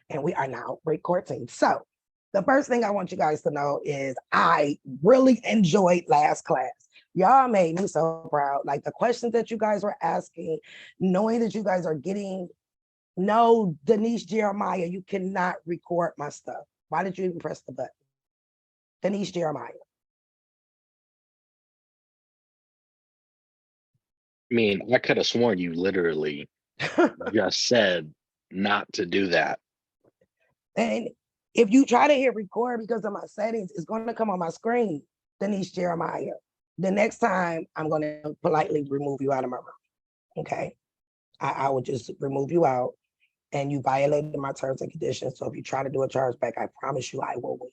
and we are now recording. So the first thing I want you guys to know is I really enjoyed last class. Y'all made me so proud. Like the questions that you guys were asking, knowing that you guys are getting, no, Denise Jeremiah, you cannot record my stuff. Why did you even press the button? Denise Jeremiah. I mean, I could have sworn you literally just said not to do that. And if you try to hit record because of my settings, it's going to come on my screen, Denise Jeremiah. The next time, I'm going to politely remove you out of my room. Okay. I will just remove you out, and you violated my terms and conditions. So if you try to do a chargeback, I promise you I will win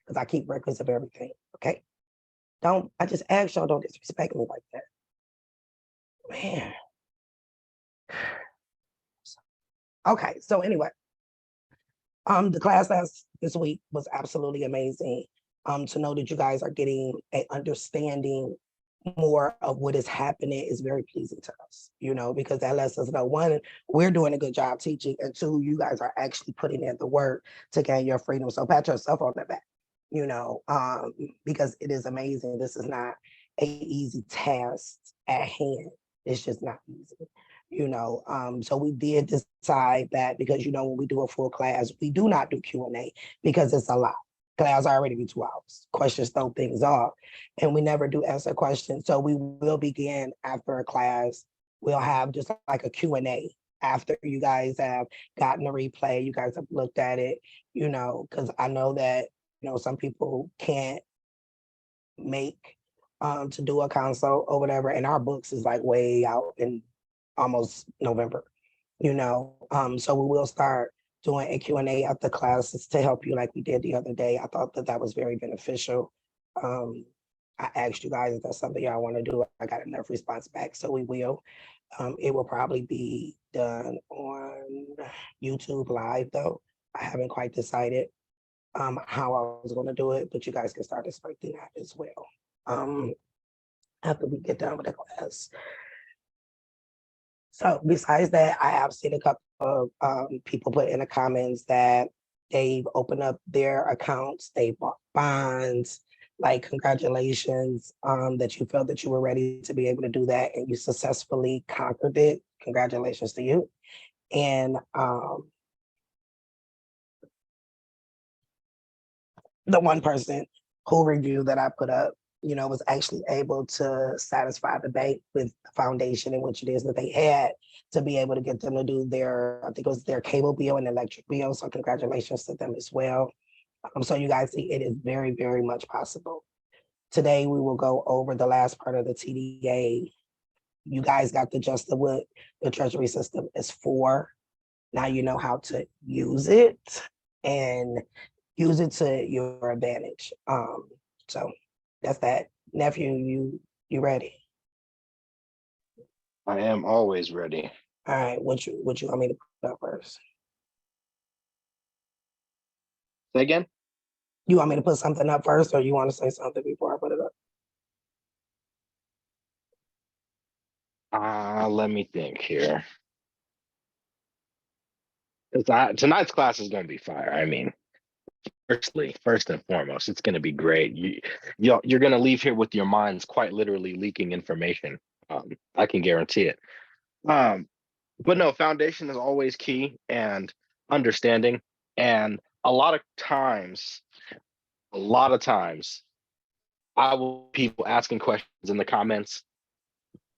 because I keep records of everything. Okay. I just asked y'all, don't disrespect me like that. Man. Okay. So anyway, the class this week was absolutely amazing. To know that you guys are getting an understanding more of what is happening is very pleasing to us, because that lets us know, one, we're doing a good job teaching, and two, you guys are actually putting in the work to gain your freedom. So pat yourself on the back, because it is amazing. This is not an easy task at hand. It's just not easy. So we did decide that because when we do a full class, we do not do Q&A because it's a lot. Class already be 2 hours. Questions throw things off, and we never do answer questions. So we will begin after a class. We'll have just like a Q&A after you guys have gotten the replay, you guys have looked at it, because I know that, some people can't make to do a consult or whatever, and our books is like way out in almost November, so we will start doing a Q&A after classes to help you like we did the other day. I thought that was very beneficial. I asked you guys if that's something y'all want to do. I got enough response back, so we will. It will probably be done on YouTube Live, though. I haven't quite decided how I was going to do it, but you guys can start expecting that as well after we get done with the class. So besides that, I have seen a couple of people put in the comments that they've opened up their accounts, they bought bonds, like congratulations that you felt that you were ready to be able to do that and you successfully conquered it. Congratulations to you. And the one person who review that I put up, was actually able to satisfy the bank with the foundation in which it is that they had to be able to get them to do I think it was their cable bill and electric bill. So congratulations to them as well. So you guys see, it is very, very much possible. Today, we will go over the last part of the TDA. You guys got the gist of what the Treasury system is for. Now you know how to use it and use it to your advantage. So that's that. Nephew, you ready? I am always ready. All right, what you want me to put up first? Say again? You want me to put something up first, or you want to say something before I put it up? Let me think here. Tonight's class is going to be fire. I mean, first and foremost, it's going to be great. You're going to leave here with your minds quite literally leaking information. I can guarantee it. But no, foundation is always key, and understanding. And a lot of times, I will people asking questions in the comments,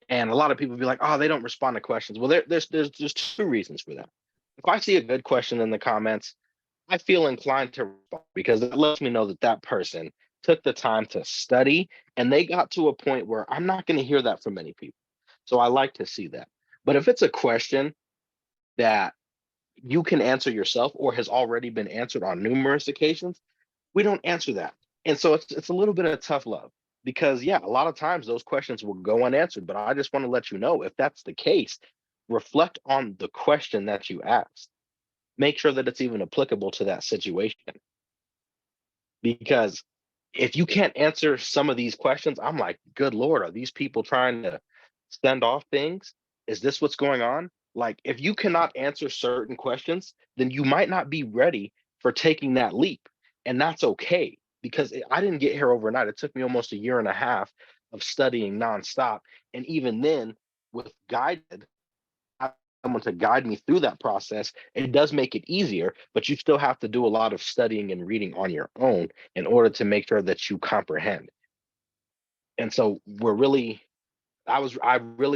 and a lot of people be like, "Oh, they don't respond to questions." Well, there's 2 reasons for that. If I see a good question in the comments, I feel inclined to respond because it lets me know that that person took the time to study and they got to a point where I'm not going to hear that from many people. So I like to see that. But if it's a question that you can answer yourself or has already been answered on numerous occasions, we don't answer that. And so it's a little bit of tough love because yeah, a lot of times those questions will go unanswered, but I just want to let you know if that's the case, reflect on the question that you asked. Make sure that it's even applicable to that situation. Because if you can't answer some of these questions, I'm like, good Lord, are these people trying to send off things? Is this what's going on? Like if you cannot answer certain questions, then you might not be ready for taking that leap. And that's okay because I didn't get here overnight. It took me almost a year and a half of studying nonstop. And even then, with guided, someone to guide me through that process, it does make it easier, but you still have to do a lot of studying and reading on your own in order to make sure that you comprehend. And so I really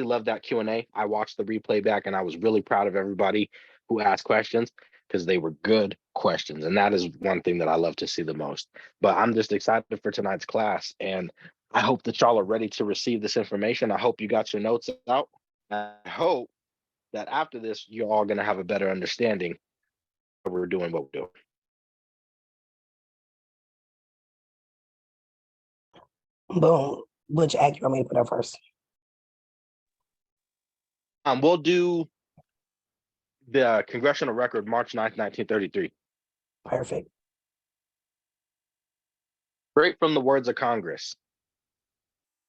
loved that Q&A. I watched the replay back and I was really proud of everybody who asked questions because they were good questions. And that is one thing that I love to see the most. But I'm just excited for tonight's class. And I hope that y'all are ready to receive this information. I hope you got your notes out. I hope that after this, you're all going to have a better understanding of what we're doing, what we're doing. Boom. Which act you want me to put up first? We'll do the congressional record, March 9th, 1933. Perfect. Straight from the words of Congress.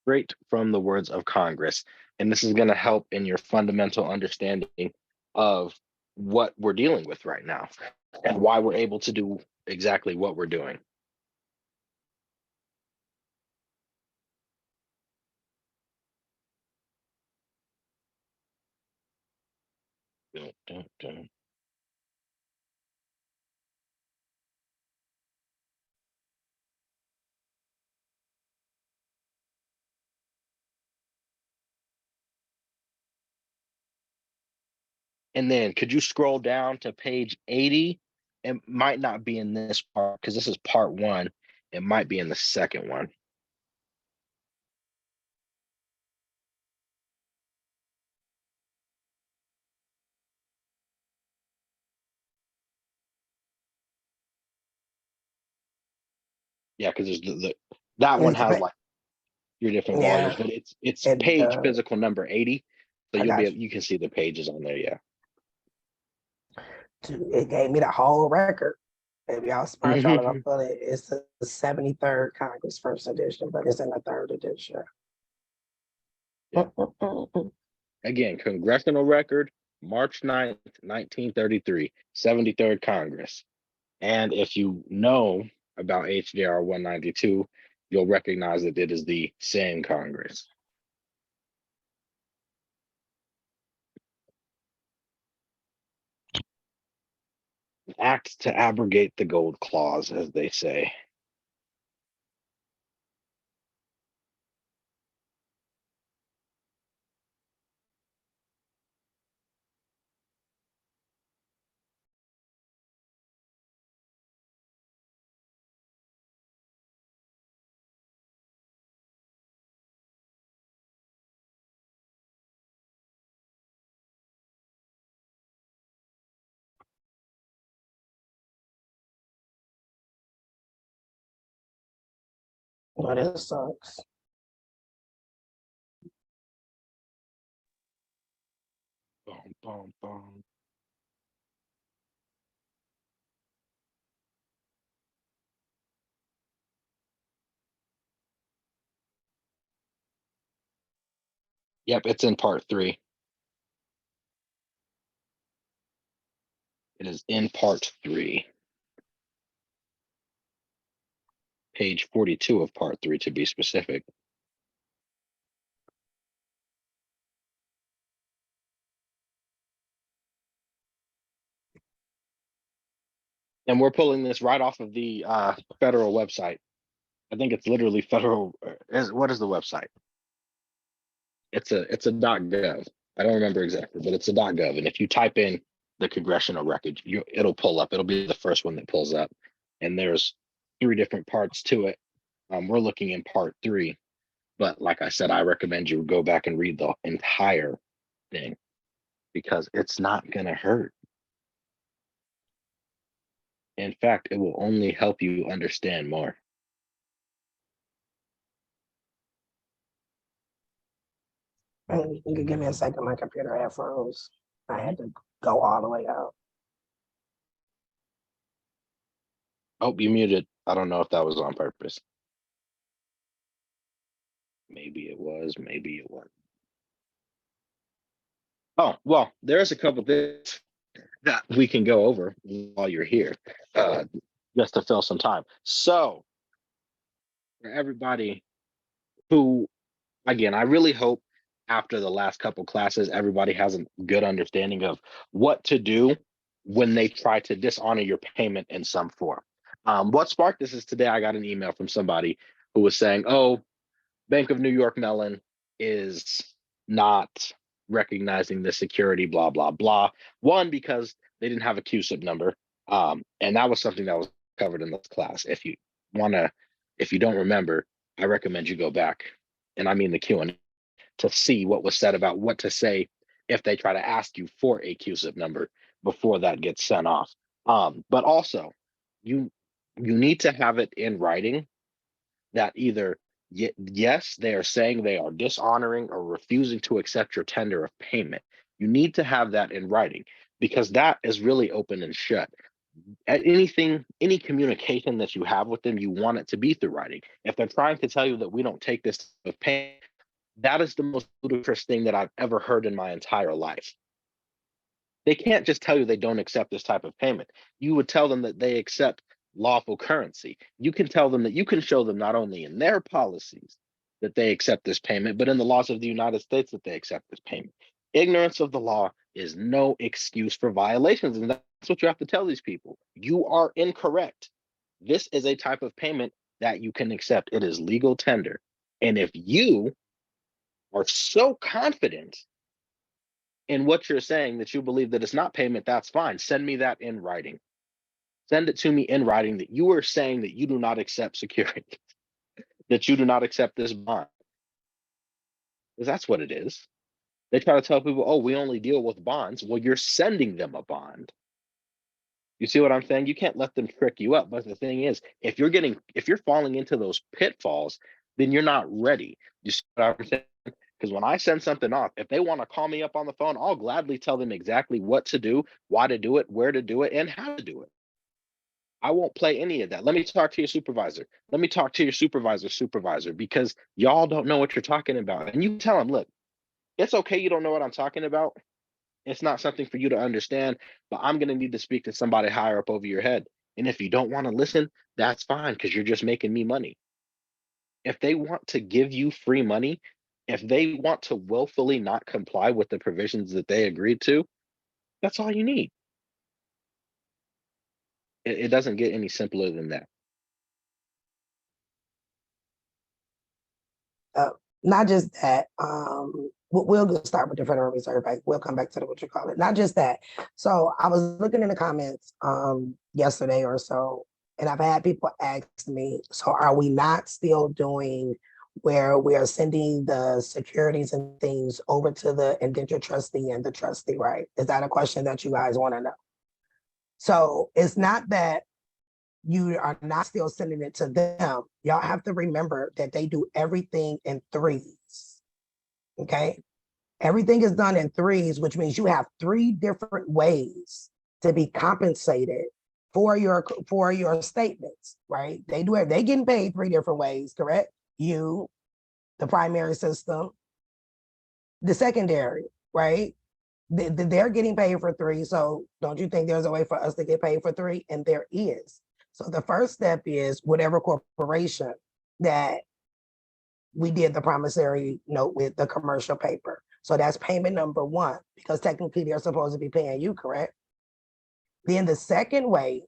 Straight from the words of Congress. And this is going to help in your fundamental understanding of what we're dealing with right now and why we're able to do exactly what we're doing. Dun, dun, dun. And then could you scroll down to page 80? It might not be in this part because this is part one. It might be in the second one. Yeah, because there's that one It's has ba- like your different volumes, yeah, but it's it page does. physical number 80. So I got you. you can see the pages on there. Yeah. It gave me the whole record. Maybe I'll smart y'all if I put it. It's the 73rd Congress first edition, but it's in the third edition. Yeah. Again, congressional record, March 9th, 1933, 73rd Congress. And if you know about HJR 192, you'll recognize that it is the same Congress. Act to abrogate the gold clause, as they say. But it sucks. Boom, boom, boom. Yep, it's in part 3. It is in part 3. Page 42 of part 3 to be specific. And we're pulling this right off of the federal website. I think it's literally federal. What is the website? It's a .gov. I don't remember exactly, but it's a .gov. And if you type in the congressional record, it'll pull up. It'll be the first one that pulls up. And there's 3 different parts to it. We're looking in part 3, but like I said, I recommend you go back and read the entire thing because it's not gonna hurt. In fact, it will only help you understand more. And you can give me a second, my computer had froze. I had to go all the way out. Oh, you muted. I don't know if that was on purpose. Maybe it was, maybe it wasn't. Oh, well, there's a couple things that we can go over while you're here, uh, just to fill some time. So, for everybody who, again, I really hope after the last couple classes, everybody has a good understanding of what to do when they try to dishonor your payment in some form. What sparked this is today I got an email from somebody who was saying, "Oh, Bank of New York Mellon is not recognizing the security, blah, blah, blah." One, because they didn't have a CUSIP number. And that was something that was covered in this class. If you don't remember, I recommend you go back, and I mean the Q&A, to see what was said about what to say if they try to ask you for a CUSIP number before that gets sent off. But also, you you need to have it in writing that either yes, they are saying they are dishonoring or refusing to accept your tender of payment. You need to have that in writing, because that is really open and shut. At anything, any communication that you have with them, you want it to be through writing. If they're trying to tell you that we don't take this type of payment, that is the most ludicrous thing that I've ever heard in my entire life. They can't just tell you they don't accept this type of payment. You would tell them that they accept lawful currency. You can tell them that you can show them not only in their policies that they accept this payment, but in the laws of the United States that they accept this payment. Ignorance of the law is no excuse for violations. And that's what you have to tell these people. You are incorrect. This is a type of payment that you can accept. It is legal tender. And if you are so confident in what you're saying that you believe that it's not payment, that's fine. Send me that in writing. Send it to me in writing that you are saying that you do not accept security, that you do not accept this bond. Because that's what it is. They try to tell people, oh, we only deal with bonds. Well, you're sending them a bond. You see what I'm saying? You can't let them trick you up. But the thing is, if you're falling into those pitfalls, then you're not ready. You see what I'm saying? Because when I send something off, if they want to call me up on the phone, I'll gladly tell them exactly what to do, why to do it, where to do it, and how to do it. I won't play any of that. Let me talk to your supervisor. Let me talk to your supervisor, because y'all don't know what you're talking about. And you tell them, look, it's okay, you don't know what I'm talking about. It's not something for you to understand, but I'm going to need to speak to somebody higher up over your head. And if you don't want to listen, that's fine, because you're just making me money. If they want to give you free money, if they want to willfully not comply with the provisions that they agreed to, that's all you need. It doesn't get any simpler than that. Not just that, we'll just start with the Federal Reserve Bank. We'll come back to the, what you call it. Not just that. So I was looking in the comments yesterday or so, and I've had people ask me, so are we not still doing where we are sending the securities and things over to the indentured trustee and the trustee, right? Is that a question that you guys want to know? So it's not that you are not still sending it to them. Y'all have to remember that they do everything in threes. Okay. Everything is done in threes, which means you have three different ways to be compensated for your statements, right? They do it, they getting paid three different ways, correct? You, the primary system, the secondary, right? They're getting paid for three. So don't you think there's a way for us to get paid for three? And there is. So the first step is whatever corporation that we did the promissory note with, the commercial paper. So that's payment number one, because technically they're supposed to be paying you, correct? Then the second way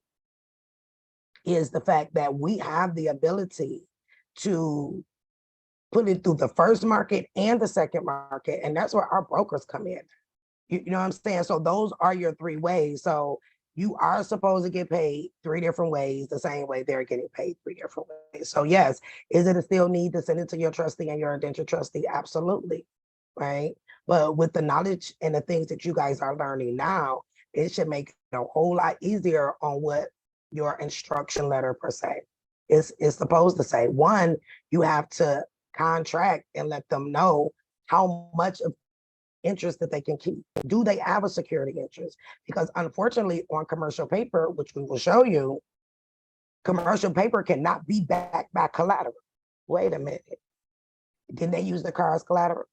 is the fact that we have the ability to put it through the first market and the second market. And that's where our brokers come in. You know what I'm saying? So those are your three ways. So you are supposed to get paid three different ways, the same way they're getting paid three different ways. So yes, is it a still need to send it to your trustee and your indentured trustee? Absolutely, right? But with the knowledge and the things that you guys are learning now, it should make it a whole lot easier on what your instruction letter per se is supposed to say. One, you have to contract and let them know how much of interest that they can keep. Do they have a security interest? Because unfortunately, on commercial paper, which we will show you, commercial paper cannot be backed by collateral. Wait a minute. Didn't they use the car as collateral?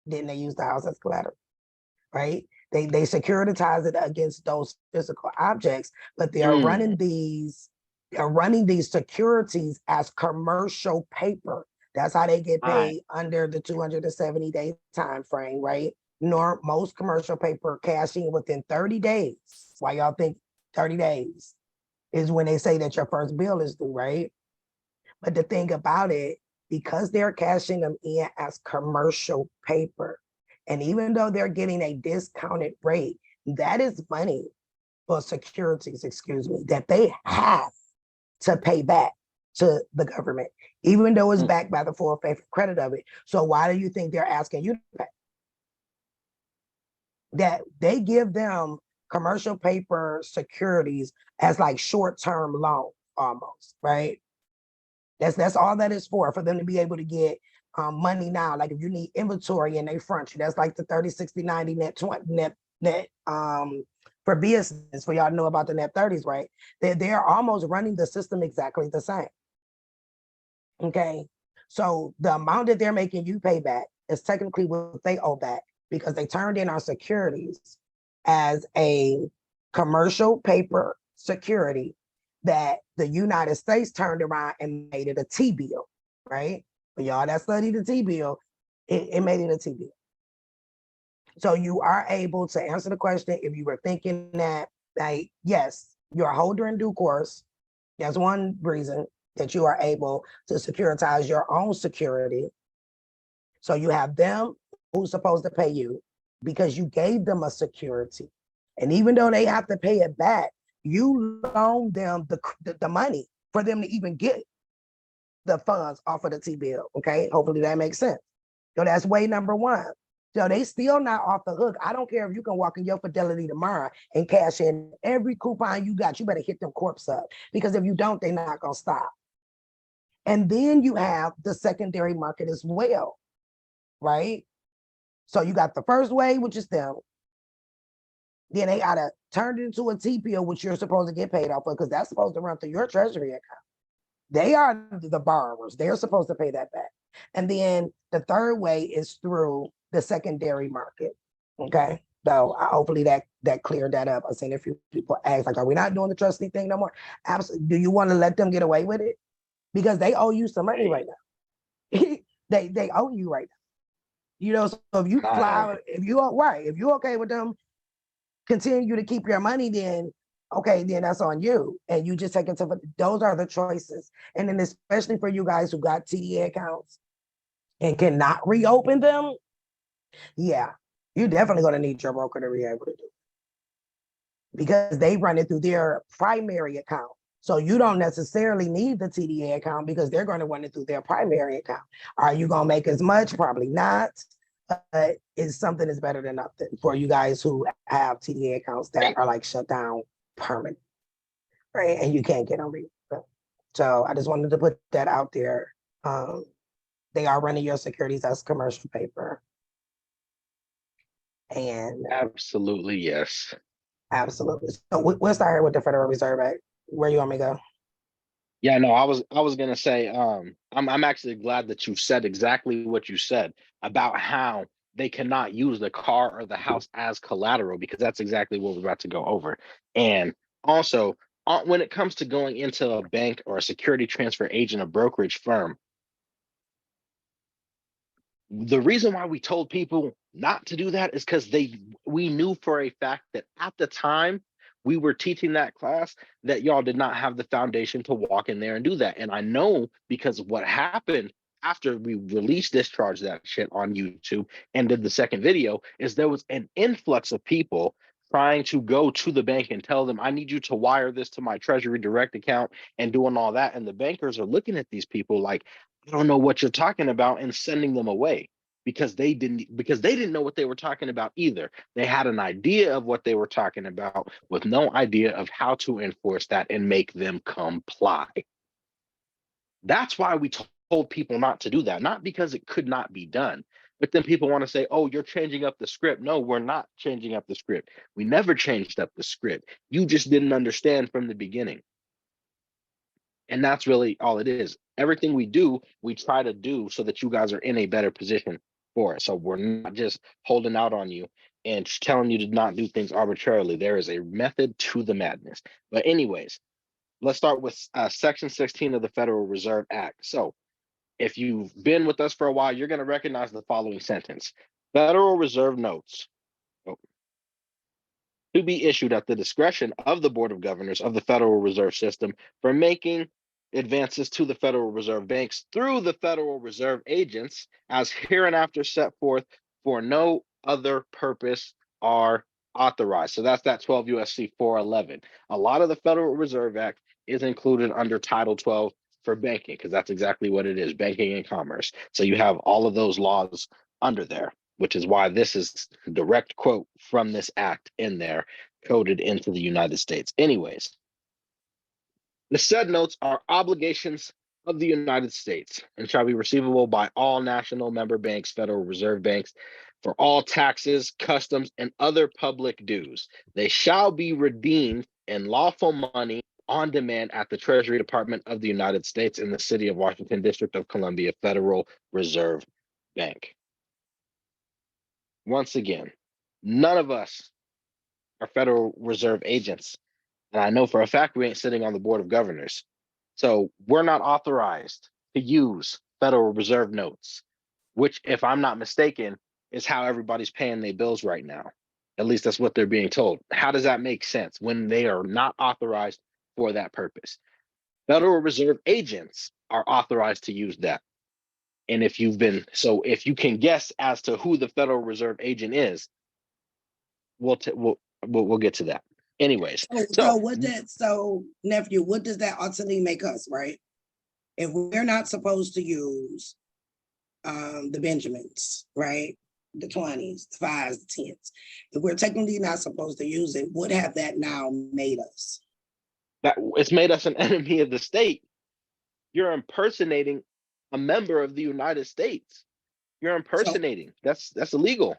Didn't they use the house as collateral? right? They securitize it against those physical objects, but they're Mm, running these securities as commercial paper. That's how they get right. paid under the 270-day time frame, right? Most commercial paper cashing within 30 days. Why y'all think 30 days is when they say that your first bill is due, right? But the thing about it, because they're cashing them in as commercial paper, and even though they're getting a discounted rate, that is money for securities, excuse me, that they have to pay back to the government, even though it's Mm, backed by the full faith and credit of it. So why do you think they're asking you to pay? That they give them commercial paper securities as like short-term loans almost, right? That's all that is for them to be able to get money now. Like if you need inventory and they front you, that's like the 30, 60, 90 net 20 net for business. For y'all know about the net 30s, right? They're almost running the system exactly the same. Okay. So the amount that they're making you pay back is technically what they owe back because they turned in our securities as a commercial paper security that the United States turned around and made it a T bill, right? For y'all that study the T bill, it made it a T bill. So you are able to answer the question if you were thinking that, like, yes, you're a holder in due course. That's one reason that you are able to securitize your own security. So you have them who's supposed to pay you because you gave them a security. And even though they have to pay it back, you loan them the money for them to even get the funds off of the T bill. Okay. Hopefully that makes sense. So that's way number one. So they still not off the hook. I don't care if you can walk in your Fidelity tomorrow and cash in every coupon you got. You better hit them corpse up because if you don't, they're not gonna stop. And then you have the secondary market as well, right? So you got the first wave, which is them. Then they gotta turn it into a TPO, which you're supposed to get paid off of, because that's supposed to run through your treasury account. They are the borrowers. They're supposed to pay that back. And then the third way is through the secondary market. Okay. So hopefully that cleared that up. I've seen a few people ask, like, are we not doing the trustee thing no more? Absolutely. Do you want to let them get away with it? Because they owe you some money right now. they owe you right now. You know, so if you not fly, if you are right, if you're okay with them continue to keep your money, then okay, then that's on you. And you just take it to those are the choices. And then especially for you guys who got TDA accounts and cannot reopen them, yeah, you're definitely going to need your broker to be able to do it because they run it through their primary account. So you don't necessarily need the TDA account because they're going to run it through their primary account. Are you going to make as much? Probably not. But it's something that's better than nothing for you guys who have TDA accounts that are like shut down permanent, right? And you can't get them reopened. So I just wanted to put that out there. They are running your securities as commercial paper. And absolutely yes. absolutely. So we'll start here with the Federal Reserve Act. Where you want me to go? Yeah, no, I was gonna say, I'm actually glad that you said exactly what you said about how they cannot use the car or the house as collateral because that's exactly what we're about to go over. And also, when it comes to going into a bank or a security transfer agent, a brokerage firm, the reason why we told people not to do that is because we knew for a fact that at the time we were teaching that class that y'all did not have the foundation to walk in there and do that. And I know because what happened after we released discharge that shit on YouTube and did the second video is there was an influx of people trying to go to the bank and tell them, I need you to wire this to my Treasury Direct account and doing all that. And the bankers are looking at these people like, I don't know what you're talking about, and sending them away because they didn't know what they were talking about either. They had an idea of what they were talking about with no idea of how to enforce that and make them comply. That's why we told people not to do that, not because it could not be done. But then people want to say, oh, you're changing up the script. No, we're not changing up the script. We never changed up the script. You just didn't understand from the beginning. And that's really all it is. Everything we do, we try to do so that you guys are in a better position for it. So we're not just holding out on you and telling you to not do things arbitrarily. There is a method to the madness. But anyways, let's start with Section 16 of the Federal Reserve Act. So if you've been with us for a while, you're going to recognize the following sentence. Federal Reserve notes to be issued at the discretion of the Board of Governors of the Federal Reserve System for making advances to the Federal Reserve banks through the Federal Reserve agents as hereinafter set forth for no other purpose are authorized. So that's that 12 USC 411. A lot of the Federal Reserve Act is included under Title 12 for banking, because that's exactly what it is, banking and commerce. So you have all of those laws under there, which is why this is a direct quote from this act in there, coded into the United States. Anyways, the said notes are obligations of the United States and shall be receivable by all national member banks, Federal Reserve banks, for all taxes, customs, and other public dues. They shall be redeemed in lawful money on demand at the Treasury Department of the United States in the city of Washington, District of Columbia, Federal Reserve Bank. Once again, none of us are Federal Reserve agents. And I know for a fact we ain't sitting on the Board of Governors. So we're not authorized to use Federal Reserve notes, which, if I'm not mistaken, is how everybody's paying their bills right now. At least that's what they're being told. How does that make sense when they are not authorized for that purpose? Federal Reserve agents are authorized to use that. And if you can guess as to who the Federal Reserve agent is, we'll get to that. Anyways, so nephew, what does that ultimately make us, right? If we're not supposed to use the Benjamins, right? The 20s, the 5s, the 10s. If we're technically not supposed to use it, what have that now made us? That it's made us an enemy of the state. You're impersonating a member of the United States. You're impersonating. That's illegal.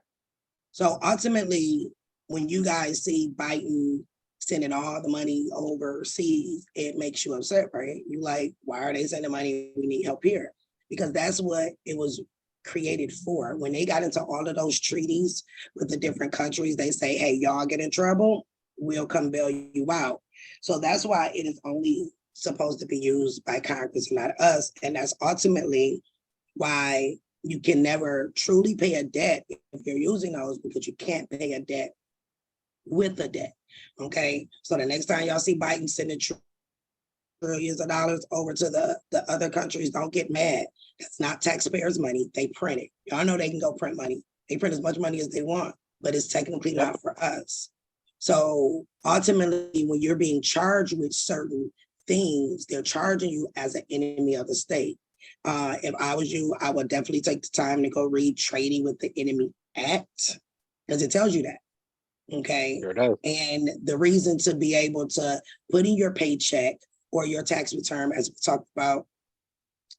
So ultimately, when you guys see Biden sending all the money overseas, it makes you upset, right? You like, why are they sending money? We need help here. Because that's what it was created for. When they got into all of those treaties with the different countries, they say, hey, y'all get in trouble, we'll come bail you out. So that's why it is only supposed to be used by Congress, not us. And that's ultimately why you can never truly pay a debt if you're using those, because you can't pay a debt with a debt. Okay. So the next time y'all see Biden sending trillions of dollars over to the other countries, don't get mad. That's not taxpayers' money. They print it. Y'all know they can go print money. They print as much money as they want, but it's technically not for us. So ultimately, when you're being charged with certain things, they're charging you as an enemy of the state. If I was you, I would definitely take the time to go read Trading with the Enemy Act, because it tells you that. Okay. Sure does. And the reason to be able to put in your paycheck or your tax return, as we talked about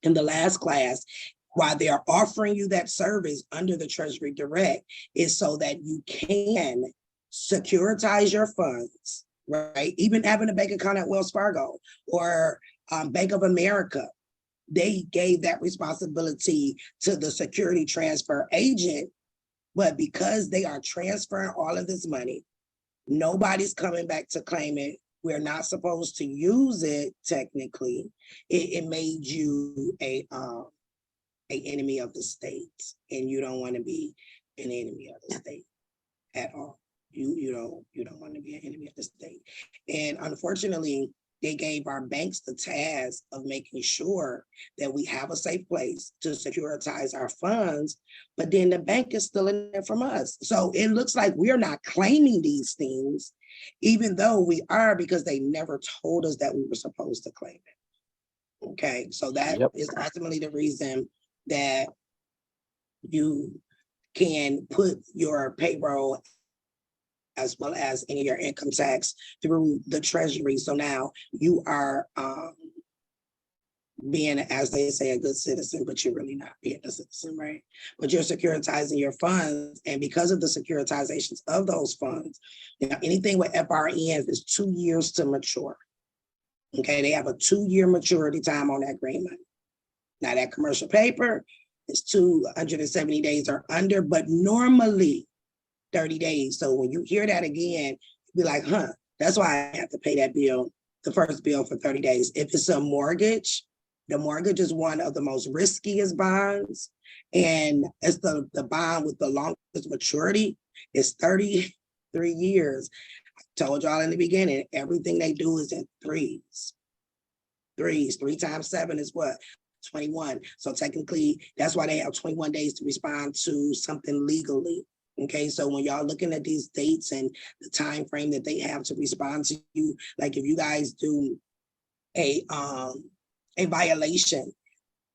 in the last class, while they are offering you that service under the Treasury Direct, is so that you can securitize your funds, right? Even having a bank account at Wells Fargo or Bank of America, they gave that responsibility to the security transfer agent. But because they are transferring all of this money, nobody's coming back to claim it. We're not supposed to use it technically. It made you a enemy of the state, and you don't want to be an enemy of the state at all. You don't want to be an enemy of the state. And unfortunately, they gave our banks the task of making sure that we have a safe place to securitize our funds, but then the bank is stealing it from us. So it looks like we're not claiming these things, even though we are, because they never told us that we were supposed to claim it. Okay, so that is ultimately the reason that you can put your payroll as well as any of your income tax through the Treasury. So now you are being, as they say, a good citizen, but you're really not being a citizen, right? But you're securitizing your funds. And because of the securitizations of those funds, you know, anything with FRNs is 2 years to mature. Okay, they have a 2-year maturity time on that green money. Now that commercial paper is 270 days or under, but normally 30 days. So when you hear that again, be like, huh, that's why I have to pay that bill, the first bill for 30 days. If it's a mortgage, the mortgage is one of the most riskiest bonds. And it's the bond with the longest maturity. It's 33 years. I told y'all in the beginning, everything they do is in threes. Threes, 3 times 7 is what? 21. So technically, that's why they have 21 days to respond to something legally. Okay, so when y'all looking at these dates and the time frame that they have to respond to you, like if you guys do a violation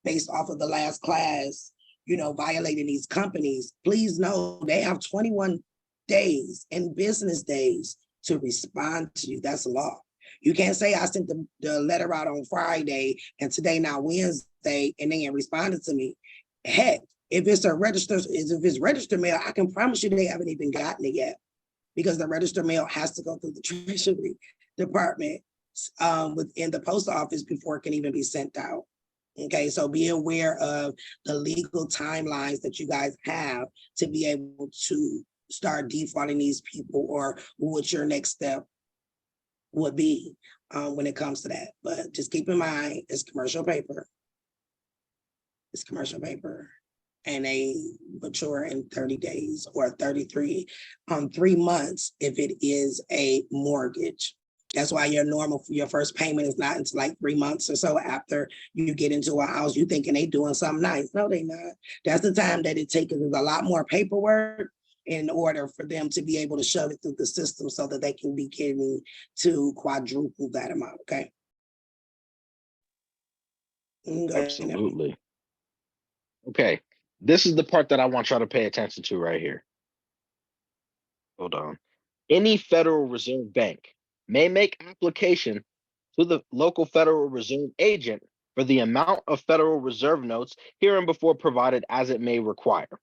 based off of the last class, you know, violating these companies, please know they have 21 days and business days to respond to you. That's law. You can't say I sent the letter out on Friday and today now Wednesday and they ain't responded to me. Heck, if it's registered mail, I can promise you they haven't even gotten it yet because the registered mail has to go through the Treasury Department within the post office before it can even be sent out. Okay, so be aware of the legal timelines that you guys have to be able to start defaulting these people, or what your next step would be when it comes to that. But just keep in mind, it's commercial paper. It's commercial paper. And they mature in 30 days or 33, 3 months if it is a mortgage. That's why your first payment is not until like 3 months or so after you get into a house. You thinking they doing something nice. No, they not. That's the time that it takes. There's a lot more paperwork in order for them to be able to shove it through the system so that they can be getting to quadruple that amount, okay? Absolutely. Okay, this is the part that I want y'all to pay attention to right here. Hold on. Any Federal Reserve Bank may make application to the local Federal Reserve agent for the amount of Federal Reserve notes hereinbefore provided as it may require.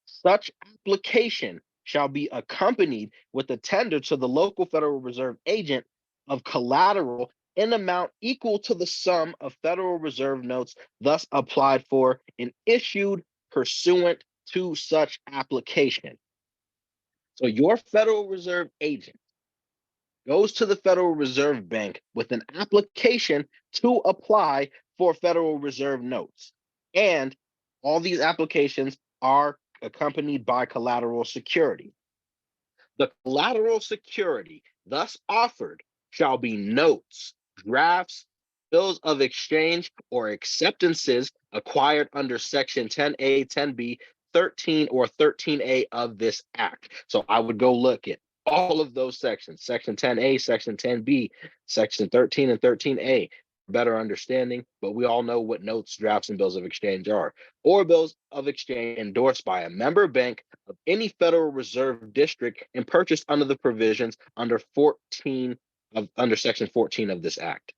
Such application shall be accompanied with a tender to the local Federal Reserve agent of collateral in amount equal to the sum of Federal Reserve notes thus applied for and issued pursuant to such application. So your Federal Reserve agent goes to the Federal Reserve Bank with an application to apply for Federal Reserve notes. And all these applications are accompanied by collateral security. The collateral security thus offered shall be notes, drafts, bills of exchange, or acceptances acquired under Section 10A, 10B, 13, or 13A of this Act. So I would go look at all of those sections, Section 10A, Section 10B, Section 13 and 13A, better understanding, but we all know what notes, drafts, and bills of exchange are, or bills of exchange endorsed by a member bank of any Federal Reserve district and purchased under the provisions under Section 14 of this Act.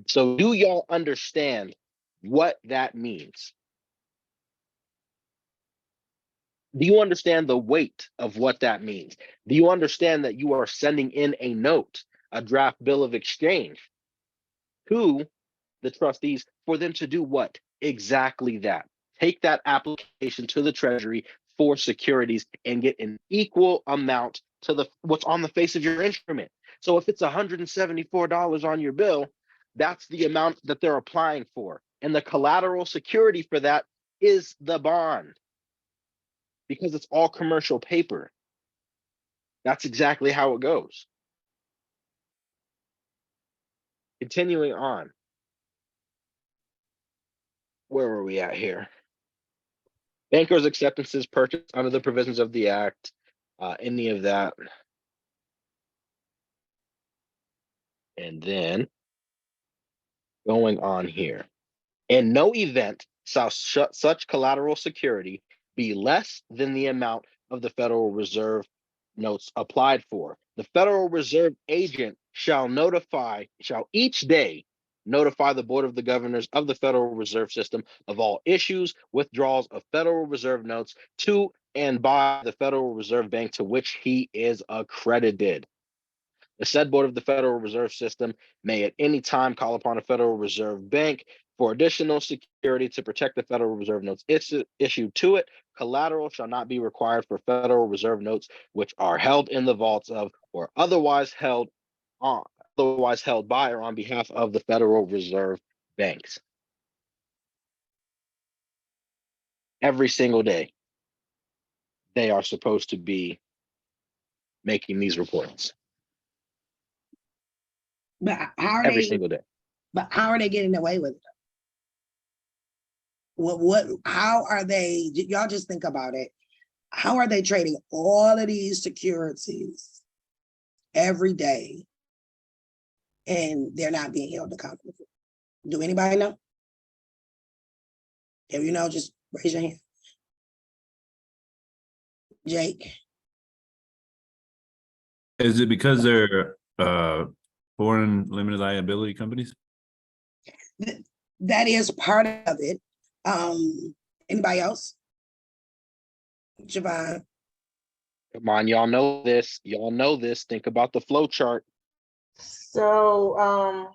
So do y'all understand what that means? Do you understand the weight of what that means? Do you understand that you are sending in a note, a draft bill of exchange to the trustees for them to do what? Exactly that. Take that application to the Treasury for securities and get an equal amount to what's on the face of your instrument. So if it's $174 on your bill, that's the amount that they're applying for. And the collateral security for that is the bond, because it's all commercial paper. That's exactly how it goes. Continuing on. Where were we at here? Bankers' acceptances purchased under the provisions of the Act, any of that. And then going on here. In no event shall such collateral security be less than the amount of the Federal Reserve notes applied for. The Federal Reserve agent shall each day notify the Board of the Governors of the Federal Reserve System of all issues, withdrawals of Federal Reserve notes to and by the Federal Reserve Bank to which he is accredited. The said Board of the Federal Reserve System may at any time call upon a Federal Reserve Bank For additional security to protect the Federal Reserve notes issued to it, collateral shall not be required for Federal Reserve notes which are held in the vaults of or otherwise held by or on behalf of the Federal Reserve banks. Every single day, they are supposed to be making these reports. But how are Every they? single day. But how are they getting away with it? How are they? Y'all just think about it. How are they trading all of these securities every day and they're not being held accountable? Do anybody know? If you know, just raise your hand. Jake. Is it because they're foreign limited liability companies? That is part of it. Anybody else? Javon. Come on, y'all know this. Y'all know this. Think about the flow chart. So,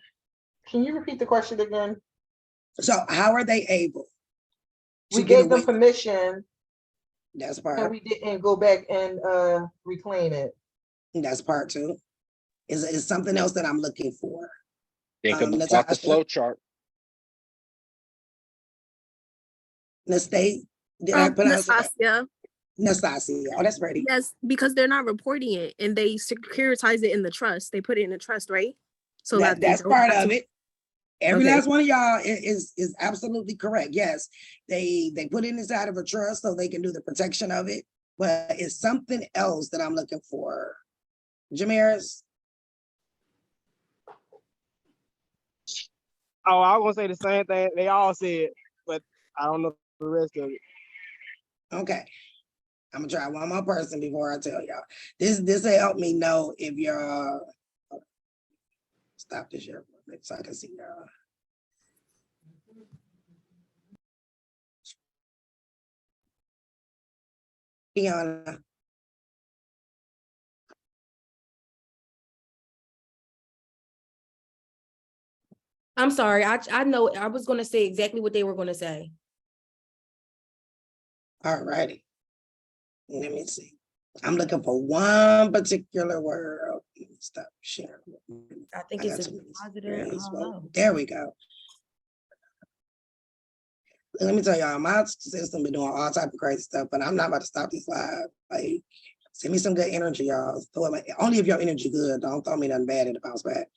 can you repeat the question again? So how are they able to We get gave them away? permission That's and part. we didn't go back and reclaim it. That's part two. Is something else that I'm looking for. Think about the Natasha? flow chart. The state. Did I pronounce it? Nastasia, Nastasia. Oh, that's pretty. yes, because they're not reporting it and they securitize it in the trust. They put it in a trust, right? So that they That's don't part have of to- it. Every Okay. last one of y'all is absolutely correct. Yes, they put it inside of a trust so they can do the protection of it. But it's something else that I'm looking for. Jamiris. Oh, I was gonna say the same thing they all said, but I don't know the rest of it. Okay. I'm gonna try one more person before I tell y'all. This will help me know if you're stop this here for a minute so I can see y'all. Kiana. I'm sorry. I know I was gonna say exactly what they were gonna say. All righty. Let me see. I'm looking for one particular word. Oh, let me stop sharing. I think I it's got a too many positive. I screens. don't Well, know. there we go. Let me tell y'all, my system been doing all type of crazy stuff, but I'm not about to stop this live. Like, send me some good energy, y'all. Only if your energy good. Don't throw me nothing bad in the bounce back.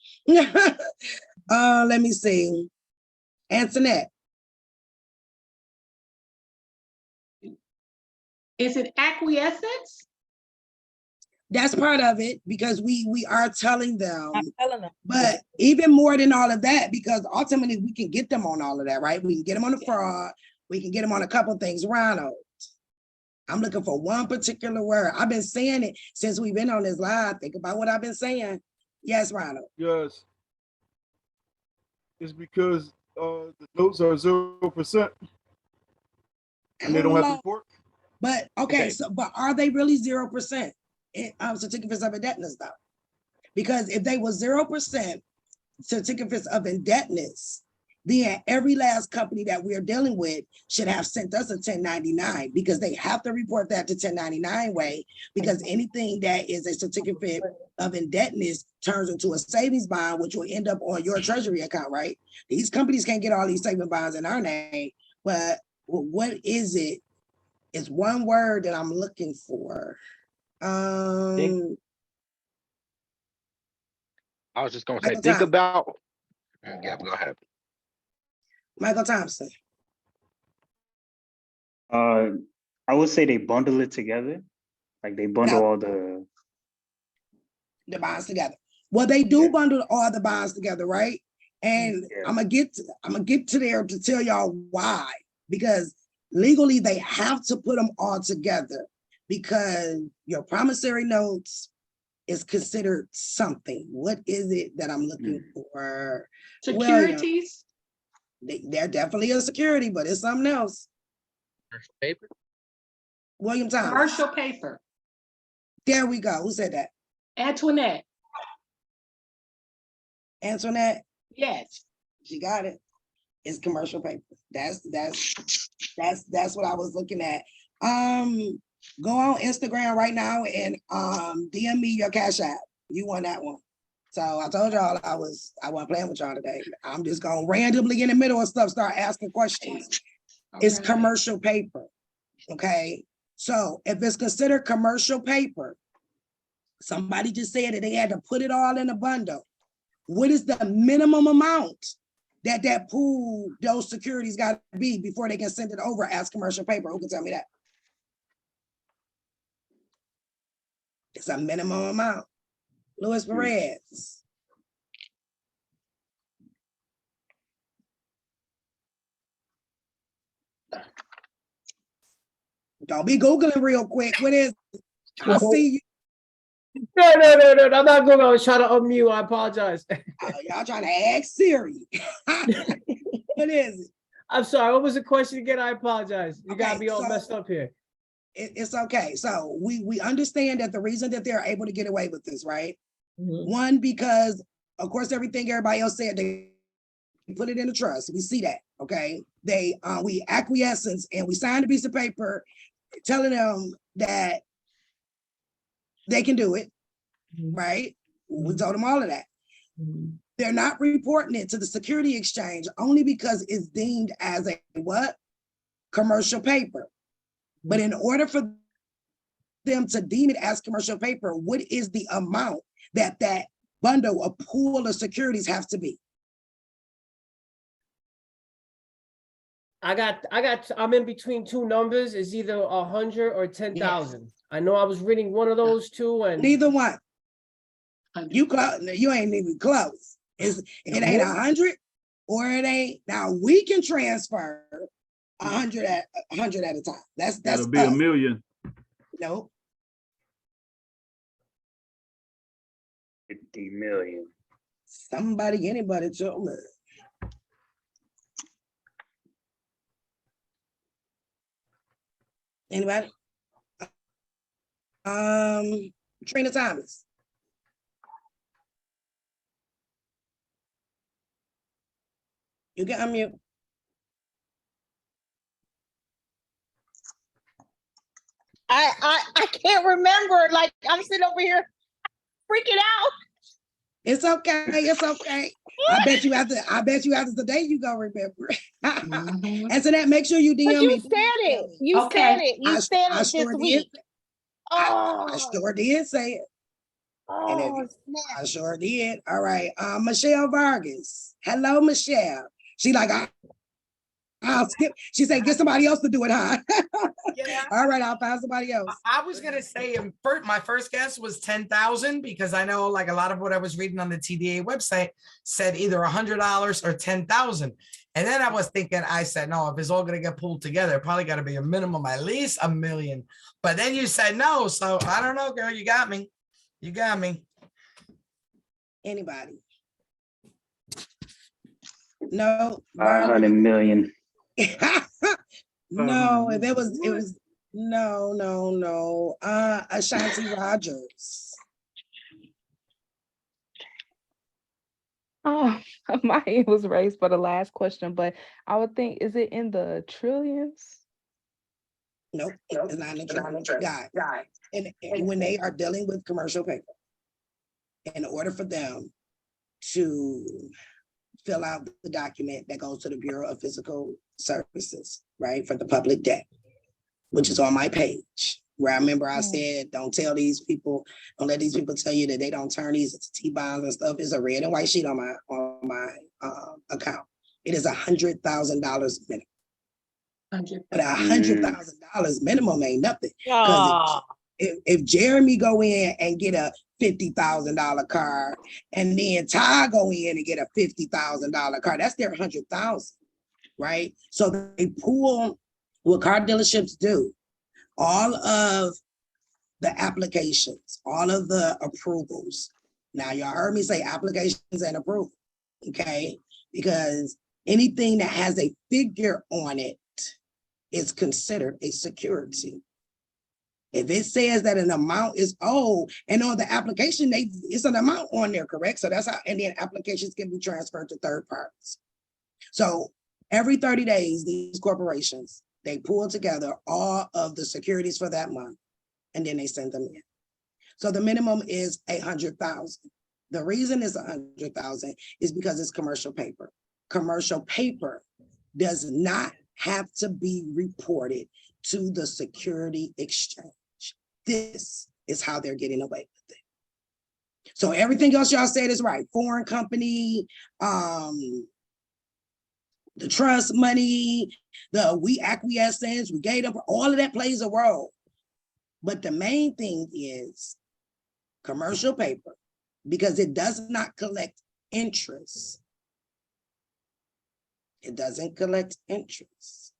Let me see. Antoinette. Is it acquiescence? That's part of it because we are telling them, I'm telling them. but even more than all of that, because ultimately we can get them on all of that, right? We can get them on the fraud. We can get them on a couple things. Ronald, I'm looking for one particular word. I've been saying it since we've been on this live. Think about what I've been saying. Yes, Ronald. Yes. It's because the notes are 0% and they don't have to report. But okay, so but are they really 0% in certificates of indebtedness though? Because if they were 0% certificates of indebtedness, then every last company that we're dealing with should have sent us a 1099 because they have to report that to 1099 way because anything that is a certificate of indebtedness turns into a savings bond, which will end up on your treasury account, right? These companies can't get all these savings bonds in our name, but what is it? It's one word that I'm looking for. I was just gonna say, Michael think Thompson. about. Yeah, go ahead. Michael Thompson. I would say they bundle it together. Like they bundle No. all the bonds together. Well, they do Yeah. bundle all the bonds together, right? And Yeah. I'm gonna get to there to tell y'all why. Because legally they have to put them all together because your promissory notes is considered something. What is it that I'm looking for? William. Securities? They're definitely a security, but it's something else. Paper. William Thomas. Commercial paper. There we go. Who said that? Antoinette? Antoinette. Yes. She got it. It's commercial paper. That's what I was looking at. Go on Instagram right now and DM me your Cash App. You won that one. So I told y'all I wasn't playing with y'all today. I'm just gonna randomly in the middle of stuff start asking questions. It's Okay. commercial paper. Okay. So if it's considered commercial paper, somebody just said that they had to put it all in a bundle. What is the minimum amount that pool, those securities got to be before they can send it over as commercial paper? Who can tell me that? It's a minimum amount. Luis Perez. Don't be Googling real quick. What is it? I see you. No, I'm not going. I was trying to unmute. I apologize. Y'all trying to ask Siri. What is it? I'm sorry. What was the question again? I apologize. You got Okay, me all so- messed up here. It's okay. So we understand that the reason that they're able to get away with this, right? Mhm. One, because of course, everything everybody else said, they put it in a trust. We see that, okay? We acquiescence and we signed a piece of paper telling them that they can do it, Mhm. right? We told them all of that. Mhm. They're not reporting it to the security exchange only because it's deemed as a what? Commercial paper. But in order for them to deem it as commercial paper, what is the amount that bundle, a pool of securities have to be? I'm in between two numbers. It's either 100 or 10,000. I know I was reading one of those two and Neither one. You ain't even close. It ain't 100 or it ain't. Now we can transfer 100 at a time. That's That'll be a us. million. No, 50 million. anybody tell me. Anybody? Trina Thomas. You can unmute. I can't remember. Like I'm sitting over here freaking out. It's okay. It's okay. I bet you after today you gonna remember. Mhm. And so that make sure you DM But you me. said it. You Okay. said it. You I said it sure this did. week. I Oh, sure did say it. And if oh, snap. I sure did. All right. Michelle Vargas. Hello, Michelle. She like, I'll skip. She said, get somebody else to do it, huh? Yeah, All right, I'll find somebody else. I was gonna say my first guess was 10,000 because I know like a lot of what I was reading on the TDA website said either $100 or 10,000. And then I was thinking, I said, no, if it's all gonna get pulled together, it probably gotta be a minimum, at least $1 million. But then you said no, so I don't know, girl, you got me. You got me. Anybody? No. 500 million. No, it was no. Ashanti Rogers. Oh, my hand was raised for the last question, but I would think, is it in the trillions? Nope, it's not in the trust. Guys, and when they are dealing with commercial paper, in order for them to fill out the document that goes to the Bureau of Physical Services, right, for the public debt, which is on my page, where I remember I said, don't let these people tell you that they don't turn these into T-bonds and stuff. It's a red and white sheet on my account. It is $100,000 minimum. But $100,000 minimum ain't nothing. Because if Jeremy go in and get a $50,000 car, and then Ty go in and get a $50,000 car, that's their $100,000, right? So they pool what car dealerships do. All of the applications, all of the approvals. Now y'all heard me say applications and approval, okay? Because anything that has a figure on it is considered a security. If it says that an amount is owed, and on the application, it's an amount on there, correct? So that's how, and then applications can be transferred to third parties. So Every 30 days, these corporations, they pull together all of the securities for that month, and then they send them in. So the minimum is 800,000. The reason it's 100,000 is because it's commercial paper. Commercial paper does not have to be reported to the Security Exchange. This is how they're getting away with it. So everything else y'all said is right. Foreign company, the trust money, we acquiescence, we gave them, all of that plays a role. But the main thing is commercial paper, because it does not collect interest. It doesn't collect interest.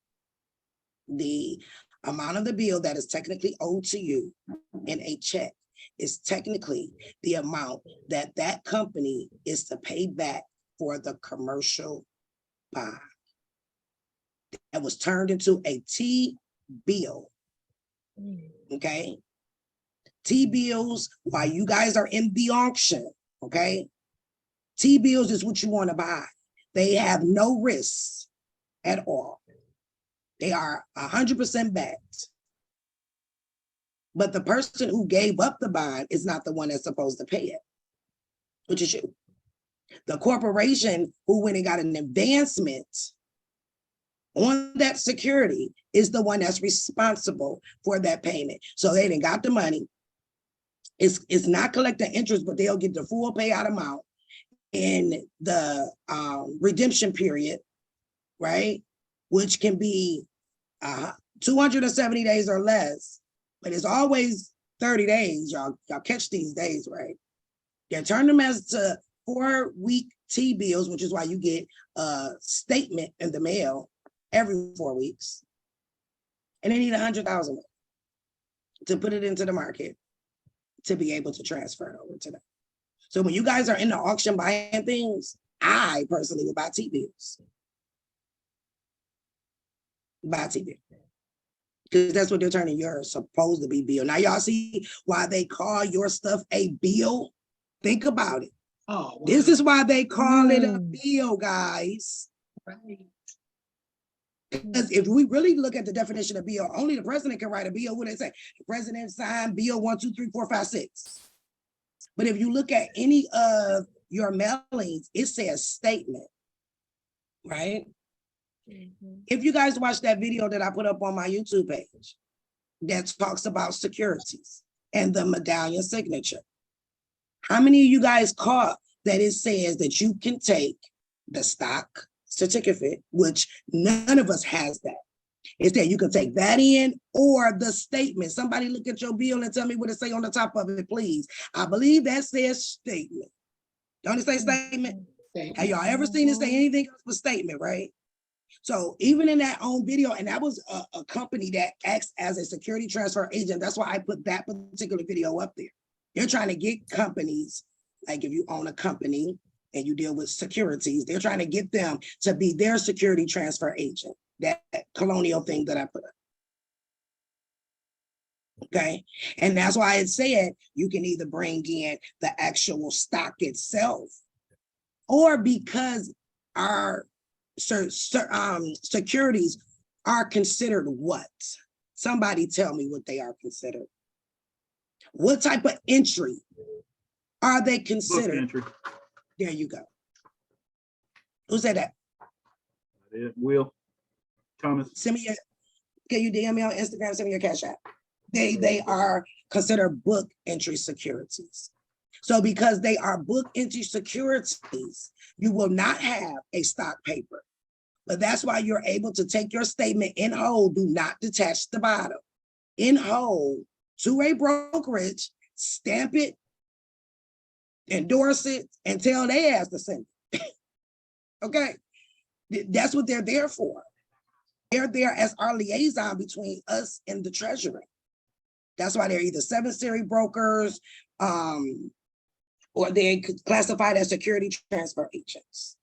The amount of the bill that is technically owed to you in a check is technically the amount that that company is to pay back for the commercial bond. That was turned into a T-bill. Okay? T-bills, while you guys are in the auction, okay? T-bills is what you want to buy. They have no risks at all. They are 100% backed. But the person who gave up the bond is not the one that's supposed to pay it, which is you. The corporation who went and got an advancement on that security is the one that's responsible for that payment. So they didn't got the money. It's not collecting interest, but they'll get the full payout amount in the redemption period, right? Which can be 270 days or less, but it's always 30 days. Y'all catch these days, right? They turn them as to 4-week T-bills, which is why you get a statement in the mail every 4 weeks. And they need 100,000 to put it into the market to be able to transfer it over to them. So when you guys are in the auction buying things, I personally would buy T-bills. Buy T-bills. Because that's what they're turning your supposed to be bill. Now y'all see why they call your stuff a bill? Think about it. Oh, wow. This is why they call it a bill, guys. Right. Because if we really look at the definition of bill, only the president can write a bill. What they say? The president signed bill 1, 2, 3, 4, 5, 6. But if you look at any of your mailings, it says statement, right? If you guys watch that video that I put up on my YouTube page that talks about securities and the medallion signature, how many of you guys caught that it says that you can take the stock certificate, which none of us has that. It's that you can take that in or the statement. Somebody look at your bill and tell me what it say on the top of it, please. I believe that says statement. Don't it say statement? Have y'all ever seen it say anything else but statement, right? So even in that own video, and that was a company that acts as a security transfer agent. That's why I put that particular video up there. They're trying to get companies, like if you own a company and you deal with securities, they're trying to get them to be their security transfer agent. That colonial thing that I put up. Okay. And that's why it said you can either bring in the actual stock itself, or because our securities are considered what? Somebody tell me what they are considered. What type of entry are they considered? Entry. There you go. Who said that? Will Thomas. Send me your, can you DM me on Instagram, send me your Cash App. They are considered book entry securities. So because they are book entry securities, you will not have a stock paper. But that's why you're able to take your statement in whole, do not detach the bottom, in whole to a brokerage, stamp it, endorse it, and tell their ass to send it. Okay, that's what they're there for. They're there as our liaison between us and the Treasury. That's why they're either 7-series brokers, or they're classified as security transfer agents.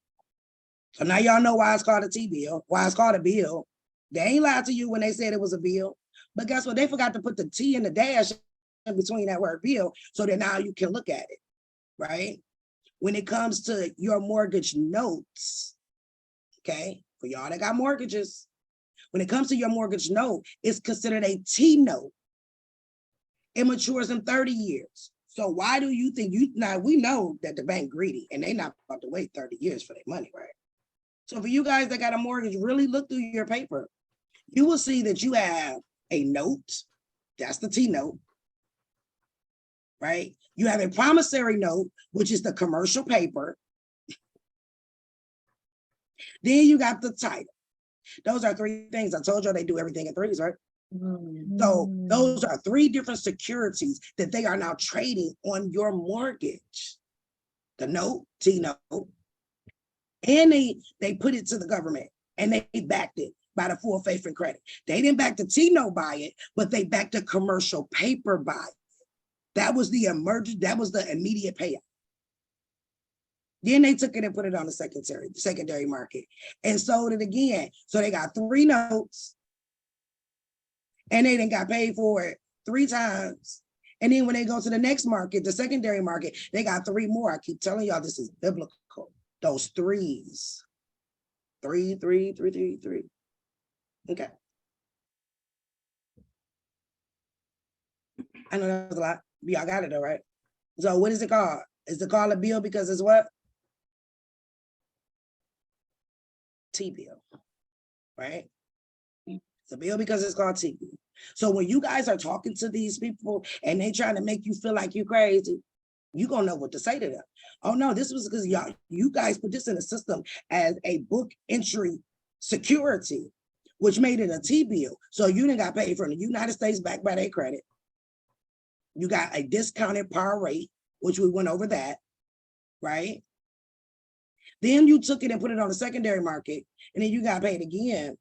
So now y'all know why it's called a T-bill, why it's called a bill. They ain't lied to you when they said it was a bill. But guess what? They forgot to put the T and the dash in between that word bill so that now you can look at it, right? When it comes to your mortgage notes, okay? for y'all that got mortgages, when it comes to your mortgage note, it's considered a T note. It matures in 30 years. So why do you think now we know that the bank greedy and they not about to wait 30 years for their money, right? So for you guys that got a mortgage, really look through your paper. You will see that you have a note, that's the T note, right? You have a promissory note, which is the commercial paper. Then you got the title. Those are three things. I told you they do everything in threes, right? So those are three different securities that they are now trading on your mortgage. The note, T note, and they put it to the government and they backed it by the full faith and credit. They didn't back the T note by it, but they backed the commercial paper by it. That was the immediate payout. Then they took it and put it on the secondary market and sold it again. So they got three notes and they didn't got paid for it 3 times. And then when they go to the next market, the secondary market, they got 3 more. I keep telling y'all this is biblical. Those threes. 3, 3, 3, 3, 3. Okay. I know that was a lot. Y'all got it though, right? So what is it called? Is it called a bill because it's what? T-bill, right? It's a bill because it's called T-bill. So when you guys are talking to these people and they trying to make you feel like you crazy, you gonna know what to say to them. Oh no, this was because you guys put this in the system as a book entry security, which made it a T-bill. So you didn't got paid from the United States backed by their credit. You got a discounted par rate, which we went over that, right? Then you took it and put it on the secondary market, and then you got paid again.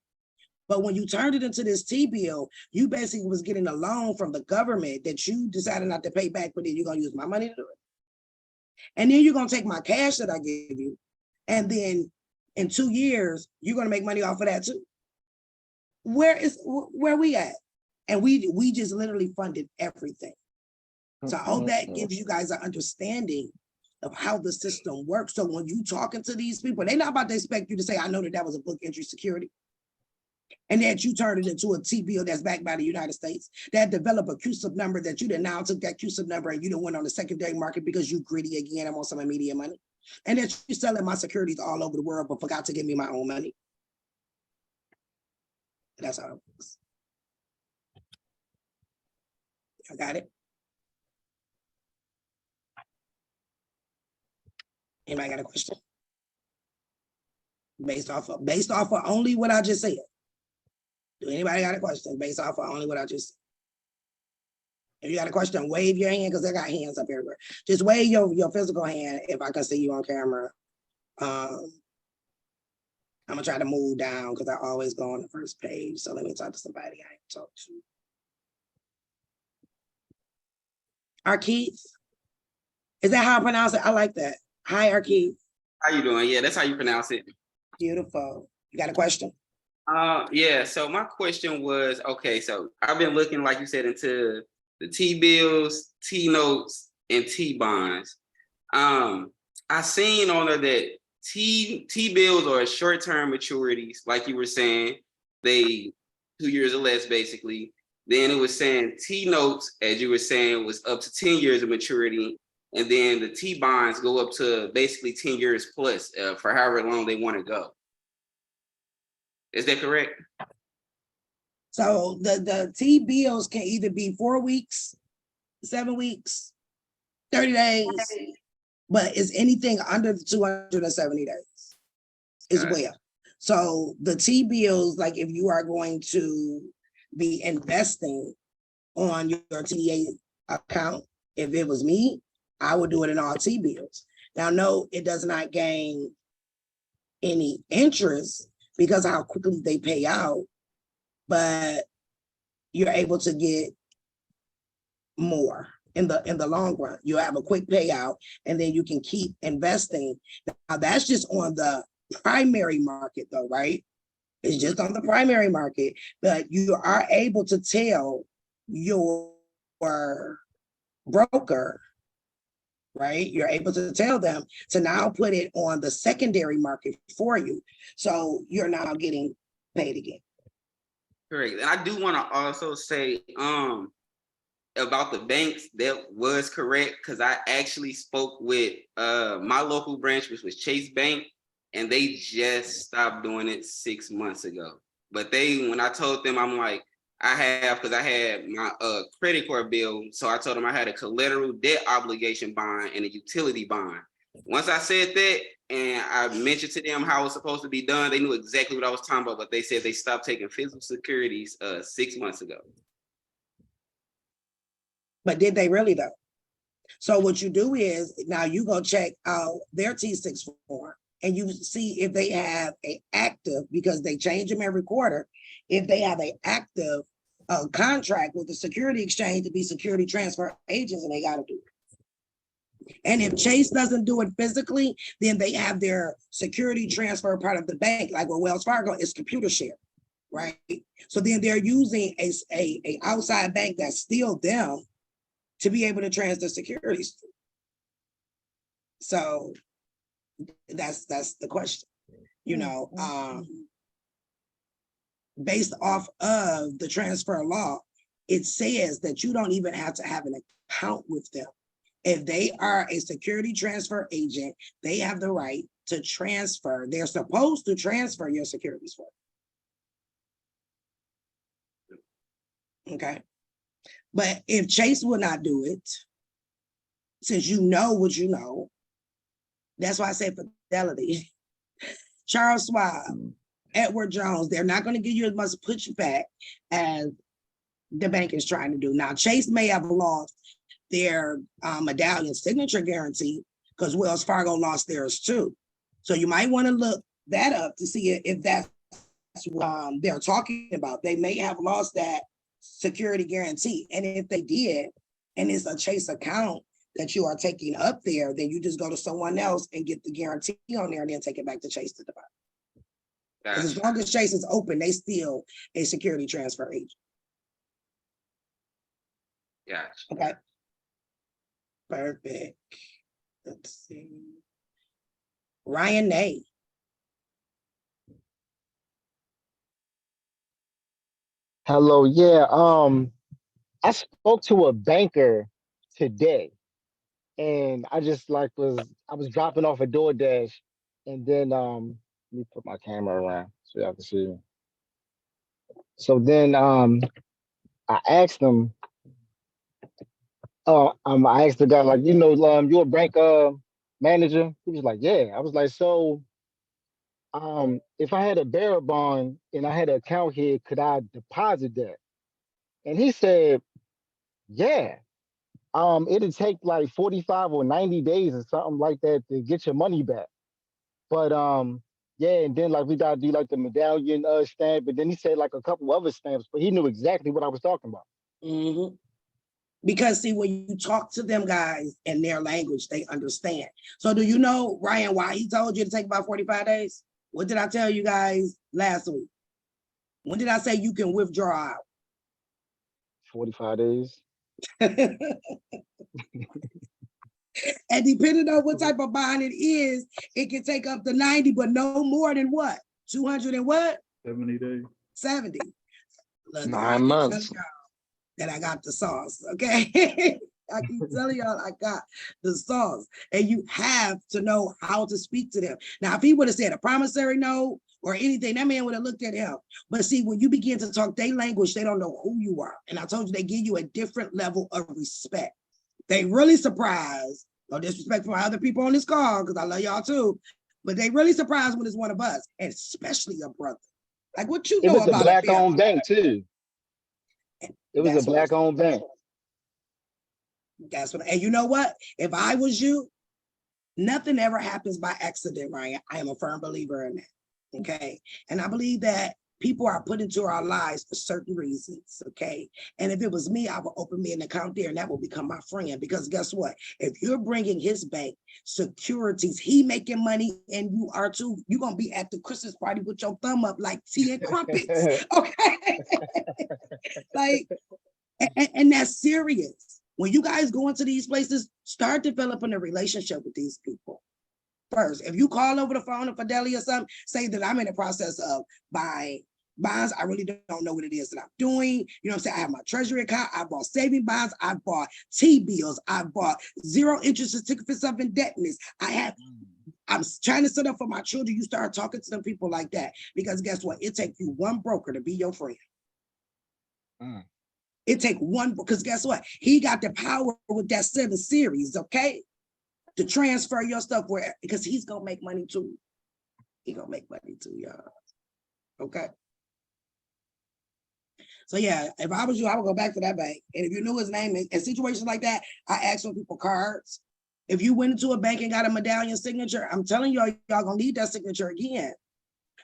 But when you turned it into this T-bill, you basically was getting a loan from the government that you decided not to pay back, but then you're gonna use my money to do it. And then you're gonna take my cash that I gave you, and then in 2 years, you're gonna make money off of that too. Where we at? And we just literally funded everything. So I hope that gives you guys an understanding of how the system works. So when you talking to these people, they're not about to expect you to say, I know that was a book entry security. And that you turned it into a T-bill that's backed by the United States, that develop a CUSIP number that you then now took that CUSIP number and you done went on the secondary market because you greedy again and want some immediate money. And that you're selling my securities all over the world, but forgot to give me my own money. That's how it works. I got it. Anybody got a question? Based off of only what I just said. Do anybody got a question based off of only what I just said? If you got a question, wave your hand because I got hands up everywhere. Just wave your physical hand if I can see you on camera. I'm gonna try to move down because I always go on the first page. So let me talk to somebody I ain't talked to. Arkeith, is that how I pronounce it? I like that. Hi, Arkeith. How you doing? Yeah, that's how you pronounce it. Beautiful. You got a question? Yeah, so my question was, okay, so I've been looking, like you said, into the T-bills, T-notes, and T-bonds. I seen on there that T-bills are short-term maturities, like you were saying, they 2 years or less, basically. Then it was saying T-notes, as you were saying, was up to 10 years of maturity. And then the T-bonds go up to basically 10 years plus for however long they want to go. Is that correct? So the T-bills can either be 4 weeks, 7 weeks, 30 days, but it's anything under 270 days as well. So the T-bills, like if you are going to be investing on your TDA account, if it was me, I would do it in all T-bills. Now, no, it does not gain any interest because of how quickly they pay out, but you're able to get more in the long run. You have a quick payout and then you can keep investing. Now that's just on the primary market though, right? It's just on the primary market, but you are able to tell your broker right? You're able to tell them to now put it on the secondary market for you. So you're now getting paid again. Correct. And I do want to also say about the banks, that was correct, because I actually spoke with my local branch, which was Chase Bank, and they just stopped doing it 6 months ago. But when I told them, I'm like, because I had my credit card bill, so I told them I had a collateral debt obligation bond and a utility bond. Once I said that and I mentioned to them how it was supposed to be done, they knew exactly what I was talking about, but they said they stopped taking physical securities 6 months ago. But did they really though? So what you do is now you go check out their T6 form and you see if they have a active, because they change them every quarter, if they have an active contract with the security exchange to be security transfer agents, and they got to do it. And if Chase doesn't do it physically, then they have their security transfer part of the bank, like with Wells Fargo, it's computer share, right? So then they're using a outside bank that's still them to be able to transfer securities. So that's the question, you know, based off of the transfer law, it says that you don't even have to have an account with them. If they are a security transfer agent, they have the right to transfer. They're supposed to transfer your securities for you. Okay. But if Chase will not do it, since you know what you know, that's why I say Fidelity, Charles Schwab, Edward Jones, they're not going to give you as much pushback as the bank is trying to do. Now, Chase may have lost their medallion signature guarantee because Wells Fargo lost theirs too. So you might want to look that up to see if that's what they're talking about. They may have lost that security guarantee. And if they did, and it's a Chase account that you are taking up there, then you just go to someone else and get the guarantee on there and then take it back to Chase to deposit. Because as long as Chase is open, they still a security transfer agent. Yeah. Okay. Perfect. Let's see. Ryan Nay. Hello, yeah. I spoke to a banker today, and I just I was dropping off a DoorDash, and then let me put my camera around so y'all can see me. So then I asked him, I asked the guy, like, you're a bank manager? He was like, yeah. I was like, so if I had a bearer bond and I had an account here, could I deposit that? And he said, yeah. It'd take like 45 or 90 days or something like that to get your money back. But yeah, and then like we gotta do like the medallion stamp, but then he said like a couple other stamps, but he knew exactly what I was talking about. Mm-hmm. Because see, when you talk to them guys in their language, they understand. So do you know, Ryan, why he told you to take about 45 days? What did I tell you guys last week? When did I say you can withdraw out? 45 days. And depending on what type of bond it is, it can take up to 90, but no more than what? 200 and what? 70 days. 70. Look, 9 months. That I got the sauce, okay? I keep telling y'all I got the sauce. And you have to know how to speak to them. Now, if he would have said a promissory note or anything, that man would have looked at him. But see, when you begin to talk their language, they don't know who you are. And I told you, they give you a different level of respect. They really surprised, no disrespect for other people on this call, because I love y'all too, but they really surprised when it's one of us, and especially your brother. Like, what you know about it was a black-owned bank too. It was a black-owned bank. That's what, and you know what? If I was you, nothing ever happens by accident, Ryan. I am a firm believer in that, okay? And I believe that people are put into our lives for certain reasons, okay? And if it was me, I would open me an account there and that will become my friend, because guess what? If you're bringing his bank securities, he making money and you are too, you're gonna be at the Christmas party with your thumb up like tea and crumpets, okay? Like, and that's serious. when you guys go into these places, start developing a relationship with these people first. If you call over the phone to Fidelity or something, say that I'm in the process of buying bonds. I really don't know what it is that I'm doing. You know what I'm saying? I have my treasury account. I bought saving bonds. I bought T-bills. I bought zero interest certificates of indebtedness. I'm trying to set up for my children. You start talking to them people like that, because guess what? It takes you one broker to be your friend. It take one, because guess what? He got the power with that 7 series, okay? To transfer your stuff where, because he's gonna make money too. He gonna make money too, y'all. Okay. So yeah, if I was you, I would go back to that bank. And if you knew his name, in situations like that, I ask for people cards. If you went into a bank and got a medallion signature, I'm telling y'all gonna need that signature again.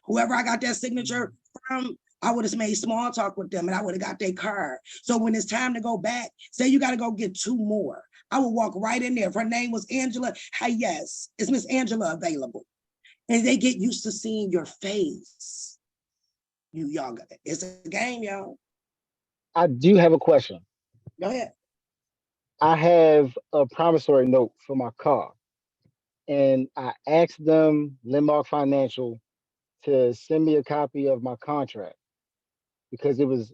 Whoever I got that signature from, I would have made small talk with them and I would have got their card. So when it's time to go back, say you got to go get 2 more. I would walk right in there. If her name was Angela, hi, yes, is Miss Angela available? And they get used to seeing your face. Y'all got it. It's a game, y'all. I do have a question. Go ahead. I have a promissory note for my car, and I asked them, Landmark Financial, to send me a copy of my contract because it was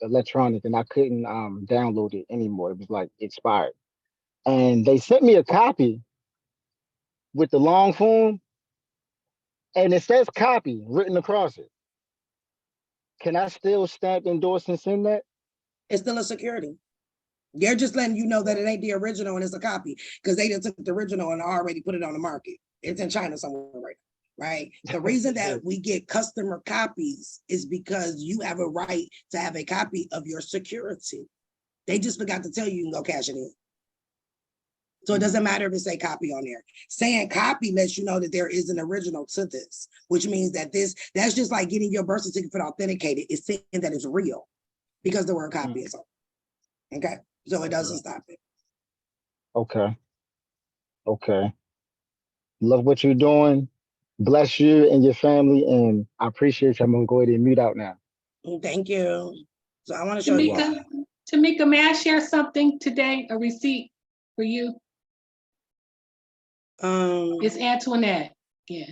electronic and I couldn't download it anymore. It was like expired. And they sent me a copy with the long form, and it says copy written across it. Can I still stamp, endorse, and send that? It's still a security. They're just letting you know that it ain't the original and it's a copy, because they just took the original and already put it on the market. It's in China somewhere right now, right? The reason that we get customer copies is because you have a right to have a copy of your security. They just forgot to tell you you can go cash it in. So it doesn't matter if it's a copy on there. Saying copy lets you know that there is an original to this, which means that that's just like getting your birth certificate authenticated. It's saying that it's real because the word copy is on. Okay, so it doesn't stop it. Okay. Okay. Love what you're doing. Bless you and your family, and I appreciate you. I'm gonna go ahead and mute out now. Thank you. So I want to show you. Tamika, may I share something today? A receipt for you? It's Antoinette. Yeah.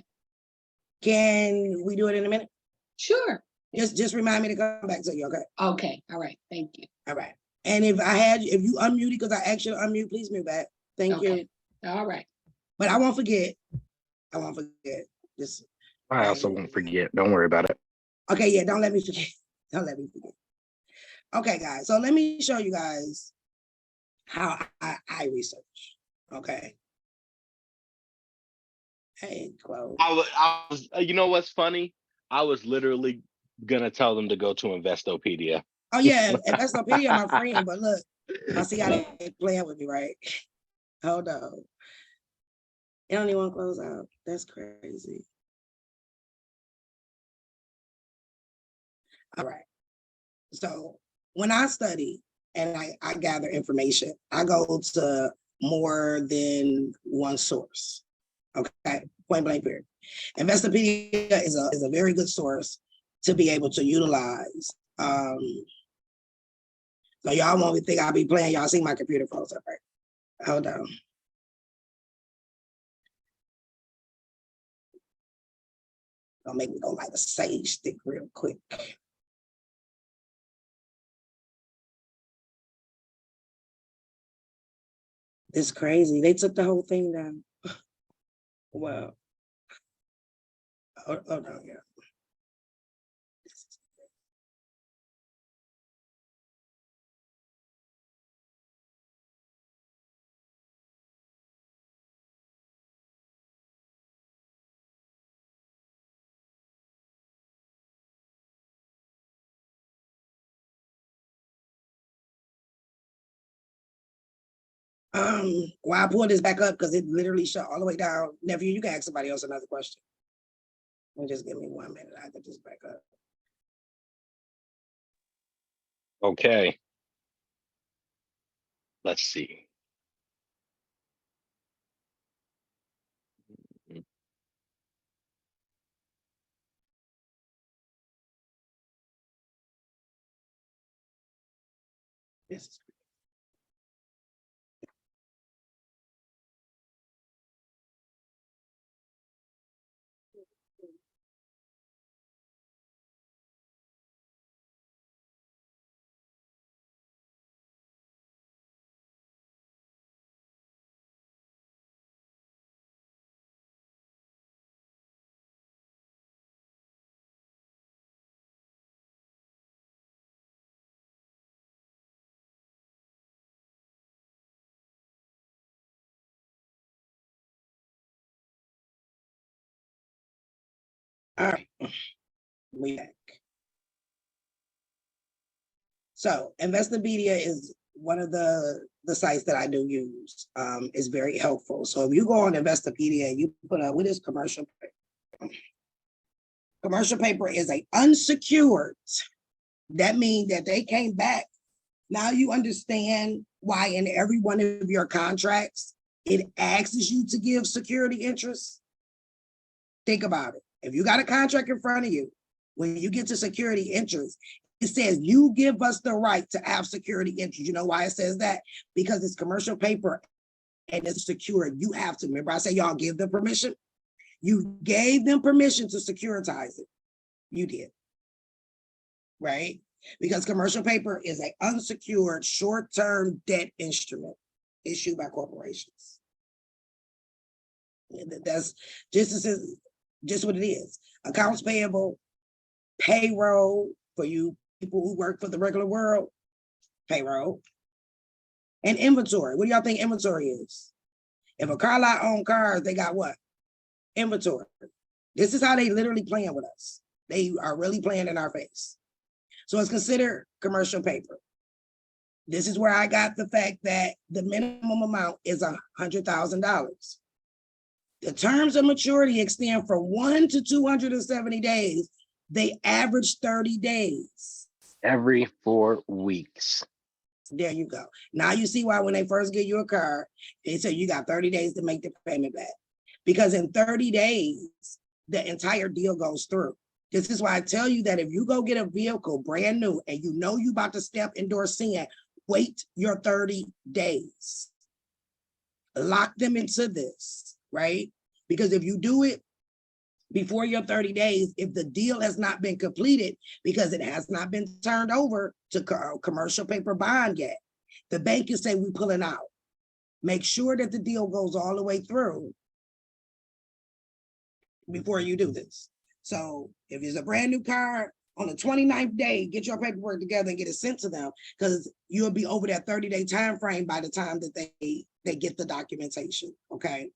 Can we do it in a minute? Sure. Just remind me to come back to you, okay? Okay. All right. Thank you. All right. And if you unmuted because I asked you to unmute, please mute back. Thank you. All right. But I won't forget. I won't forget. Just I also won't forget. Don't worry about it. okay, yeah, don't let me forget. Don't let me forget. Okay, guys. So let me show you guys how I research. Okay. Hey, Chloe. I was you know what's funny? I was literally gonna tell them to go to Investopedia. Oh yeah, Investopedia, my friend. But look, I see how they playing with me, right? Hold on. It don't even want to close out. That's crazy. All right. So when I study and I gather information, I go to more than one source. Okay, point blank period. Investopedia is a very good source to be able to utilize. So y'all won't think I'll be playing. Y'all see my computer froze up, right? Hold on. Don't make me go like a sage stick real quick. It's crazy. They took the whole thing down. Wow. Oh no, yeah. Why I pulled this back up because it literally shut all the way down. Nephew, you can ask somebody else another question. And just give me 1 minute. I can just back up. Okay. Let's see. This is All right, we back. So Investopedia is one of the sites that I do use. It's very helpful. So if you go on Investopedia and you put what is commercial paper? Commercial paper is a unsecured. That means that they came back. Now you understand why in every one of your contracts, it asks you to give security interest. Think about it. If you got a contract in front of you, when you get to security interest, it says you give us the right to have security interest. You know why it says that? Because it's commercial paper and it's secured. You have to, remember I said y'all give them permission? You gave them permission to securitize it. You did, right? Because commercial paper is an unsecured short-term debt instrument issued by corporations. That's just what it is. Accounts payable, payroll for you people who work for the regular world, payroll, and inventory. What do y'all think inventory is? If a car lot owns cars, they got what? Inventory. This is how they literally playing with us. They are really playing in our face. So it's considered commercial paper. This is where I got the fact that the minimum amount is $100,000. The terms of maturity extend from 1 to 270 days. They average 30 days. Every 4 weeks. There you go. Now you see why when they first give you a car, they say you got 30 days to make the payment back. Because in 30 days, the entire deal goes through. This is why I tell you that if you go get a vehicle brand new and you know you about to step endorsing it, wait your 30 days. Lock them into this, right? Because if you do it before your 30 days, if the deal has not been completed because it has not been turned over to commercial paper bond yet, the bank can say we're pulling out. Make sure that the deal goes all the way through before you do this. So if it's a brand new car, on the 29th day, get your paperwork together and get it sent to them because you'll be over that 30-day time frame by the time that they get the documentation, okay?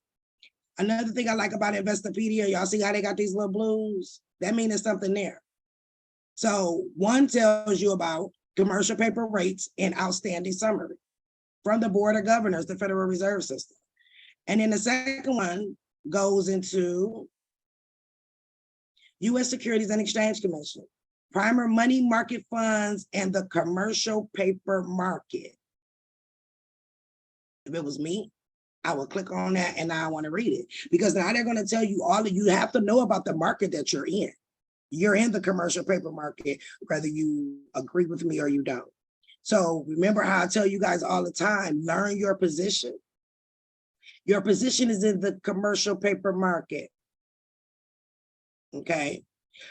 Another thing I like about Investopedia, y'all see how they got these little blues? That means there's something there. So one tells you about commercial paper rates and outstanding summary from the Board of Governors, the Federal Reserve System. And then the second one goes into U.S. Securities and Exchange Commission, primary money market funds, and the commercial paper market. If it was me, I would click on that and now I want to read it because now they're going to tell you all that you have to know about the market that you're in. You're in the commercial paper market, whether you agree with me or you don't. So remember how I tell you guys all the time, learn your position. Your position is in the commercial paper market. Okay.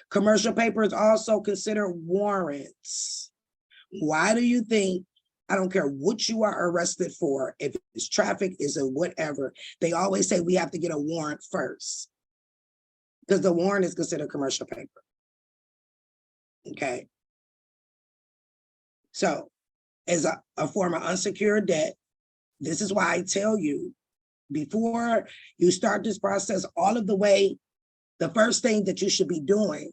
Commercial paper is also considered warrants. Why do you think, I don't care what you are arrested for, if it's traffic, is it whatever, they always say we have to get a warrant first because the warrant is considered commercial paper. Okay. So as a form of unsecured debt, this is why I tell you before you start this process all of the way, the first thing that you should be doing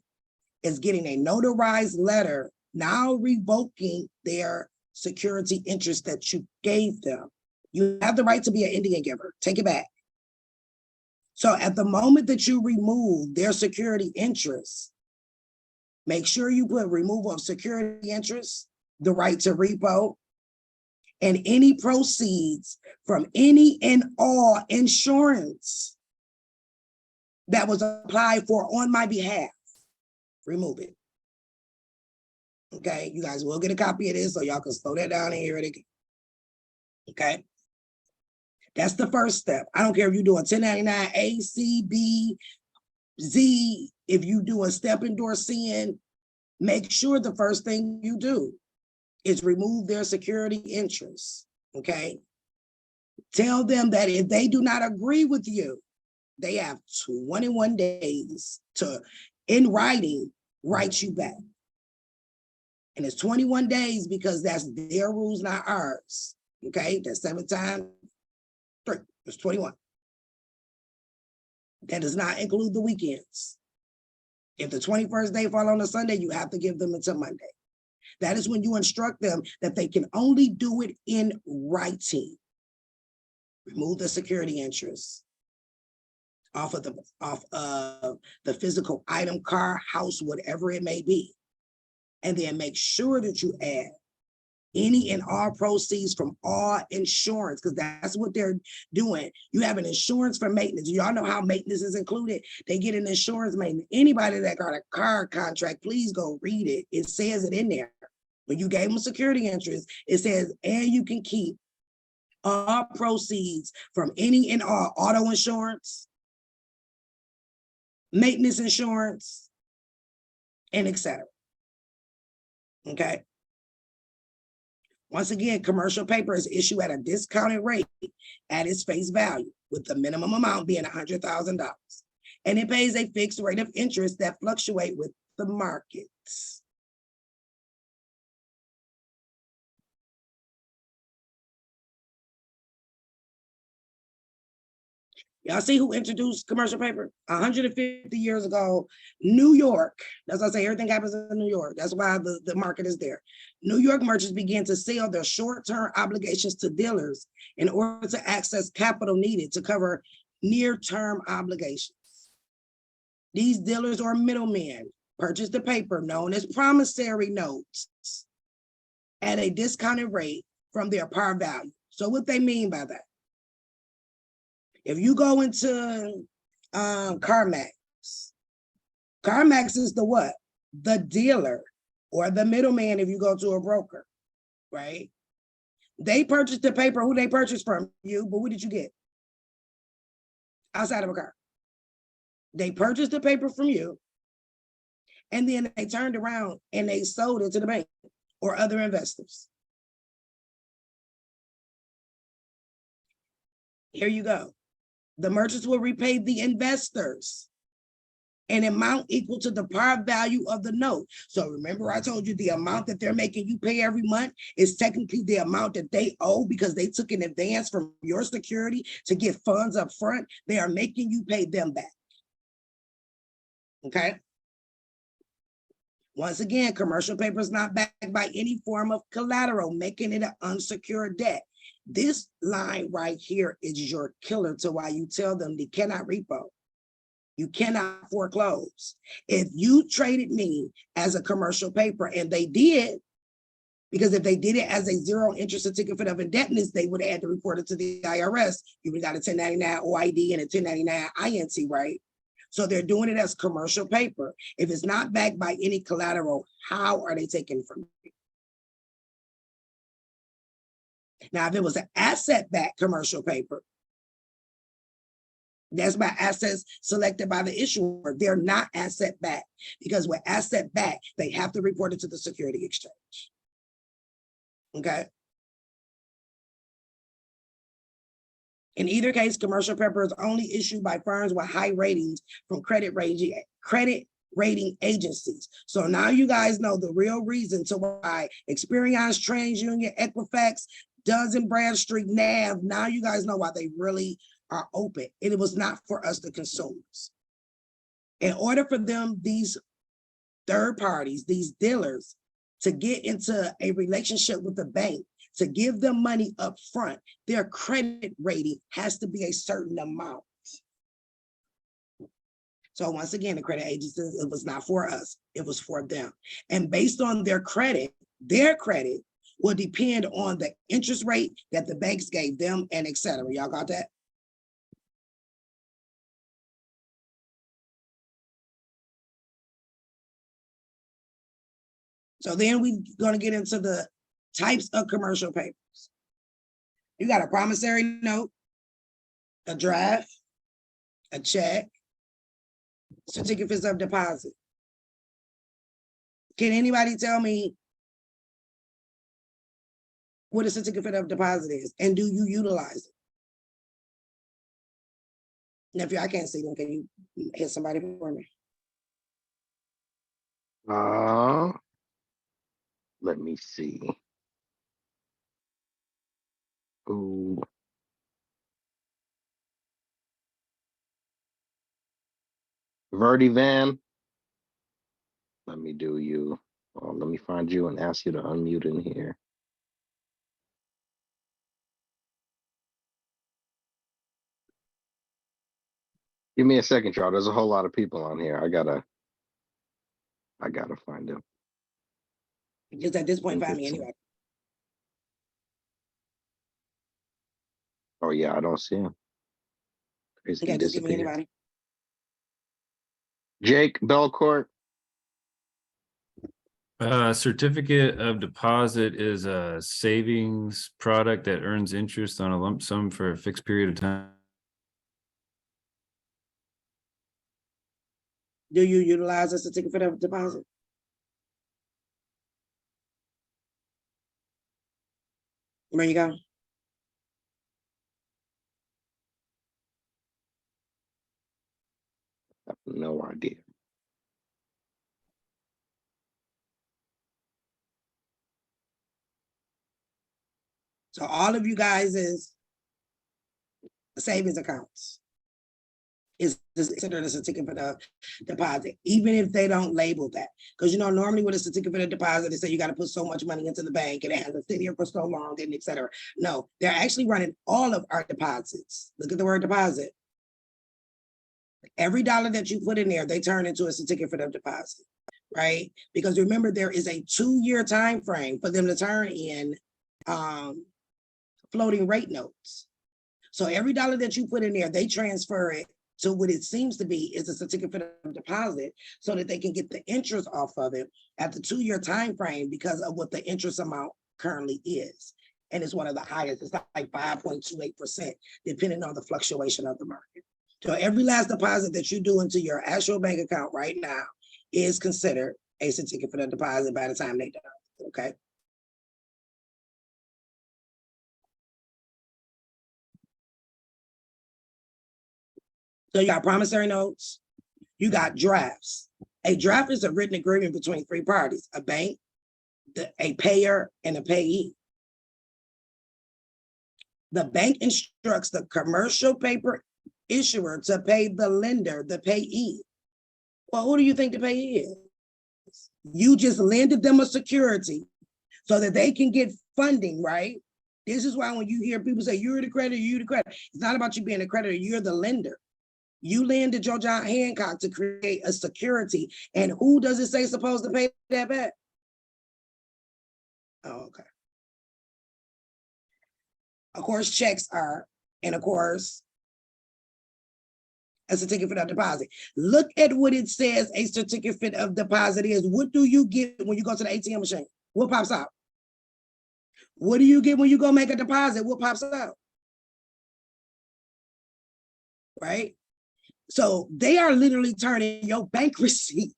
is getting a notarized letter now revoking their security interest that you gave them. You have the right to be an Indian giver. Take it back. So at the moment that you remove their security interest, make sure you put removal of security interest, the right to repo, and any proceeds from any and all insurance that was applied for on my behalf, remove it. Okay, you guys will get a copy of this so y'all can slow that down and hear it again. Okay, that's the first step. I don't care if you do a 1099 A, C, B, Z, if you do a step endorsing, make sure the first thing you do is remove their security interests. Okay, tell them that if they do not agree with you, they have 21 days to, in writing, write you back. And it's 21 days because that's their rules, not ours. Okay, that's 7 times 3, it's 21. That does not include the weekends. If the 21st day fall on a Sunday, you have to give them until Monday. That is when you instruct them that they can only do it in writing. Remove the security interest off of the physical item, car, house, whatever it may be. And then make sure that you add any and all proceeds from all insurance, because that's what they're doing. You have an insurance for maintenance. Y'all know how maintenance is included. They get an insurance maintenance. Anybody that got a car contract, please go read it. It says it in there. When you gave them security interest, it says, and you can keep all proceeds from any and all auto insurance, maintenance insurance, and etc. Okay. Once again, commercial paper is issued at a discounted rate at its face value, with the minimum amount being $100,000. And it pays a fixed rate of interest that fluctuate with the markets. Y'all see who introduced commercial paper? 150 years ago, New York. That's why I say everything happens in New York. That's why the market is there. New York merchants began to sell their short-term obligations to dealers in order to access capital needed to cover near-term obligations. These dealers or middlemen purchased the paper known as promissory notes at a discounted rate from their par value. So what they mean by that? If you go into CarMax, CarMax is the what? The dealer or the middleman if you go to a broker, right? They purchased the paper, who they purchased from you, but what did you get? Outside of a car. They purchased the paper from you, and then they turned around and they sold it to the bank or other investors. Here you go. The merchants will repay the investors an amount equal to the par value of the note. So remember I told you the amount that they're making you pay every month is technically the amount that they owe because they took an advance from your security to get funds up front. They are making you pay them back. Okay. Once again, commercial paper is not backed by any form of collateral, making it an unsecured debt. This line right here is your killer to why you tell them they cannot repo. You cannot foreclose. If you traded me as a commercial paper, and they did, because if they did it as a zero interest certificate of indebtedness, they would have had to report it to the IRS. You would have got a 1099 OID and a 1099 INT, right? So they're doing it as commercial paper. If it's not backed by any collateral, how are they taking it from you? Now, if it was an asset-backed commercial paper, that's by assets selected by the issuer. They're not asset-backed because with asset-backed, they have to report it to the Security Exchange. Okay. In either case, commercial paper is only issued by firms with high ratings from credit rating agencies. So now you guys know the real reason to why Experian, TransUnion, Equifax, Dun & Bradstreet, NAV, now you guys know why they really are open. And it was not for us, the consumers. In order for them, these third parties, these dealers, to get into a relationship with the bank, to give them money up front, their credit rating has to be a certain amount. So once again, the credit agencies, it was not for us, it was for them. And based on their credit will depend on the interest rate that the banks gave them and et cetera. Y'all got that? So then we're gonna get into the types of commercial papers. You got a promissory note, a draft, a check, certificates of deposit. Can anybody tell me what a certificate of deposit is and do you utilize it? Nephew, I can't see them. Can you hit somebody for me? Let me see. Ooh. Verdivan. Let me do you. Let me find you and ask you to unmute in here. Give me a second, y'all. There's a whole lot of people on here. I gotta find them. Just at this point, find me anyway. Oh yeah, I don't see him. Crazy Okay, just give me disappeared. anybody. Jake Belcourt. Certificate of deposit is a savings product that earns interest on a lump sum for a fixed period of time. Do you utilize a certificate of deposit? Where you go? I have no idea. So all of you guys is savings accounts is considered a certificate of deposit, even if they don't label that. Because normally with a certificate of deposit, they say you got to put so much money into the bank and it has to sit here for so long and et cetera. No, they're actually running all of our deposits. Look at the word deposit. Every dollar that you put in there, they turn into a certificate of deposit, right? Because remember, there is a 2-year time frame for them to turn in floating rate notes. So every dollar that you put in there, they transfer it to what it seems to be is a certificate of deposit so that they can get the interest off of it at the 2-year time frame because of what the interest amount currently is. And it's one of the highest. It's like 5.28%, depending on the fluctuation of the market. So every last deposit that you do into your actual bank account right now is considered a certificate of deposit by the time they done, okay? So you got promissory notes, you got drafts. A draft is a written agreement between 3 parties, a bank, a payer, and a payee. The bank instructs the commercial paper issuer to pay the lender, the payee. Well, who do you think the payee is? You just lended them a security so that they can get funding, right? This is why when you hear people say, you're the creditor, you're the creditor, it's not about you being a creditor, you're the lender. You lended Joe John Hancock to create a security, and who does it say supposed to pay that back? Oh, okay. Of course, checks are, and of course, a certificate of deposit. Look at what it says a certificate of deposit is. What do you get when you go to the ATM machine? What pops out? What do you get when you go make a deposit? What pops out? Right? So they are literally turning your bank receipt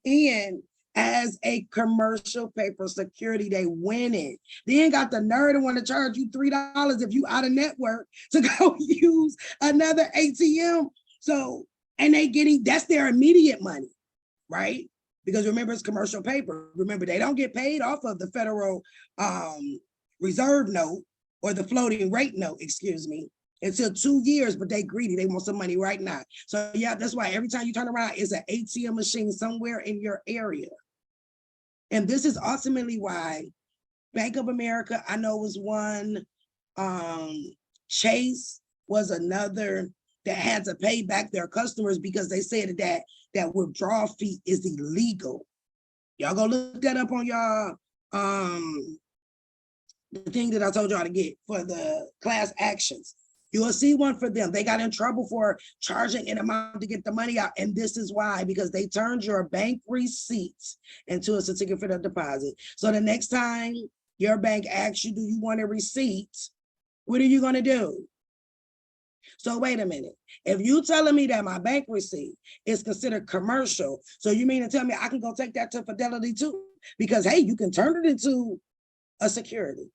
in as a commercial paper security. They win it. They ain't got the nerve to want to charge you $3 if you out of network to go use another ATM. So, and that's their immediate money, right? Because remember, it's commercial paper. Remember, they don't get paid off of the Federal Reserve note or the floating rate note, excuse me, until 2 years, but they greedy. They want some money right now. So yeah, that's why every time you turn around, it's an ATM machine somewhere in your area. And this is ultimately why Bank of America, I know was one, Chase was another that had to pay back their customers because they said that withdrawal fee is illegal. Y'all go look that up on y'all, the thing that I told y'all to get for the class actions. You will see one for them. They got in trouble for charging an amount to get the money out. And this is why, because they turned your bank receipts into a certificate of deposit. So the next time your bank asks you, do you want a receipt? What are you going to do? So wait a minute. If you telling me that my bank receipt is considered commercial, so you mean to tell me I can go take that to Fidelity too? Because hey, you can turn it into a security.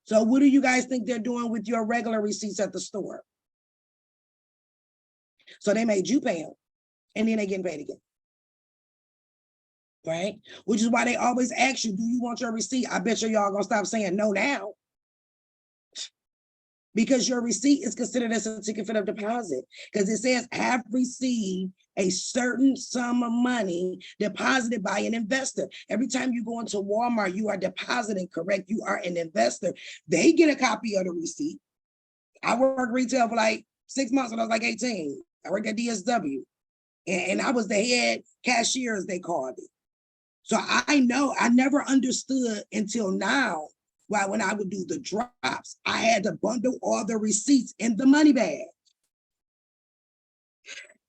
So what do you guys think they're doing with your regular receipts at the store? So they made you pay them, and then they getting paid again. Right? Which is why they always ask you, do you want your receipt? I bet you y'all gonna stop saying no now. because your receipt is considered as a certificate of deposit because it says have received a certain sum of money deposited by an investor. Every time you go into Walmart, you are depositing, correct? You are an investor. They get a copy of the receipt. I worked retail for like 6 months when I was like 18. I worked at DSW and I was the head cashier, as they called it. So I know, I never understood until now why when I would do the drops, I had to bundle all the receipts in the money bag.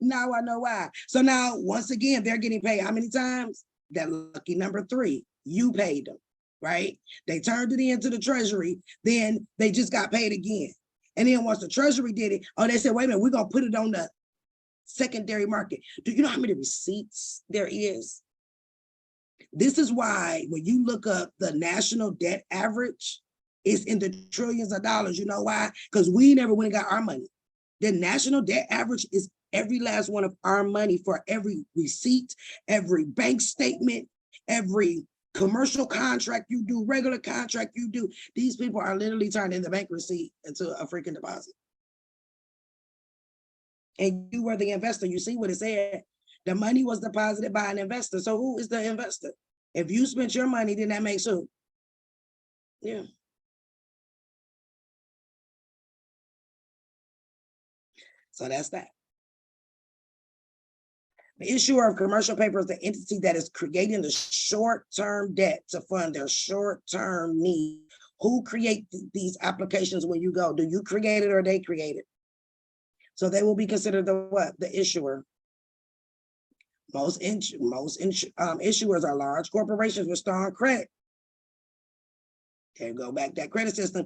Now I know why. So now, once again, they're getting paid how many times? That lucky number 3, you paid them, right? They turned it into the treasury, then they just got paid again. And then once the treasury did it, oh, they said, wait a minute, we're gonna put it on the secondary market. Do you know how many receipts there is? This is why when you look up the national debt average, it's in the trillions of dollars. You know why? Because we never went and got our money. The national debt average is every last one of our money for every receipt, every bank statement, every commercial contract you do, regular contract you do. These people are literally turning the bank receipt into a freaking deposit. And you were the investor. You see what it said? The money was deposited by an investor. So who is the investor? If you spent your money, then that makes who? Yeah. So that's that. The issuer of commercial paper is the entity that is creating the short-term debt to fund their short-term need. Who create these applications when you go? Do you create it or they create it? So they will be considered the what? The issuer. Most issuers are large corporations with strong credit. There go back that credit system.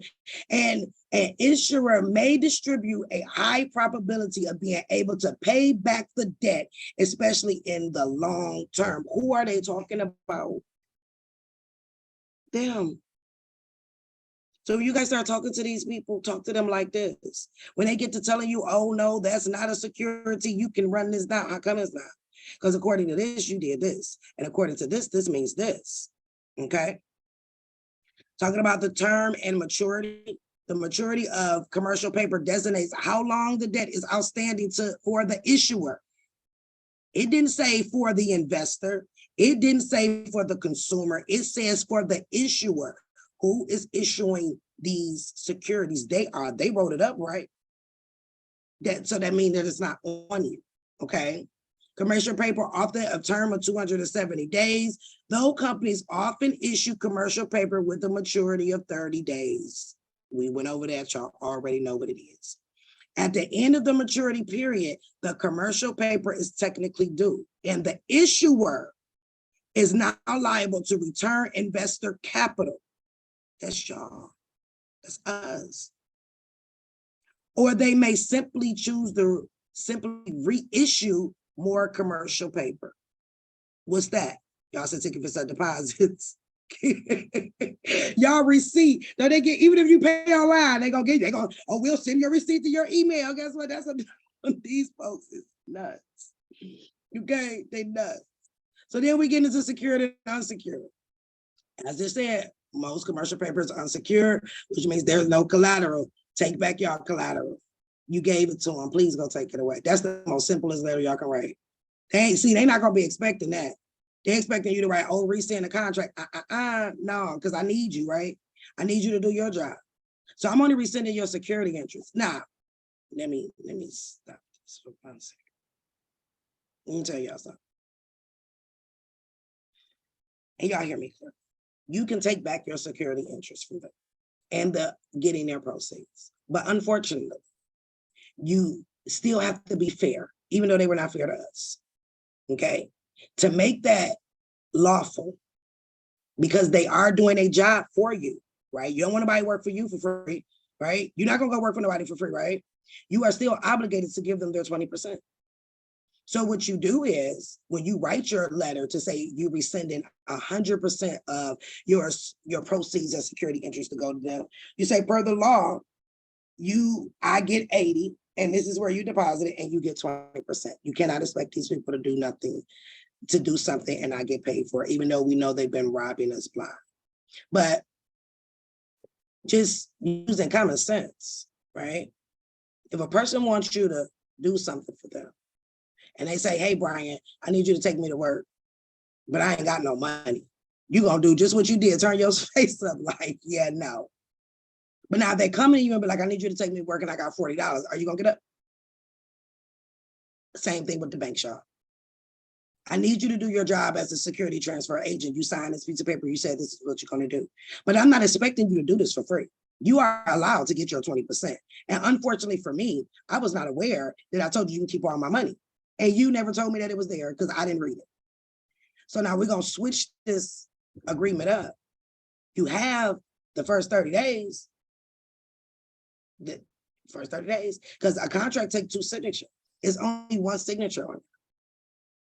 And an issuer may distribute a high probability of being able to pay back the debt, especially in the long term. Who are they talking about? Them. So you guys start talking to these people, talk to them like this. When they get to telling you, oh no, that's not a security, you can run this down. How come it's not? Because according to this, you did this. And according to this, this means this. Okay? Talking about the term and maturity. The maturity of commercial paper designates how long the debt is outstanding for the issuer. It didn't say for the investor. It didn't say for the consumer. It says for the issuer. Who is issuing these securities? They wrote it up, right? So that means that it's not on you, okay? Commercial paper often a term of 270 days, though companies often issue commercial paper with a maturity of 30 days. We went over that, y'all already know what it is. At the end of the maturity period, the commercial paper is technically due, and the issuer is not liable to return investor capital. That's y'all, that's us. Or they may simply choose to reissue more commercial paper. What's that? Y'all certificates of deposits. Y'all receipt. Now they get, even if you pay online, oh, we'll send your receipt to your email. Guess what? That's what these folks is nuts. Okay, they nuts. So then we get into secured and unsecured. As I said, most commercial paper is unsecured, which means there's no collateral. Take back your collateral. You gave it to them. Please go take it away. That's the most simplest letter y'all can write. They're not gonna be expecting that. They're expecting you to write, oh, rescind the contract. No, because I need you, right? I need you to do your job. So I'm only rescinding your security interest. Now, let me stop this for 1 second. Let me tell y'all something. And y'all hear me clear. You can take back your security interest from them and getting their proceeds. But unfortunately, you still have to be fair, even though they were not fair to us, okay? To make that lawful, because they are doing a job for you, right? You don't want nobody to work for you for free, right? You're not gonna go work for nobody for free, right? You are still obligated to give them their 20%. So what you do is, when you write your letter to say you rescinding 100% of your proceeds and security interest to go to them, you say, per the law, I get 80, and this is where you deposit it, and you get 20%. You cannot expect these people to do nothing, to do something and not get paid for it, even though we know they've been robbing us blind. But just using common sense, right? If a person wants you to do something for them and they say, hey, Brian, I need you to take me to work, but I ain't got no money. You gonna do just what you did, turn your face up like, yeah, no. But now if they come to you and be like, I need you to take me to work and I got $40, are you gonna get up? Same thing with the bank shop. I need you to do your job as a security transfer agent. You sign this piece of paper, you said this is what you're gonna do. But I'm not expecting you to do this for free. You are allowed to get your 20%. And unfortunately for me, I was not aware that I told you you can keep all my money. And you never told me that it was there because I didn't read it. So now we're gonna switch this agreement up. You have the first 30 days, because a contract takes 2 signatures. It's only 1 signature on it.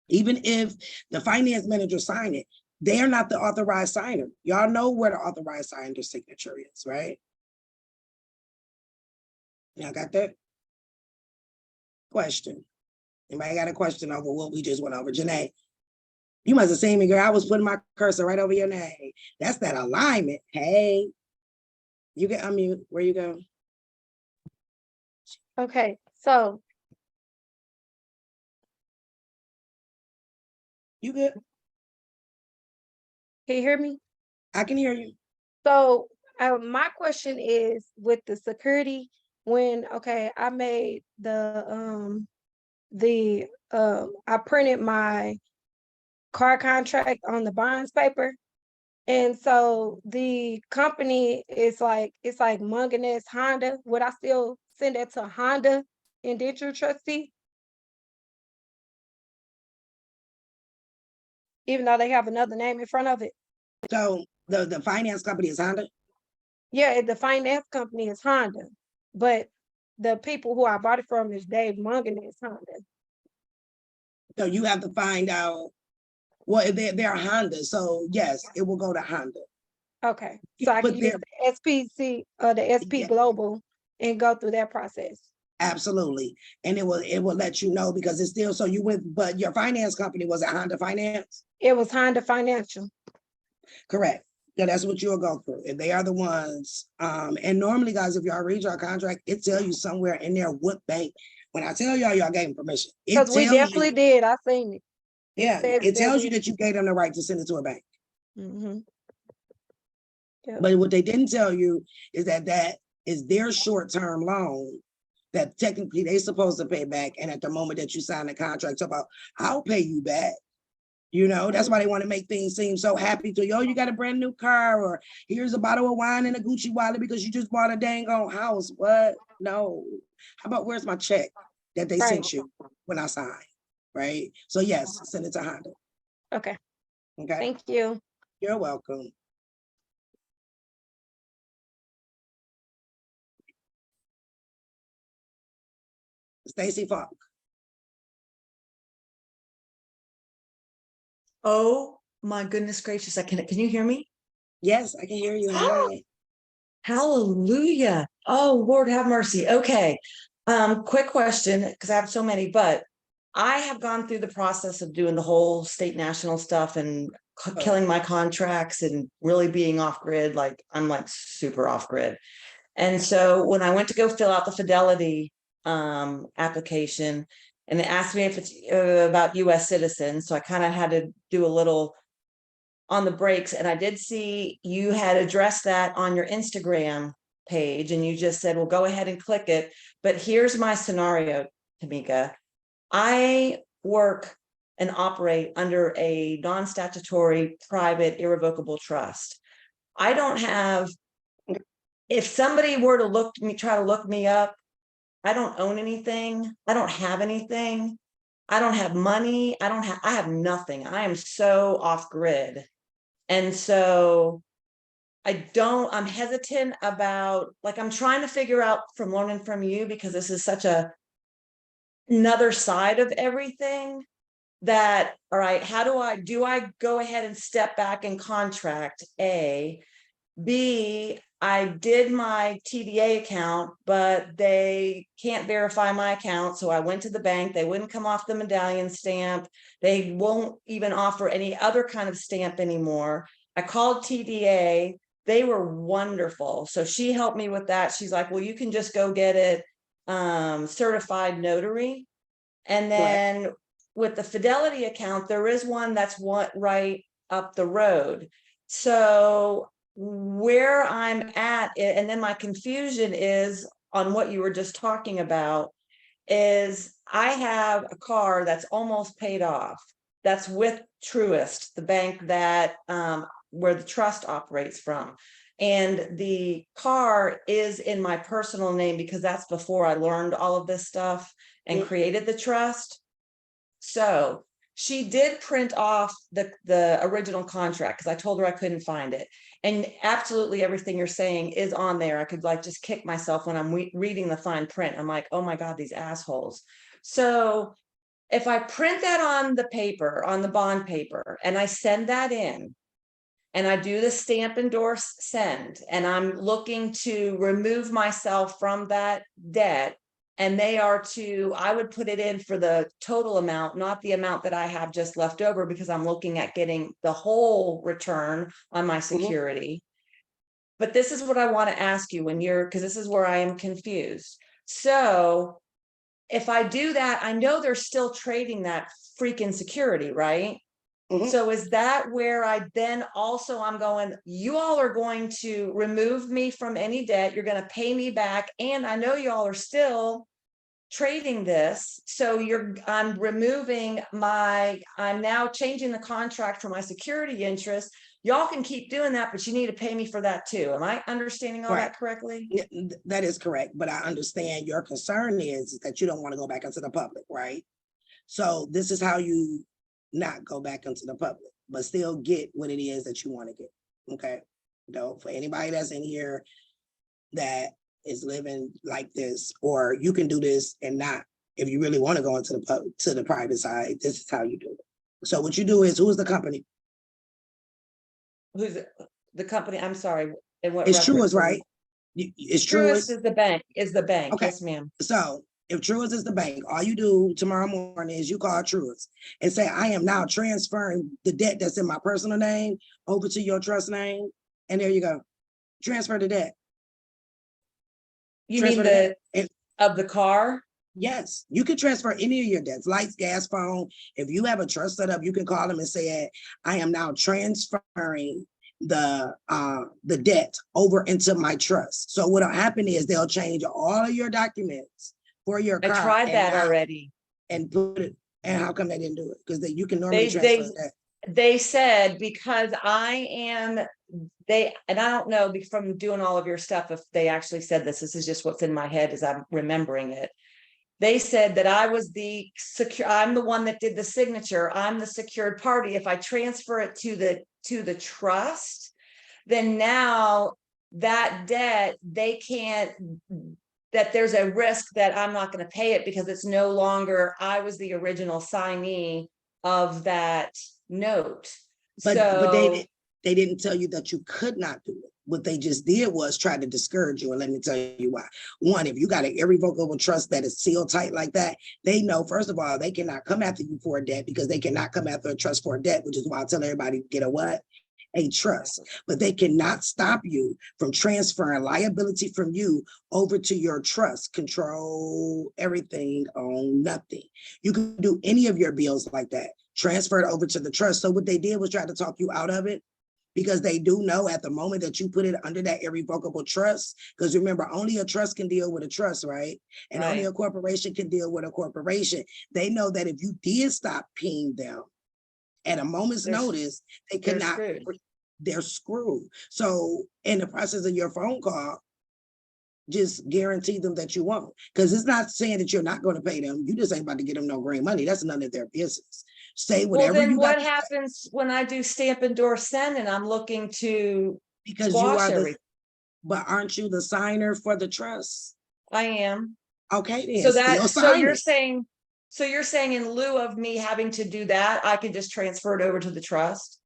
Even if the finance manager signed it, they are not the authorized signer. Y'all know where the authorized signer's signature is, right? Y'all got that? Question. Anybody got a question over what we just went over? Janae, you must have seen me, girl. I was putting my cursor right over your name. That's that alignment. Hey, you can unmute. Where you go? Okay, so You good? can you hear me? I can hear you. So my question is with the security, when, okay, I made I printed my car contract on the bonds paper. And so the company is like, it's like Munganess Honda. Would I still send it to Honda indenture trustee? Even though they have another name in front of it? So the finance company is Honda? Yeah, the finance company is Honda, but the people who I bought it from is Dave Munganess Honda. So you have to find out, well, they're Honda, so yes, it will go to Honda. Okay, so I But can use the SPC or the SP Yeah. Global and go through that process. Absolutely. And it will let you know because it's still, so you went, but your finance company, was it Honda Finance? It was Honda Financial. Correct. Yeah, that's what you'll go through. And they are the ones. And normally, guys, if y'all read your contract, it tell you somewhere in there what bank. When I tell y'all, y'all gave them permission. Because we definitely did. I seen it. Yeah, says it that tells you we- that you gave them the right to send it to a bank. Mhm. Yep. But what they didn't tell you is that is their short-term loan that technically they supposed to pay back. And at the moment that you sign the contract, talk about, I'll pay you back. You know, that's why they want to make things seem so happy to you. Oh, you got a brand new car, or here's a bottle of wine and a Gucci wallet because you just bought a dang on house. What? No. How about where's my check that they sent you when I signed? Right? So yes, send it to Honda. Okay. Okay. Thank you. You're welcome. Stacy Falk. Oh my goodness gracious! Can you hear me? Yes, I can hear you. Hi. Hallelujah! Oh Lord, have mercy. Okay, quick question because I have so many, but I have gone through the process of doing the whole state national stuff and killing my contracts and really being off grid. Like I'm like super off grid. And so when I went to go fill out the Fidelity application, and it asked me if it's about US citizens, so I kind of had to do a little on the brakes. And I did see you had addressed that on your Instagram page, and you just said, well, go ahead and click it. But here's my scenario, Tamika. I work and operate under a non-statutory private irrevocable trust. I don't have, if somebody were to try to look me up, I don't own anything. I don't have anything. I don't have money. I have nothing. I am so off grid. And so I'm hesitant about, like, I'm trying to figure out from learning from you, because this is such another side of everything, that, all right, how do I go ahead and step back and contract? A, B, I did my TDA account, but they can't verify my account. So I went to the bank. They wouldn't come off the medallion stamp. They won't even offer any other kind of stamp anymore. I called TDA. they were wonderful. So she helped me with that. She's like, well, you can just go get it certified notary. And then with the Fidelity account, there is one that's right up the road. So where I'm at, and then my confusion is on what you were just talking about, is I have a car that's almost paid off. That's with Truist, the bank that where the trust operates from. And the car is in my personal name because that's before I learned all of this stuff and created the trust. So she did print off the original contract because I told her I couldn't find it. And absolutely everything you're saying is on there. I could like just kick myself when I'm reading the fine print. I'm like, oh my God, these assholes. So if I print that on the paper, on the bond paper, and I send that in, and I do the stamp, endorse, send, and I'm looking to remove myself from that debt, and they are to, I would put it in for the total amount, not the amount that I have just left over, because I'm looking at getting the whole return on my security. But this is what I want to ask you because this is where I am confused. So if I do that, I know they're still trading that freaking security, right? So is that where I then also I'm going, you all are going to remove me from any debt, you're going to pay me back, and I know you all are still trading this, so I'm removing I'm now changing the contract for my security interest. Y'all can keep doing that, but you need to pay me for that too. Am I understanding all that correctly? Yeah, that is correct, but I understand your concern is that you don't want to go back into the public, right? So this is how you not go back into the public, but still get what it is that you want to get, okay? For anybody that's in here that is living like this, or you can do this and not, if you really want to go into the private side, this is how you do it. So what you do is, who's the company? Who's the company? I'm sorry. It's Truist, right? It's Truist is the bank. Okay. Yes, ma'am. So if Truist is the bank, all you do tomorrow morning is you call Truist and say, I am now transferring the debt that's in my personal name over to your trust name. And there you go. Transfer the debt. You mean of the car? Yes, you can transfer any of your debts, lights, gas, phone. If you have a trust set up, you can call them and say, I am now transferring the debt over into my trust. So what'll happen is they'll change all of your documents for your car. I tried that already. And put it, and how come they didn't do it? Because you can normally transfer that. They said, because and I don't know from doing all of your stuff if they actually said this is just what's in my head as I'm remembering it. They said that I was I'm the one that did the signature, I'm the secured party. If I transfer it to the trust, then now that debt, they can't, that there's a risk that I'm not going to pay it because it's no longer, I was the original signee of that note. But they didn't tell you that you could not do it. What they just did was try to discourage you. And let me tell you why. One, if you got an irrevocable trust that is sealed tight like that, they know, first of all, they cannot come after you for a debt because they cannot come after a trust for a debt, which is why I tell everybody to get a what? A trust. But they cannot stop you from transferring liability from you over to your trust. Control everything, own nothing. You can do any of your bills like that. Transfer it over to the trust. So what they did was try to talk you out of it, because they do know at the moment that you put it under that irrevocable trust, because remember, only a trust can deal with a trust, right? And only a corporation can deal with a corporation. They know that if you did stop paying them at a moment's notice, they cannot, they're screwed. So in the process of your phone call, just guarantee them that you won't, because it's not saying that you're not going to pay them. You just ain't about to get them no green money. That's none of their business. Say whatever well, then you what happens when I do stamp, endorse, send, and I'm looking to because you are but aren't you the signer for the trust? I am. Okay, then. So you're saying in lieu of me having to do that, I can just transfer it over to the trust?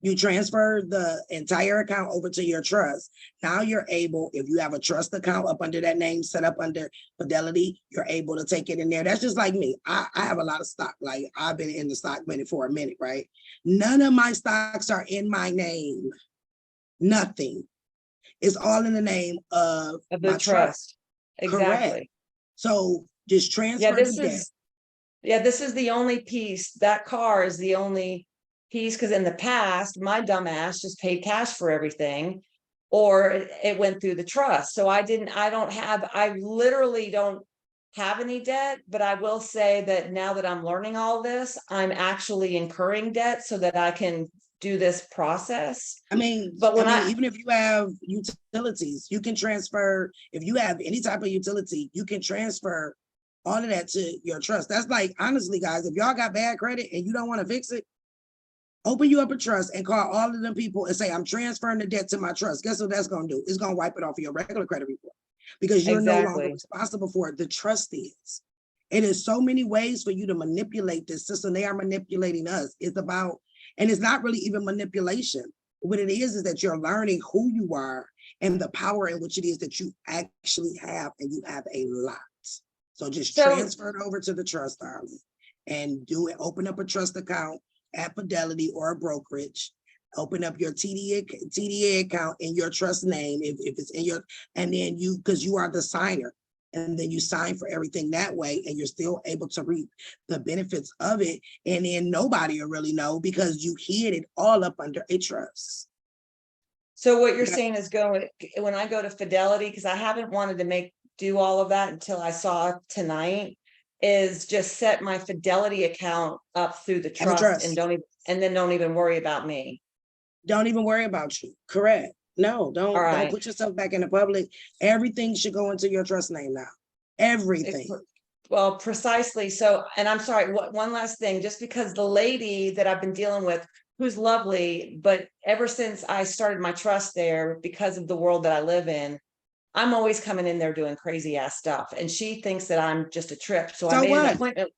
You transfer the entire account over to your trust. Now you're able, if you have a trust account up under that name, set up under Fidelity, you're able to take it in there. That's just like me. I have a lot of stock. Like I've been in the stock market for a minute, right? None of my stocks are in my name. Nothing. It's all in the name of Of my the trust. Correct. Exactly. So just Yeah, transfer this the debt. is, yeah, this is the only piece, that car is the only piece, because in the past, my dumb ass just paid cash for everything. Or it went through the trust, so I literally don't have any debt, but I will say that now that I'm learning all this, I'm actually incurring debt so that I can do this process. I mean, But when I, even if you have utilities, you can transfer, if you have any type of utility, you can transfer all of that to your trust. That's like, honestly, guys, if y'all got bad credit and you don't want to fix it, open you up a trust and call all of them people and say, I'm transferring the debt to my trust. Guess what that's going to do? It's going to wipe it off of your regular credit report because you're no longer Exactly. responsible for it. The trust is. It is so many ways for you to manipulate this system. They are manipulating us. It's about, and it's not really even manipulation. What it is that you're learning who you are and the power in which it is that you actually have, and you have a lot. So just transfer it over to the trust, darling, and do it. Open up a trust account at Fidelity or a brokerage. Open up your TDA account in your trust name, if it's in your, and then you, because you are the signer, and then you sign for everything that way, and you're still able to reap the benefits of it. And then nobody will really know because you hid it all up under a trust. so what you're saying is when I go to Fidelity, because I haven't wanted to do all of that until I saw tonight, is just set my Fidelity account up through the trust and don't even worry about me. Don't even worry about you. Correct. No, don't put yourself back in the public. Everything should go into your trust name now. Everything. Well, precisely. So, and I'm sorry, one last thing, just because the lady that I've been dealing with, who's lovely, but ever since I started my trust there, because of the world that I live in, I'm always coming in there doing crazy ass stuff. And she thinks that I'm just a trip. So I made an appointment.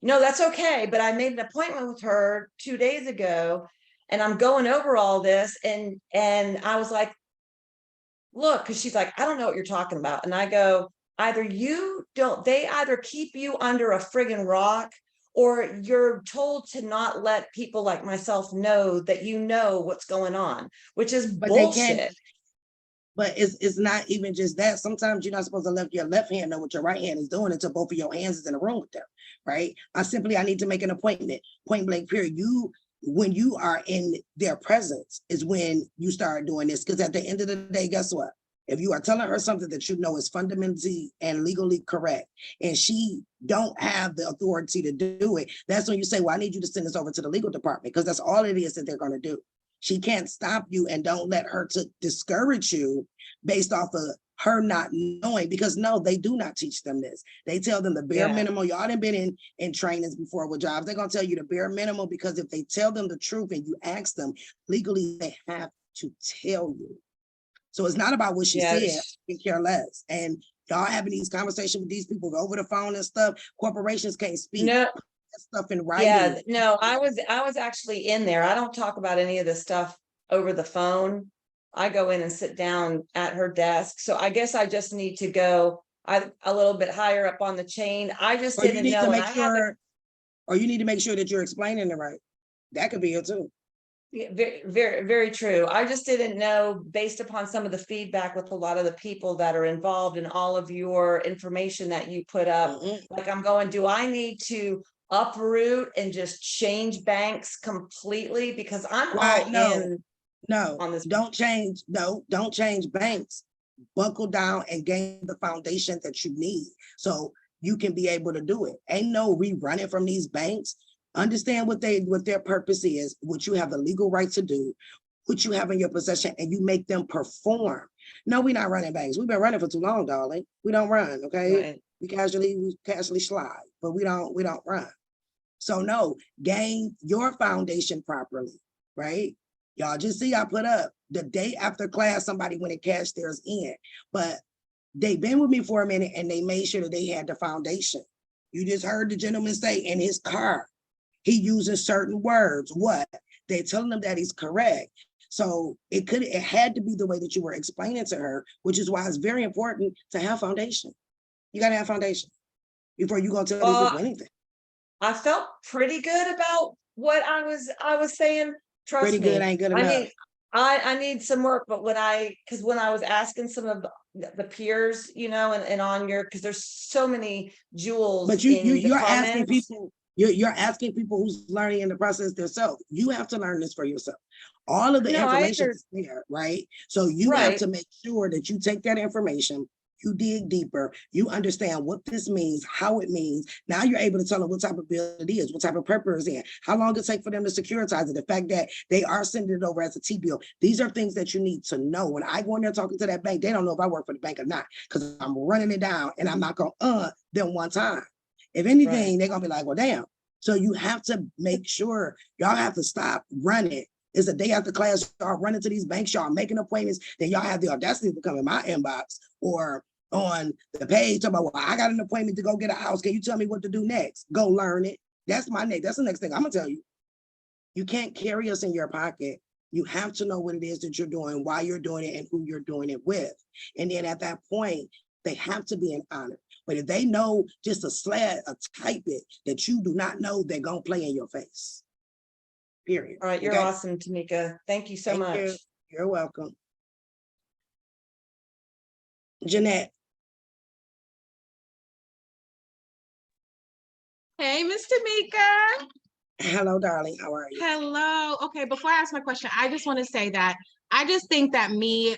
No, that's okay. But I made an appointment with her 2 days ago, and I'm going over all this. And I was like, look, because she's like, I don't know what you're talking about. And I go, they either keep you under a friggin' rock, or you're told to not let people like myself know that you know what's going on, which is bullshit. But it's not even just that. Sometimes you're not supposed to let your left hand know what your right hand is doing until both of your hands is in the room with them, right? I need to make an appointment, point blank period. When you are in their presence is when you start doing this. Because at the end of the day, guess what? If you are telling her something that you know is fundamentally and legally correct, and she don't have the authority to do it, that's when you say, well, I need you to send this over to the legal department, because that's all it is that they're going to do. She can't stop you, and don't let her to discourage you based off of her not knowing, because no, they do not teach them this. They tell them the bare minimum. Y'all done been in trainings before with jobs. They're going to tell you the bare minimum, because if they tell them the truth and you ask them legally, they have to tell you. So it's not about what she said. I care less. And y'all having these conversations with these people over the phone and stuff. Corporations can't speak. No. Stuff in writing. Yeah, no, I was actually in there. I don't talk about any of this stuff over the phone. I go in and sit down at her desk. So I guess I just need to go a little bit higher up on the chain. I just didn't know. Or you need to make sure that you're explaining it right. That could be it too. Very, very, very true. I just didn't know, based upon some of the feedback with a lot of the people that are involved in all of your information that you put up. Like, I'm going, do I need to uproot and just change banks completely? Because I'm on this. Don't change banks. Buckle down and gain the foundation that you need so you can be able to do it. Ain't no rerunning from these banks. Understand what their purpose is, what you have the legal right to do, what you have in your possession, and you make them perform. No, we're not running banks. We've been running for too long, darling. We don't run, okay? Right. We casually slide, but we don't run. So no, gain your foundation properly, right? Y'all just see I put up the day after class, somebody went and cashed theirs in, but they've been with me for a minute and they made sure that they had the foundation. You just heard the gentleman say in his car, he using certain words. What? They're telling him that he's correct. So it had to be the way that you were explaining to her, which is why it's very important to have foundation. You gotta have foundation before you go tell these people anything. I felt pretty good about what I was saying. Trust me. Pretty good ain't good enough. I need some work, but because when I was asking some of the peers, and on your, because there's so many jewels But in the you're asking comments. people, you're asking people who's learning in the process themselves. You have to learn this for yourself. All of the No, I information agree. is there, right? So you have Right. to make sure that you take that information, you dig deeper, you understand what this means, how it means. Now you're able to tell them what type of bill it is, what type of paper is in, how long it take for them to securitize it, the fact that they are sending it over as a T-bill. These are things that you need to know. When I go in there talking to that bank, they don't know if I work for the bank or not, because I'm running it down and I'm not gonna them one time. If anything, they're gonna be like, well, damn. So you have to make sure y'all have to stop running. It's a day after class, y'all running to these banks, y'all making appointments, then y'all have the audacity to come in my inbox or on the page, talk about, well, I got an appointment to go get a house. Can you tell me what to do next? Go learn it. That's the next thing I'm gonna tell you. You can't carry us in your pocket. You have to know what it is that you're doing, why you're doing it, and who you're doing it with. And then at that point, they have to be an honor. But if they know just a type it that you do not know, they're gonna play in your face. Period. All right, you're Okay? awesome, Tamika. Thank you so Thank much. you. You're welcome. Jeanette. Hey, Miss Tamika. Hello, darling. How are you? Hello. Okay, before I ask my question, I just want to say that I just think that me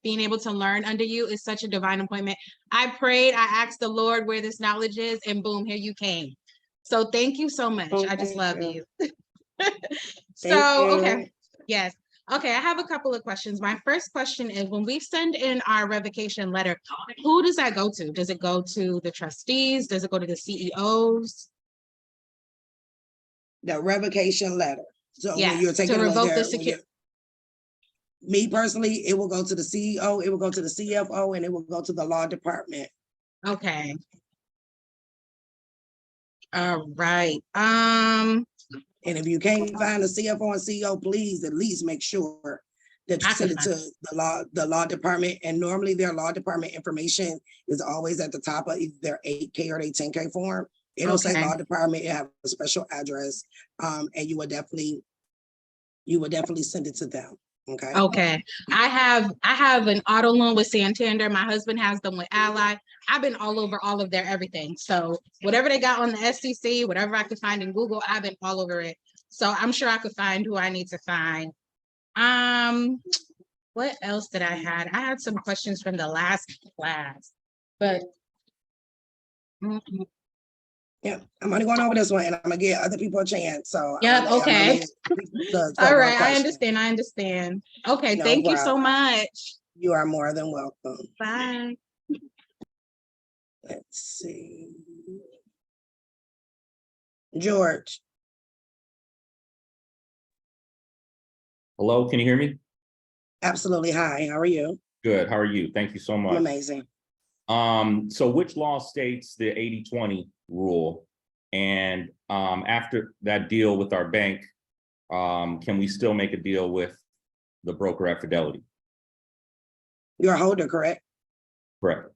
being able to learn under you is such a divine appointment. I prayed, I asked the Lord where this knowledge is, and boom, here you came. So thank you so much. I just love you. So, okay. Yes. Okay, I have a couple of questions. My first question is, when we send in our revocation letter, who does that go to? Does it go to the trustees? Does it go to the CEOs? The revocation letter. So when you're Yes, taking to a revoke the letter, security. me personally, it will go to the CEO, it will go to the CFO, and it will go to the law department. Okay. All right. And if you can't find a CFO and CEO, please at least make sure that you send it to the law department. And normally their law department information is always at the top of either their 8K or their 10K form. It'll say Okay. law department, it have a special address, and you would definitely send it to them. Okay. Okay. I have an auto loan with Santander. My husband has them with Ally. I've been all over all of their everything. So whatever they got on the SEC, whatever I could find in Google, I've been all over it. So I'm sure I could find who I need to find. What else did I had? I had some questions from the last class, but Yeah, I'm only going over this one and I'm gonna give other people a chance. So yeah, okay. All right, I understand. understand. Okay, No thank you so problem. much. You are more than welcome. Bye. Let's see. George. Hello, can you hear me? Absolutely. Hi, how are you? Good, how are you? Thank you so I'm much. amazing. So which law states the 80-20 rule? And after that deal with our bank, can we still make a deal with the broker at Fidelity? You're a holder, correct? Correct.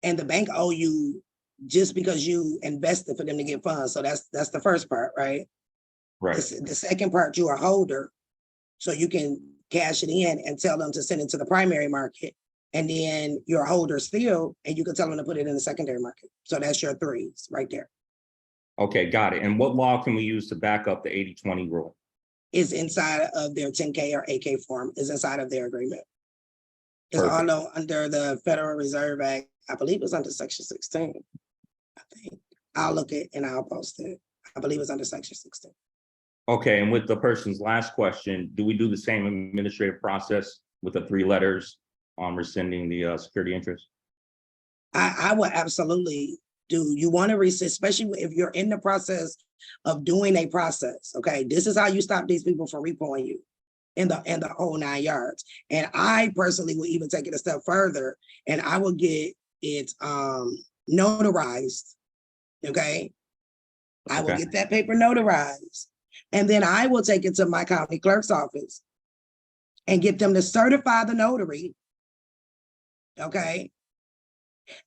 And the bank owe you just because you invested for them to get funds. So that's the first part, right? Right. The second part, you're a holder, so you can cash it in and tell them to send it to the primary market. And then you're a holder still, and you can tell them to put it in the secondary market. So that's your threes right there. Okay, got it. And what law can we use to back up the 80-20 rule? Is inside of their 10K or 8K form, is inside of their agreement. It's Perfect. all under the Federal Reserve Act. I believe it's under Section 16. I think. I'll look it and I'll post it. I believe it's under Section 16. Okay, and with the person's last question, do we do the same administrative process with the 3 letters on rescinding the security interest? I would absolutely do. You want to resist, especially if you're in the process of doing a process. Okay, this is how you stop these people from repoing you in the whole 9 yards. And I personally will even take it a step further, and I will get it notarized. Okay, I will get that paper notarized, and then I will take it to my county clerk's office and get them to certify the notary. Okay.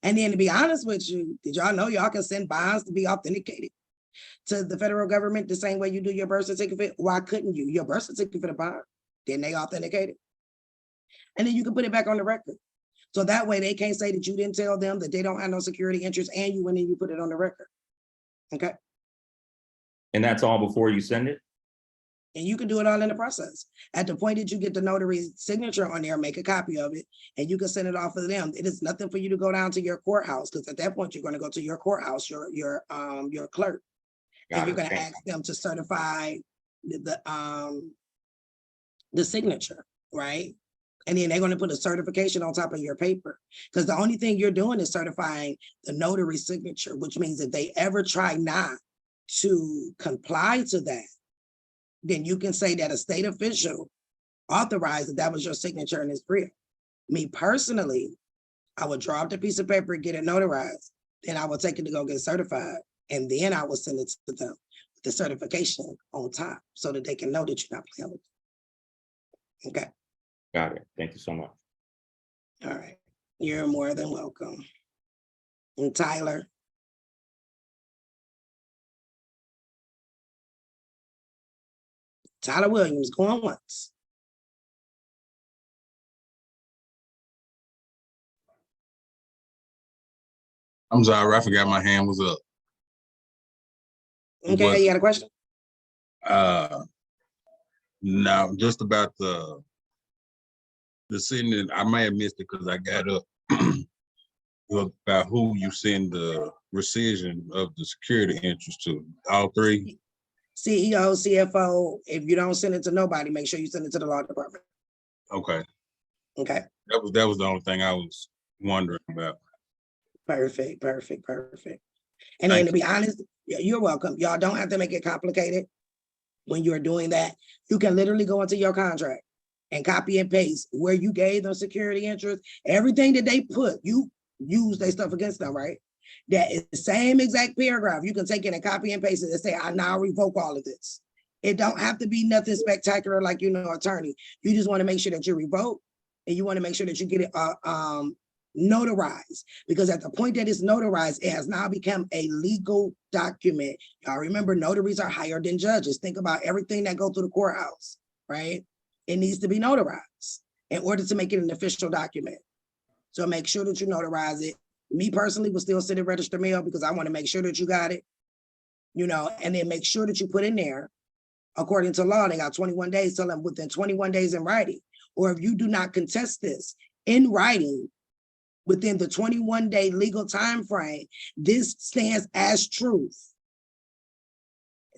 And then to be honest with you, did y'all know y'all can send bonds to be authenticated to the federal government the same way you do your birth certificate? Why couldn't you? Your birth certificate a bond. Didn't they authenticate it? And then you can put it back on the record. So that way they can't say that you didn't tell them, that they don't have no security interest, and you went and you put it on the record. Okay? And that's all before you send it? And you can do it all in the process. At the point that you get the notary's signature on there, make a copy of it, and you can send it off of them. It is nothing for you to go down to your courthouse, because at that point, you're going to go to your courthouse, your clerk. And you're going to ask them to certify the signature, right? And then they're going to put a certification on top of your paper, because the only thing you're doing is certifying the notary signature, which means if they ever try not to comply to that, then you can say that a state official authorized that was your signature and it's real. Me personally, I would draw up the piece of paper and get it notarized. Then I would take it to go get certified. And then I would send it to them with the certification on top so that they can know that you're not playing with it. Okay. Got it. Thank you so much. All right. You're more than welcome. And Tyler. Tyler Williams, going once. I'm sorry, I forgot my hand was up. Okay, you got a question? No, just about the sending. I may have missed it because I got up about who you send the rescission of the security interest to. All three? CEO, CFO. If you don't send it to nobody, make sure you send it to the law department. Okay. Okay. That was the only thing I was wondering about. Perfect. And then to be honest, you're welcome. Y'all don't have to make it complicated when you're doing that. You can literally go into your contract and copy and paste where you gave them security interest. Everything that they put, you use their stuff against them, right? That is the same exact paragraph. You can take it and copy and paste it and say, I now revoke all of this. It don't have to be nothing spectacular like, attorney. You just want to make sure that you revoke, and you want to make sure that you get it notarized, because at the point that it's notarized, it has now become a legal document. Y'all remember, notaries are higher than judges. Think about everything that go through the courthouse, right? It needs to be notarized in order to make it an official document. So make sure that you notarize it. Me personally will still send it registered mail because I want to make sure that you got it, and then make sure that you put in there, according to law, they got 21 days, tell them within 21 days in writing, or if you do not contest this in writing within the 21-day legal time frame, this stands as truth.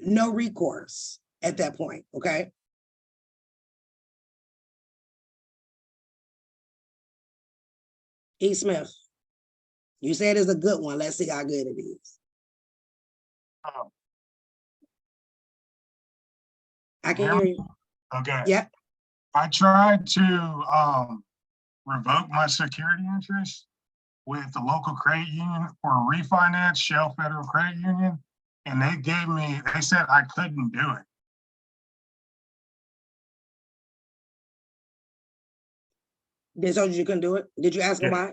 No recourse at that point, okay? E. Smith, you said it's a good one. Let's see how good it is. I can hear you. Okay. Yep. I tried to revoke my security interest with the local credit union for a refinance, Shell Federal Credit Union, and they said I couldn't do it. They told you couldn't do it? Did you ask them why?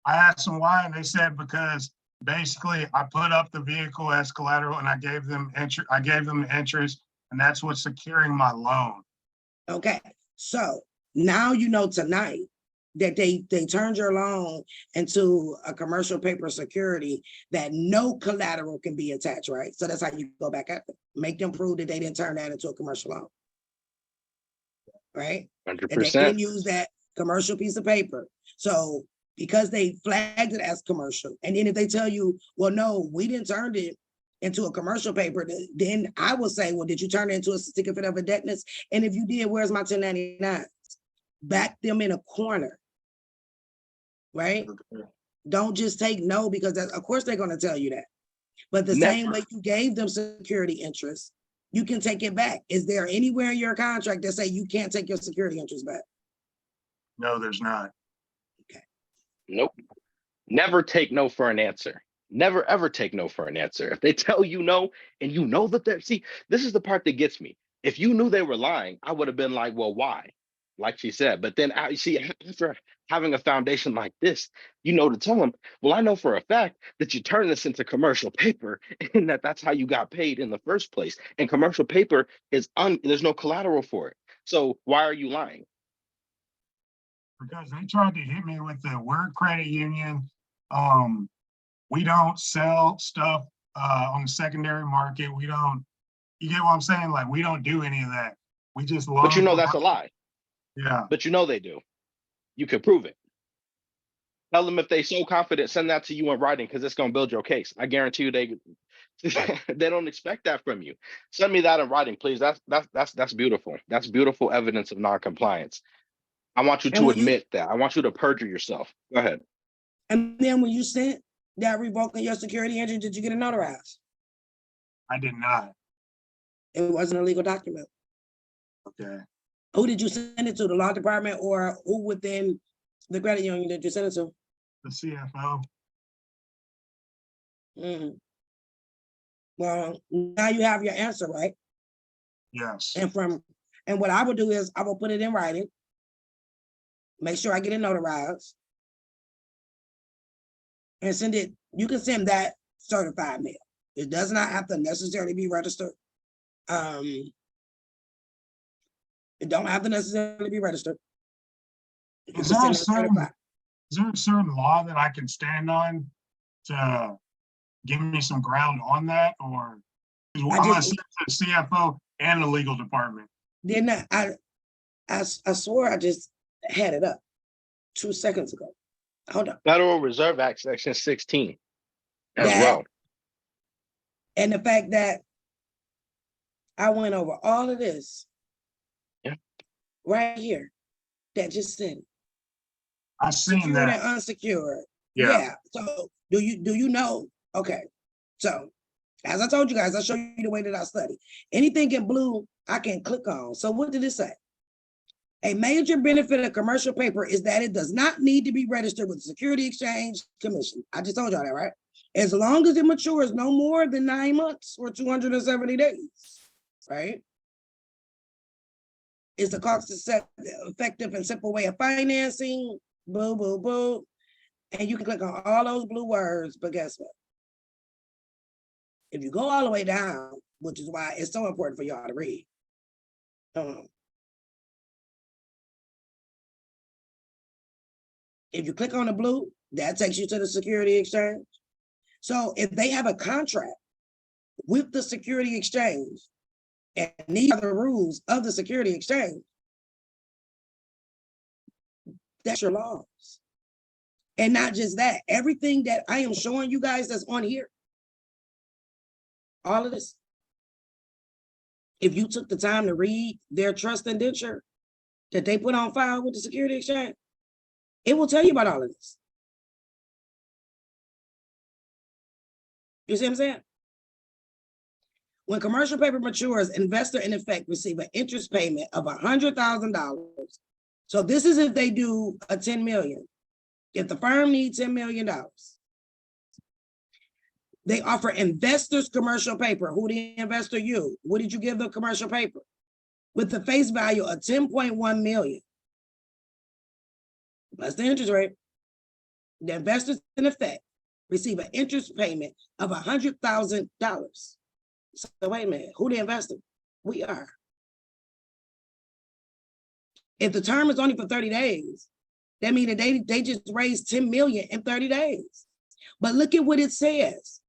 I asked them why, and they said because basically I put up the vehicle as collateral and I gave them interest, and that's what's securing my loan. Okay, so now you know tonight that they turned your loan into a commercial paper security that no collateral can be attached, right? So that's how you go back at them. Make them prove that they didn't turn that into a commercial loan. Right? 100%. And they didn't use that commercial piece of paper. So because they flagged it as commercial, and then if they tell you, well, no, we didn't turn it into a commercial paper, then I will say, well, did you turn it into a certificate of indebtedness? And if you did, where's my 1099? Back them in a corner, right? Don't just take no, because of course they're going to tell you that. But the same way you gave them security interest, you can take it back. Is there anywhere in your contract that say you can't take your security interest back? No, there's not. Nope. Never take no for an answer. Never ever take no for an answer. If they tell you no, and you know that they're, see, this is the part that gets me. If you knew they were lying, I would have been like, well, why? Like she said. But then see, after having a foundation like this, to tell them, well, I know for a fact that you turn this into commercial paper and that's how you got paid in the first place. And commercial paper is there's no collateral for it. So why are you lying? Because they tried to hit me with the word credit union. We don't sell stuff on the secondary market. We don't, you get what I'm saying? Like, we don't do any of that. We just loan. But you know that's a lie. Yeah. But you know they do. You can prove it. Tell them if they so confident, send that to you in writing because it's gonna build your case. I guarantee you they they don't expect that from you. Send me that in writing, please. That's beautiful. That's beautiful evidence of non-compliance. I want you And to when you- admit that. I want you to perjure yourself. Go ahead. And then when you sent that revoking your security entry, did you get it notarized? I did not. It wasn't a legal document. Okay. Who did you send it to? The law department or who within the credit union did you send it to? The CFO. Mhm. Well, now you have your answer, right? Yes. And what I would do is I will put it in writing. Make sure I get it notarized. And send it, you can send that certified mail. It does not have to necessarily be registered. It don't have to necessarily be registered. You can Is just there, send that certified. is there a certain law that I can stand on to give me some ground on that, or? 'Cause I'm gonna send it to the CFO and the legal department. Didn't I swore I just had it up 2 seconds ago. Hold on. Federal Reserve Act, Section 16 as That- well. And the fact that I went over all of this. Yeah. Right here, that just said. I seen Secured that. and unsecured. Yeah. Yeah. So do you know? Okay. So as I told you guys, I'll show you the way that I study. Anything in blue, I can click on. So what did it say? A major benefit of commercial paper is that it does not need to be registered with the Security Exchange Commission. I just told y'all that, right? As long as it matures no more than 9 months or 270 days, right? It's a cost-effective and simple way of financing, boo, boo, boo. And you can click on all those blue words, but guess what? If you go all the way down, which is why it's so important for y'all to read. If you click on the blue, that takes you to the Security Exchange. So if they have a contract with the Security Exchange, and these are the rules of the Security Exchange, that's your laws. And not just that, everything that I am showing you guys that's on here, all of this, if you took the time to read their trust indenture that they put on file with the Security Exchange, it will tell you about all of this. You see what I'm saying? When commercial paper matures, investor in effect receive an interest payment of $100,000. So this is if they do a 10 million. If the firm needs $10 million, they offer investors commercial paper. Who the investor? You. What did you give the commercial paper? With the face value of 10.1 million. Plus the interest rate. The investors in effect receive an interest payment of $100,000. So wait a minute, who the investor? We are. If the term is only for 30 days, that means that they just raised 10 million in 30 days. But look at what it says.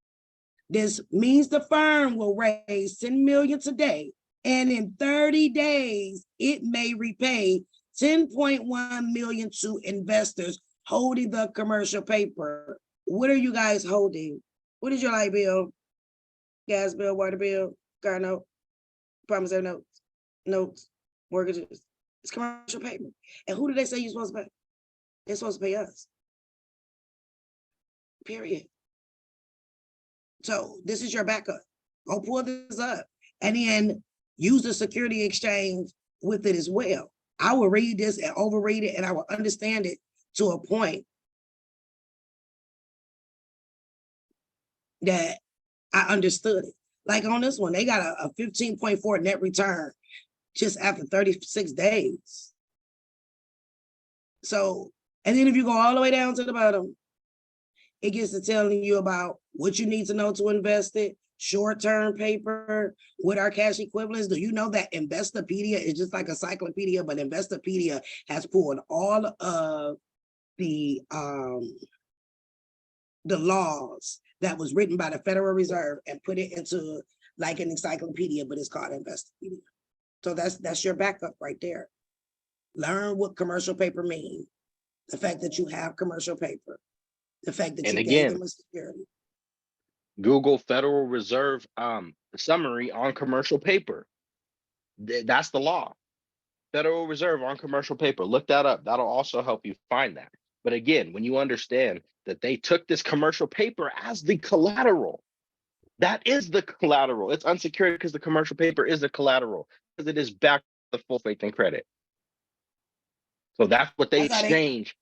This means the firm will raise 10 million today, and in 30 days, it may repay 10.1 million to investors holding the commercial paper. What are you guys holding? What is your light bill? Gas bill, water bill, car note, promissory notes, mortgages. It's commercial paper. And who do they say you're supposed to pay? They're supposed to pay us. Period. So this is your backup. Go pull this up and then use the Security Exchange with it as well. I will read this and overread it and I will understand it to a point that I understood it. Like on this one, they got a 15.4 net return just after 36 days. So, and then if you go all the way down to the bottom, it gets to telling you about what you need to know to invest it, short-term paper with our cash equivalents? Do you know that Investopedia is just like encyclopedia, but Investopedia has pulled all of the laws that was written by the Federal Reserve and put it into like an encyclopedia, but it's called Investopedia. So that's your backup right there. Learn what commercial paper means. The fact that you have commercial paper. The fact that And you again, gave them a security. Google Federal Reserve summary on commercial paper. That's the law. Federal Reserve on commercial paper. Look that up. That'll also help you find that. But again, when you understand that they took this commercial paper as the collateral, that is the collateral. It's unsecured because the commercial paper is the collateral, because it is backed with full faith and credit. So that's what they exchange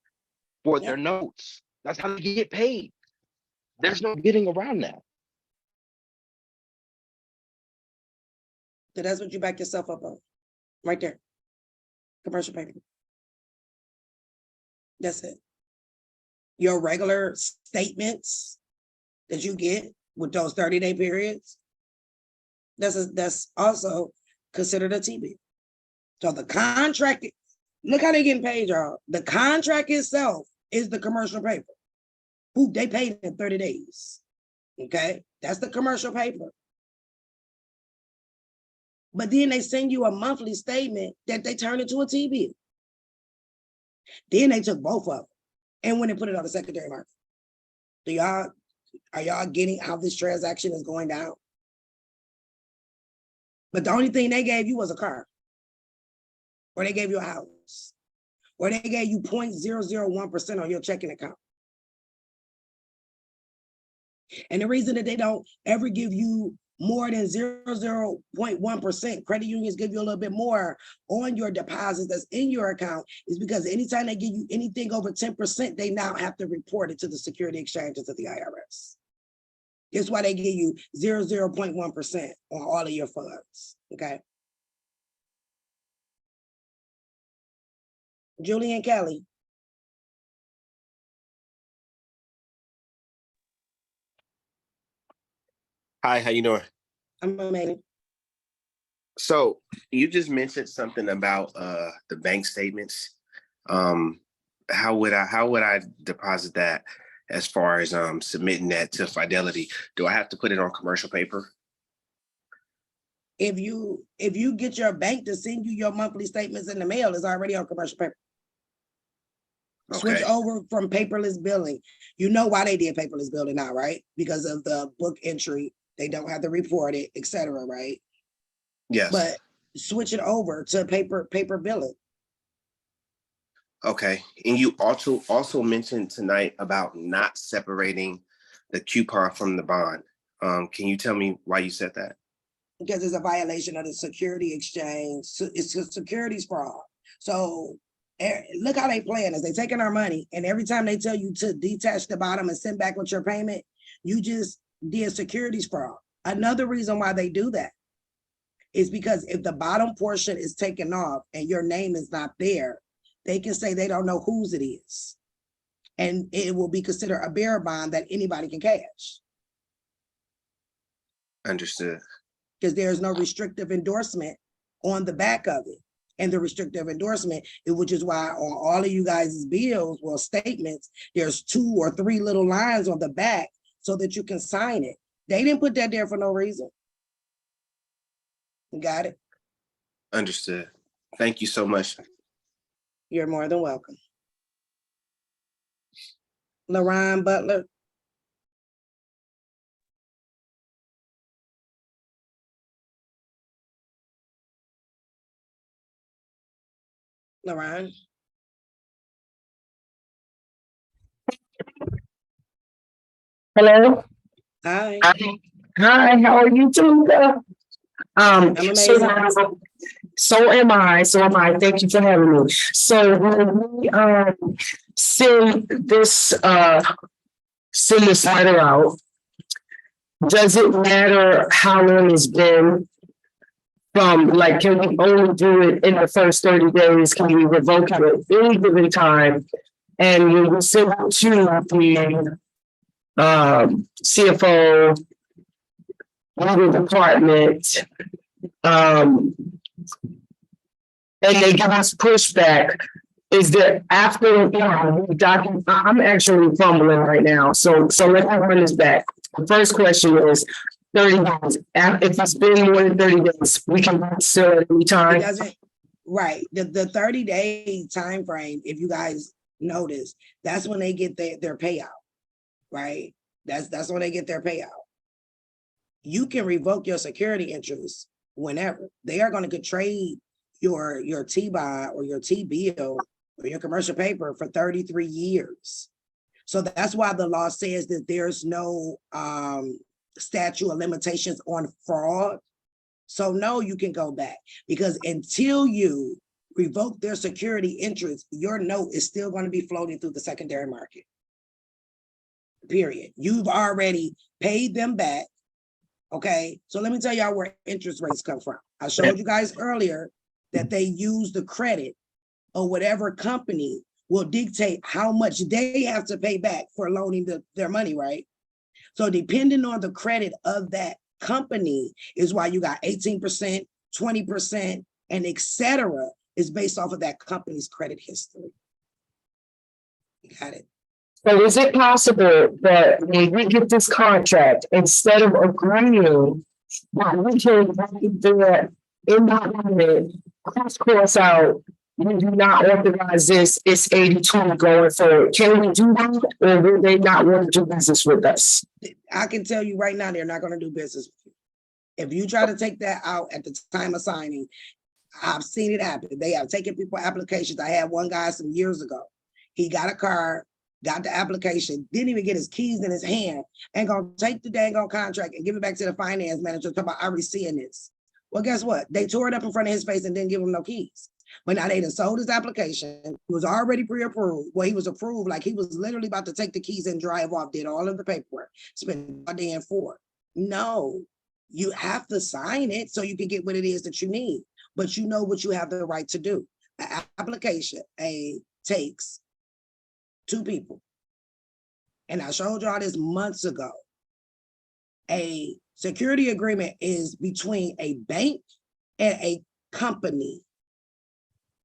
for their notes. That's how they get paid. There's no getting around that. So that's what you back yourself up on, right there. Commercial paper. That's it. Your regular statements that you get with those 30-day periods, that's also considered a T-bill. So the contract, look how they getting paid, y'all. The contract itself is the commercial paper. Who they paid in 30 days. Okay, that's the commercial paper. But then they send you a monthly statement that they turn into a T-bill. Then they took both of them and went and put it on the secondary market. Are y'all getting how this transaction is going down? But the only thing they gave you was a car, or they gave you a house, or they gave you 0.001% on your checking account. And the reason that they don't ever give you more than 0.1%, credit unions give you a little bit more on your deposits that's in your account, is because anytime they give you anything over 10%, they now have to report it to the security exchanges to the IRS. That's why they give you 0.1% on all of your funds, okay? Julian Kelly. Hi, how you doing? I'm amazing. So you just mentioned something about the bank statements. How would I deposit that as far as submitting that to Fidelity? Do I have to put it on commercial paper? If you get your bank to send you your monthly statements in the mail, it's already on commercial paper. Switch over from paperless billing. You know why they did paperless billing now, right? Because of the book entry. They don't have to report it, et cetera, right? Yes. But switch it over to paper billing. Okay. And you also mentioned tonight about not separating the coupon from the bond. Can you tell me why you said that? Because it's a violation of the security exchange. So it's a securities fraud. So look how they playing us. They taking our money, and every time they tell you to detach the bottom and send back with your payment, you just did securities fraud. Another reason why they do that is because if the bottom portion is taken off and your name is not there, they can say they don't know whose it is. And it will be considered a bearer bond that anybody can cash. Understood. Because there's no restrictive endorsement on the back of it. And the restrictive endorsement, which is why on all of you guys' bills, well, statements, there's 2 or 3 little lines on the back so that you can sign it. They didn't put that there for no reason. You got it? Understood. Thank you so much. You're more than welcome. LaRon Butler. LaRon. Hello. Hi. Hi, how are you doing? I'm amazing. So am I. Thank you for having me. So when we send this letter out, does it matter how long it's been from, like, can we only do it in the first 30 days? Can we revoke it at any given time? And when we send it to the CFO, legal department, and they give us pushback, is that after, I'm actually fumbling right now, so let's run this back. The first question is 30 days. If it's been more than 30 days, we can still at any It time. doesn't, right, the 30-day time frame. If you guys notice, that's when they get their payout, right? That's when they get their payout. You can revoke your security interest whenever. They are going to trade your T-bond or your T-bill or your commercial paper for 33 years. So that's why the law says that there's no statute of limitations on fraud. So no, you can go back, because until you revoke their security interest, your note is still going to be floating through the secondary market. Period. You've already paid them back. Okay, so let me tell y'all where interest rates come from. I showed you guys earlier that they use the credit or whatever company will dictate how much they have to pay back for loaning their money, right? So depending on the credit of that company is why you got 18%, 20%, and etc. is based off of that company's credit history. You got it. So is it possible that when we get this contract, instead of agreeing, that we can do that in that moment, cross out, we do not authorize this, it's 80-20 going forward. Can we do that, or will they not want to do business with us? I can tell you right now, they're not going to do business with you. If you try to take that out at the time of signing, I've seen it happen. They have taken people applications. I had one guy some years ago. He got a card, got the application, didn't even get his keys in his hand, and gonna take the dang on contract and give it back to the finance manager, talking about, I receiving this. Well, guess what? They tore it up in front of his face and didn't give him no keys. But now they done sold his application. He was already pre-approved. Well, he was approved, like he was literally about to take the keys and drive off, did all of the paperwork, spent a day in for. No, you have to sign it so you can get what it is that you need. But you know what you have the right to do. An application takes 2 people. And I showed y'all this months ago. A security agreement is between a bank and a company,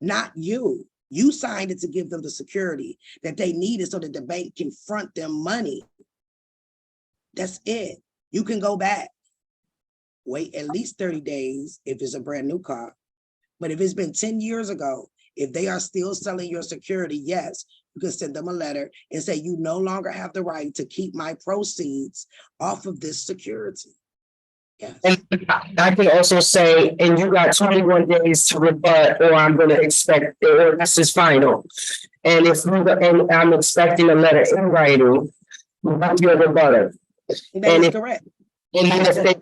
not you. You signed it to give them the security that they needed so that the bank can front them money. That's it. You can go back, wait at least 30 days if it's a brand new car. But if it's been 10 years ago, if they are still selling your security, yes, you can send them a letter and say, you no longer have the right to keep my proceeds off of this security. Yes. And I can also say, and you got 21 days to rebut, or I'm gonna expect, or this is final. And if you, and I'm expecting a letter in writing, you're the butter. That is correct. And then if they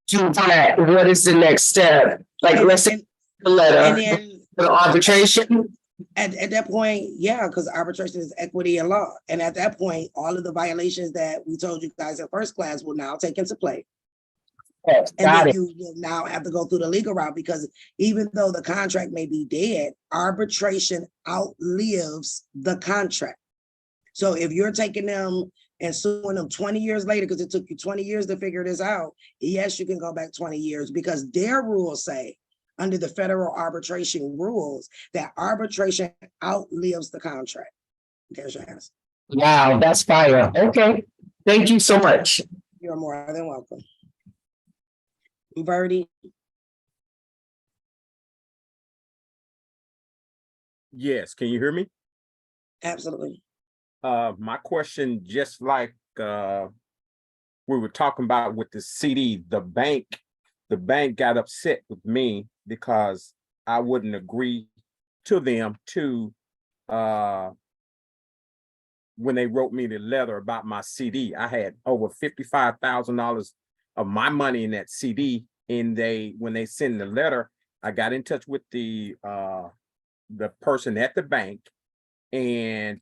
do that, what is the next step? Like, let's say the letter, And then the arbitration. at that point, yeah, because arbitration is equity and law. And at that point, all of the violations that we told you guys in first class will now take into play. And then you will now have to go through the legal route, because even though the contract may be dead, arbitration outlives the contract. So if you're taking them and suing them 20 years later, because it took you 20 years to figure this out, yes, you can go back 20 years, because their rules say, under the federal arbitration rules, that arbitration outlives the contract. There's your answer. Wow, that's fire. Okay, thank you so much. You're more than welcome. Birdie. Yes, can you hear me? Absolutely. My question, just like we were talking about with the CD, the bank got upset with me because I wouldn't agree to them to when they wrote me the letter about my CD. I had over $55,000 of my money in that CD, and when they send the letter, I got in touch with the person at the bank, and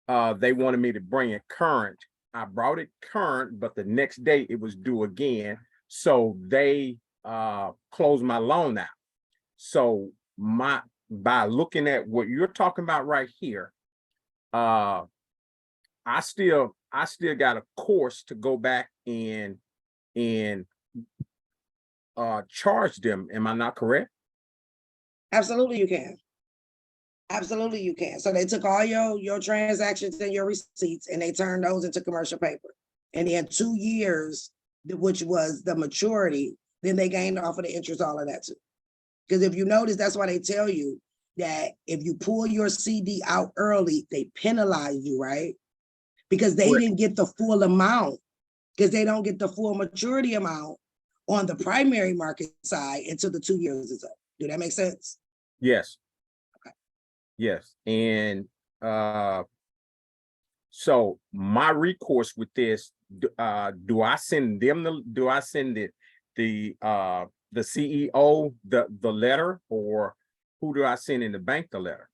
they wanted me to bring it current. I brought it current, but the next day it was due again. So they closed my loan out. So by looking at what you're talking about right here, I still got a course to go back and charge them. Am I not correct? Absolutely you can. Absolutely you can. So they took all your transactions and your receipts and they turned those into commercial paper. And then 2 years, which was the maturity, then they gained off of the interest, all of that too. Because if you notice, that's why they tell you that if you pull your CD out early, they penalize you, right? Because they didn't get the full amount, because they don't get the full maturity amount on the primary market side until the 2 years is up. Do that make sense? Yes. Yes, and so my recourse with this, do I send them do I send the CEO the letter, or who do I send in the bank the letter?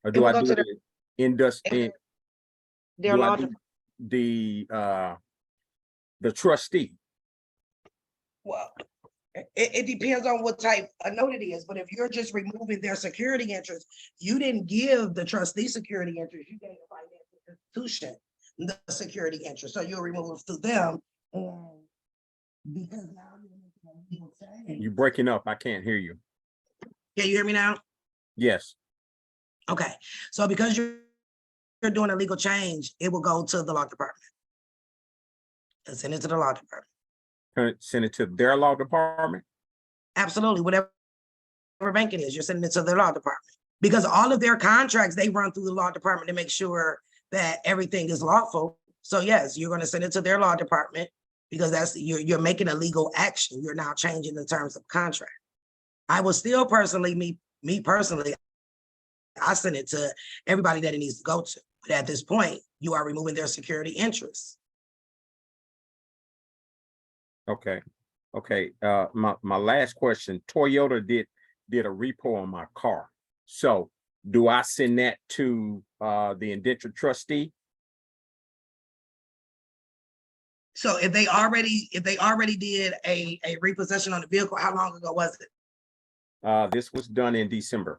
Or do I do it in Their law the trustee? Well, it depends on what type of note it is, but if you're just removing their security interest, you didn't give the trustee security interest, you gave the financial institution the security interest, so you'll remove it through them. And because now you're making a legal change. You're breaking up, I can't hear you. Can you hear me now? Yes. Okay, so because you're doing a legal change, it will go to the law department. And send it to the law department. Send it to their law department? Absolutely, whatever bank it is, you're sending it to their law department. Because all of their contracts, they run through the law department to make sure that everything is lawful. So yes, you're gonna send it to their law department because that's you're making a legal action. You're now changing the terms of contract. I will still personally, me personally, I send it to everybody that it needs to go to. But at this point, you are removing their security interests. Okay. Okay. My last question, Toyota did a repo on my car. So do I send that to the indentured trustee? So if they already did a repossession on the vehicle, how long ago was it? This was done in December.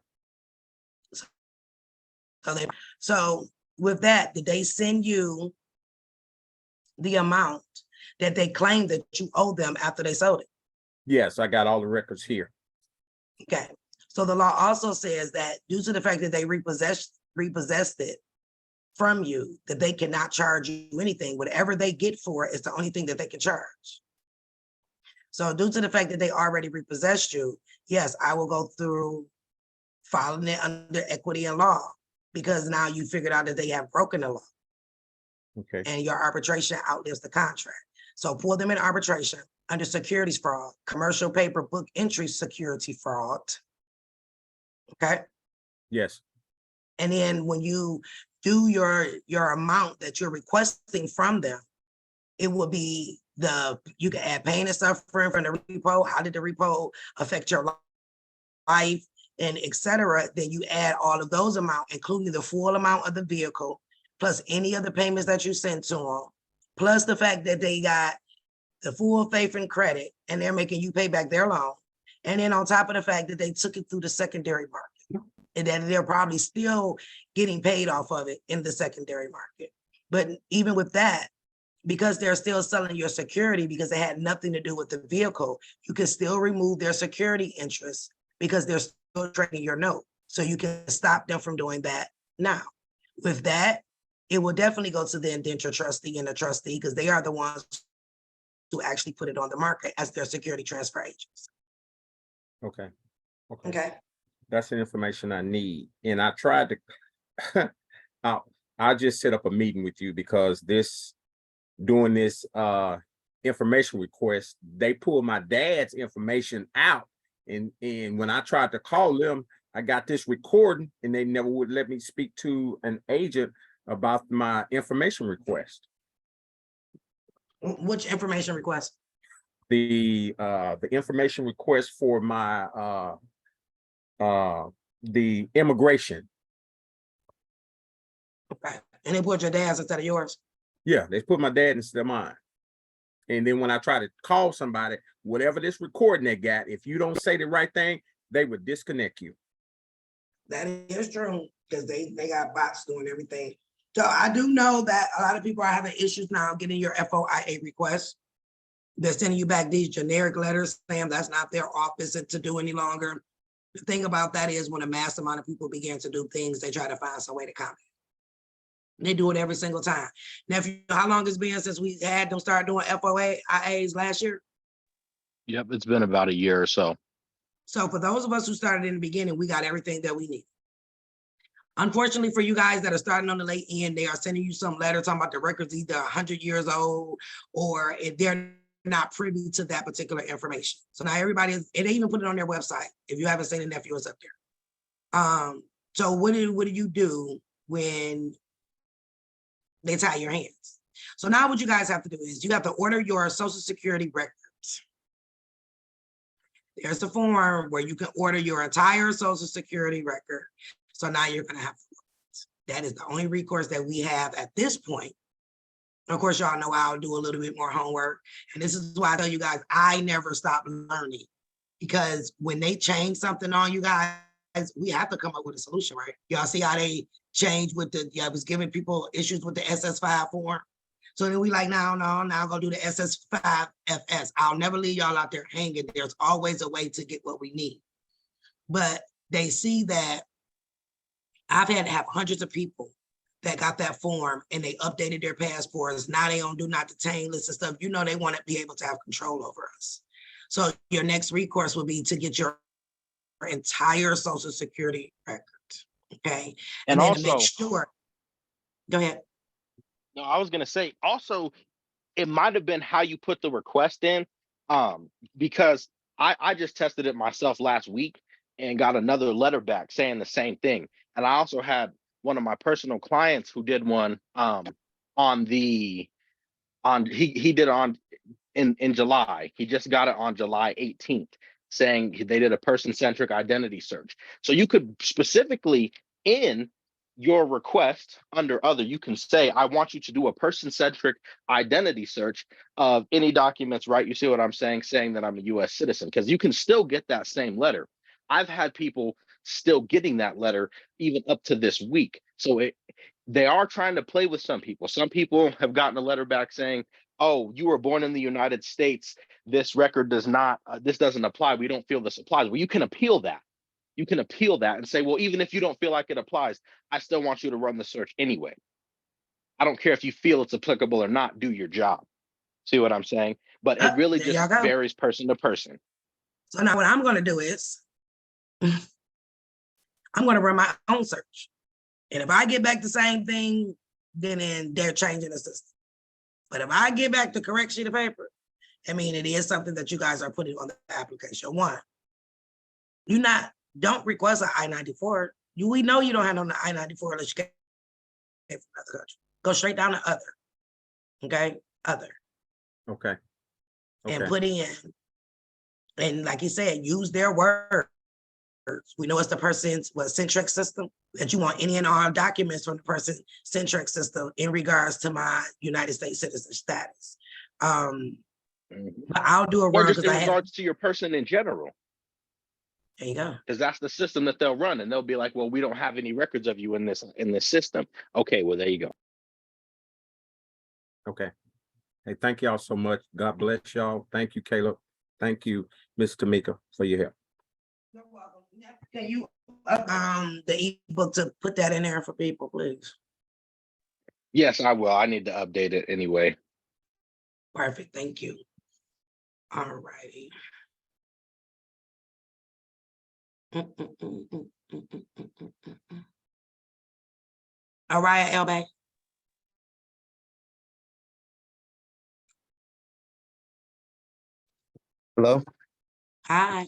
So with that, did they send you the amount that they claimed that you owe them after they sold it? Yes, I got all the records here. Okay, so the law also says that due to the fact that they repossessed it from you, that they cannot charge you anything. Whatever they get for it is the only thing that they can charge. So due to the fact that they already repossessed you, yes, I will go through filing it under equity and law, because now you figured out that they have broken the law. Okay. And your arbitration outlives the contract. So pull them in arbitration under securities fraud, commercial paper book entry security fraud. Okay. Yes. And then when you do your amount that you're requesting from them, it will be you can add pain and suffering from the repo. How did the repo affect your life and et cetera? Then you add all of those amounts, including the full amount of the vehicle, plus any of the payments that you sent to them, plus the fact that they got the full faith and credit and they're making you pay back their loan. And then on top of the fact that they took it through the secondary market and that they're probably still getting paid off of it in the secondary market. But even with that, because they're still selling your security because it had nothing to do with the vehicle, you can still remove their security interest because they're still trading your note. So you can stop them from doing that now. With that, it will definitely go to the indentured trustee and the trustee because they are the ones who actually put it on the market as their security transfer agents. Okay. Okay. That's the information I need. And I tried to, I just set up a meeting with you because doing this information request, they pulled my dad's information out. And when I tried to call them, I got this recording and they never would let me speak to an agent about my information request. Which information request? The information request for my the immigration. Okay. And they put your dad's instead of yours? Yeah, they put my dad instead of mine. And then when I try to call somebody, whatever this recording they got, if you don't say the right thing, they would disconnect you. That is true, because they got bots doing everything. So I do know that a lot of people are having issues now getting your FOIA request. They're sending you back these generic letters saying that's not their office to do any longer. The thing about that is when a mass amount of people begin to do things, they try to find some way to combat. They do it every single time. Now, if you know how long it's been since we had them start doing FOIAs last year? Yep, it's been about a year or so. So for those of us who started in the beginning, we got everything that we need. Unfortunately for you guys that are starting on the late end, they are sending you some letter talking about the records either 100 years old or if they're not privy to that particular information. So now everybody is, and they even put it on their website. If you haven't seen it, nephew, it's up there. So what do you do when they tie your hands? So now what you guys have to do is you have to order your Social Security records. There's a form where you can order your entire Social Security record. So now you're gonna have to do it. That is the only recourse that we have at this point. And of course, y'all know I'll do a little bit more homework. And this is why I tell you guys, I never stop learning. Because when they change something on you guys, we have to come up with a solution, right? Y'all see how they changed with the, I was giving people issues with the SS5 form. So then we like, now go do the SS5FS. I'll never leave y'all out there hanging. There's always a way to get what we need. But they see that I've had to have hundreds of people that got that form and they updated their passports. Now they on do not detain list and stuff. You know, they want to be able to have control over us. So your next recourse would be to get your entire Social Security record, okay? And then also, to make sure, go ahead. no, I was gonna say also, it might have been how you put the request in, because I just tested it myself last week and got another letter back saying the same thing. And I also had one of my personal clients who did one he did it on in July. He just got it on July 18th, saying they did a person-centric identity search. So you could specifically in your request under other, you can say, I want you to do a person-centric identity search of any documents, right? You see what I'm saying that I'm a US citizen, because you can still get that same letter. I've had people still getting that letter even up to this week. So they are trying to play with some people. Some people have gotten a letter back saying, oh, you were born in the United States. This record does not, this doesn't apply. We don't feel this applies. Well, you can appeal that. You can appeal that and say, well, even if you don't feel like it applies, I still want you to run the search anyway. I don't care if you feel it's applicable or not, do your job. See what I'm saying? But it really just varies person to person. So now what I'm gonna do is, I'm gonna run my own search. And if I get back the same thing, then they're changing the system. But if I get back the correct sheet of paper, I mean, it is something that you guys are putting on the application. One, don't request an I-94. We know you don't have on the I-94 unless you get from another country. Go straight down to other. Okay, other. Okay. And put in, and like you said, use their words. We know it's the person's centric system, that you want any and all documents from the person's centric system in regards to my United States citizen status. But I'll do a or run just in because I regards to your person in general. There you go. Because that's the system that they'll run, and they'll be like, well, we don't have any records of you in this system. Okay, well, there you go. Okay. Hey, thank y'all so much. God bless y'all. Thank you, Caleb. Thank you, Ms. Tamika, for your help. You're welcome. Can you the ebook to put that in there for people, please? Yes, I will. I need to update it anyway. Perfect. Thank you. All righty. All right, Elbay. Hello. Hi.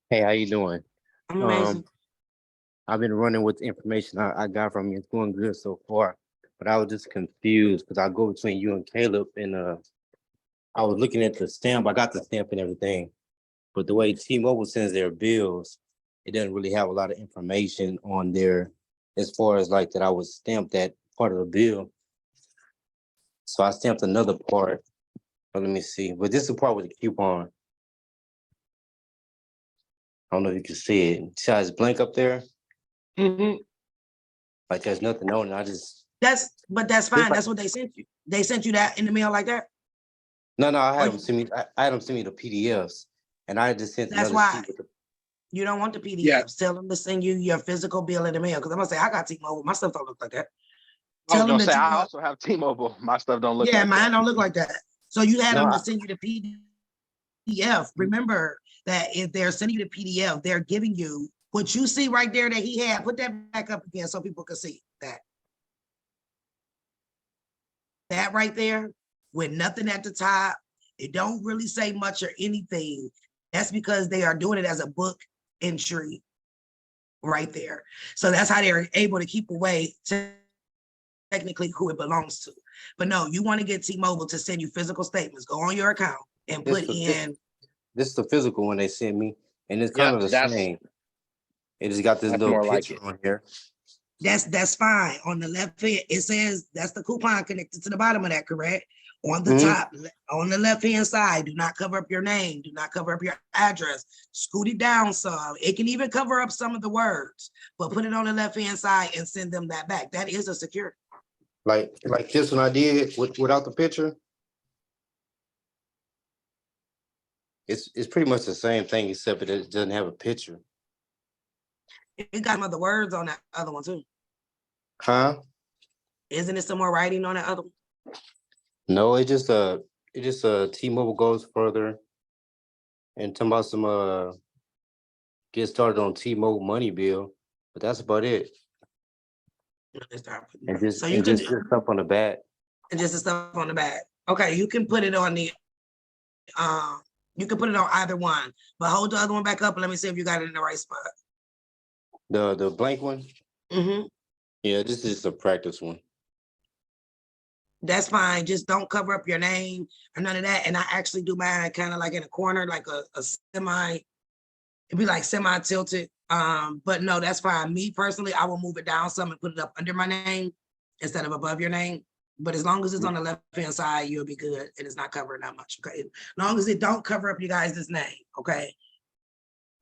Hey, how you doing? I'm amazing. I've been running with the information I got from you. It's going good so far, but I was just confused because I go between you and Caleb, and I was looking at the stamp. I got the stamp and everything, but the way T-Mobile sends their bills, it doesn't really have a lot of information on there as far as like that I was stamped that part of the bill. So I stamped another part. Let me see. But this is the part with the coupon. I don't know if you can see it. See how it's blank up there? Like there's nothing on it. But that's fine. That's what they sent you. They sent you that in the mail like that? No, I Oh, had them send me, I had them send me the PDFs, and I just sent That's another why sheet with the. you don't want the PDFs. Yeah. Tell them to send you your physical bill in the mail. Because I'm gonna say I got T-Mobile. My stuff don't look like that. I was Tell them gonna that say you I want. also have T-Mobile. My stuff don't look Yeah, like mine that. don't look like that. So you had No, them I, to send you the PDF. Remember that if they're sending you the PDF, they're giving you what you see right there that he had. Put that back up again so people can see that. That right there with nothing at the top. It don't really say much or anything. That's because they are doing it as a book entry right there. So that's how they're able to keep away technically who it belongs to. But no, you want to get T-Mobile to send you physical statements. Go on your account and this put the in. this is the physical one they sent me, and it's Yep, kind of the same. It just got this that's little more like picture it. on here. That's fine. On the left hand, it says that's the coupon connected to the bottom of that, correct? On the Mhm. top, on the left hand side, do not cover up your name, do not cover up your address. Scoot it down some. It can even cover up some of the words, but put it on the left hand side and send them that back. That is a security. Like this one I did without the picture. It's pretty much the same thing except it doesn't have a picture. It got some other words on that other one too. Huh? Isn't it some more writing on that other one? No, it just T-Mobile goes further and talking about some get started on T-Mobile money bill, but that's about it. And just So you can just stuff on the back. and just the stuff on the back. Okay, you can put it on the you can put it on either one, but hold the other one back up and let me see if you got it in the right spot. The blank one. Mm-hmm. Yeah, this is a practice one. That's fine. Just don't cover up your name or none of that. And I actually do mine kind of like in a corner, like a semi, it'd be like semi tilted. But no, that's fine. Me personally, I will move it down some and put it up under my name instead of above your name. But as long as it's on the left-hand side, you'll be good. And it's not covering that much. Okay. As long as it don't cover up you guys' name. Okay.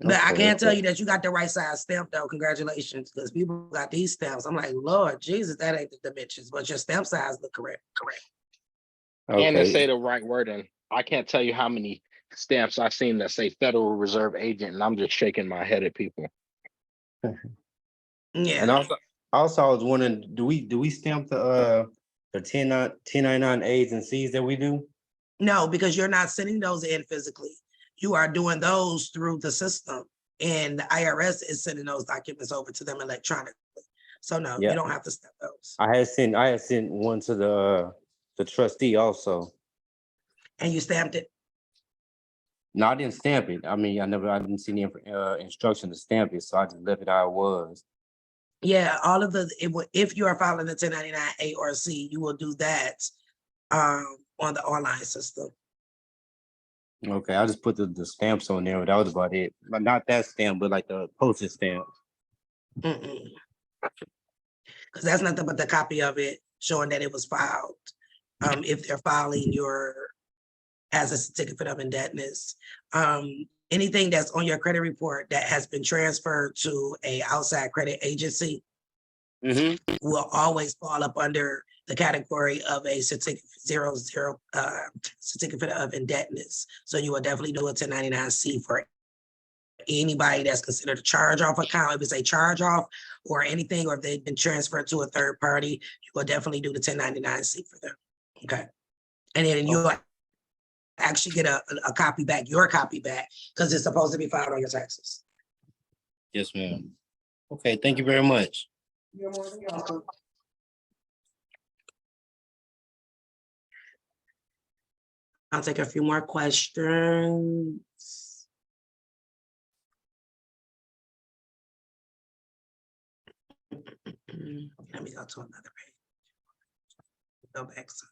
But I Okay, can't tell okay. you that you got the right size stamp though. Congratulations. Because people got these stamps. I'm like, Lord Jesus, that ain't the dimensions, but your stamp size look correct. Correct. And to Okay. say the right wording, I can't tell you how many stamps I've seen that say Federal Reserve Agent, and I'm just shaking my head at people. Yeah. And also I was wondering, do we stamp the 1099 A's and C's that we do? No, because you're not sending those in physically. You are doing those through the system. And the IRS is sending those documents over to them electronically. So no, Yeah. you don't have to stamp those. I had sent one to the trustee also. And you stamped it. No, I didn't stamp it. I mean, I didn't see any instruction to stamp it, so I just left it how it was. Yeah, all of if you are filing the 1099 A or C, you will do that on the online system. Okay, I just put the stamps on there, but that was about it. But not that stamp, but like the postage stamp. Because that's nothing but the copy of it showing that it was filed. If they're filing as a certificate of indebtedness. Anything that's on your credit report that has been transferred to a outside credit agency will always fall up under the category of a certificate of indebtedness. So you will definitely do a 1099-C for anybody that's considered a charge-off account. If it's a charge-off or anything, or if they've been transferred to a third party, you will definitely do the 1099-C for them. Okay. And then you'll actually get a copy back, your copy back, because it's supposed to be filed on your taxes. Yes, ma'am. Okay, thank you very much. You're more than welcome. I'll take a few more questions. Let me go to another page. Go back some.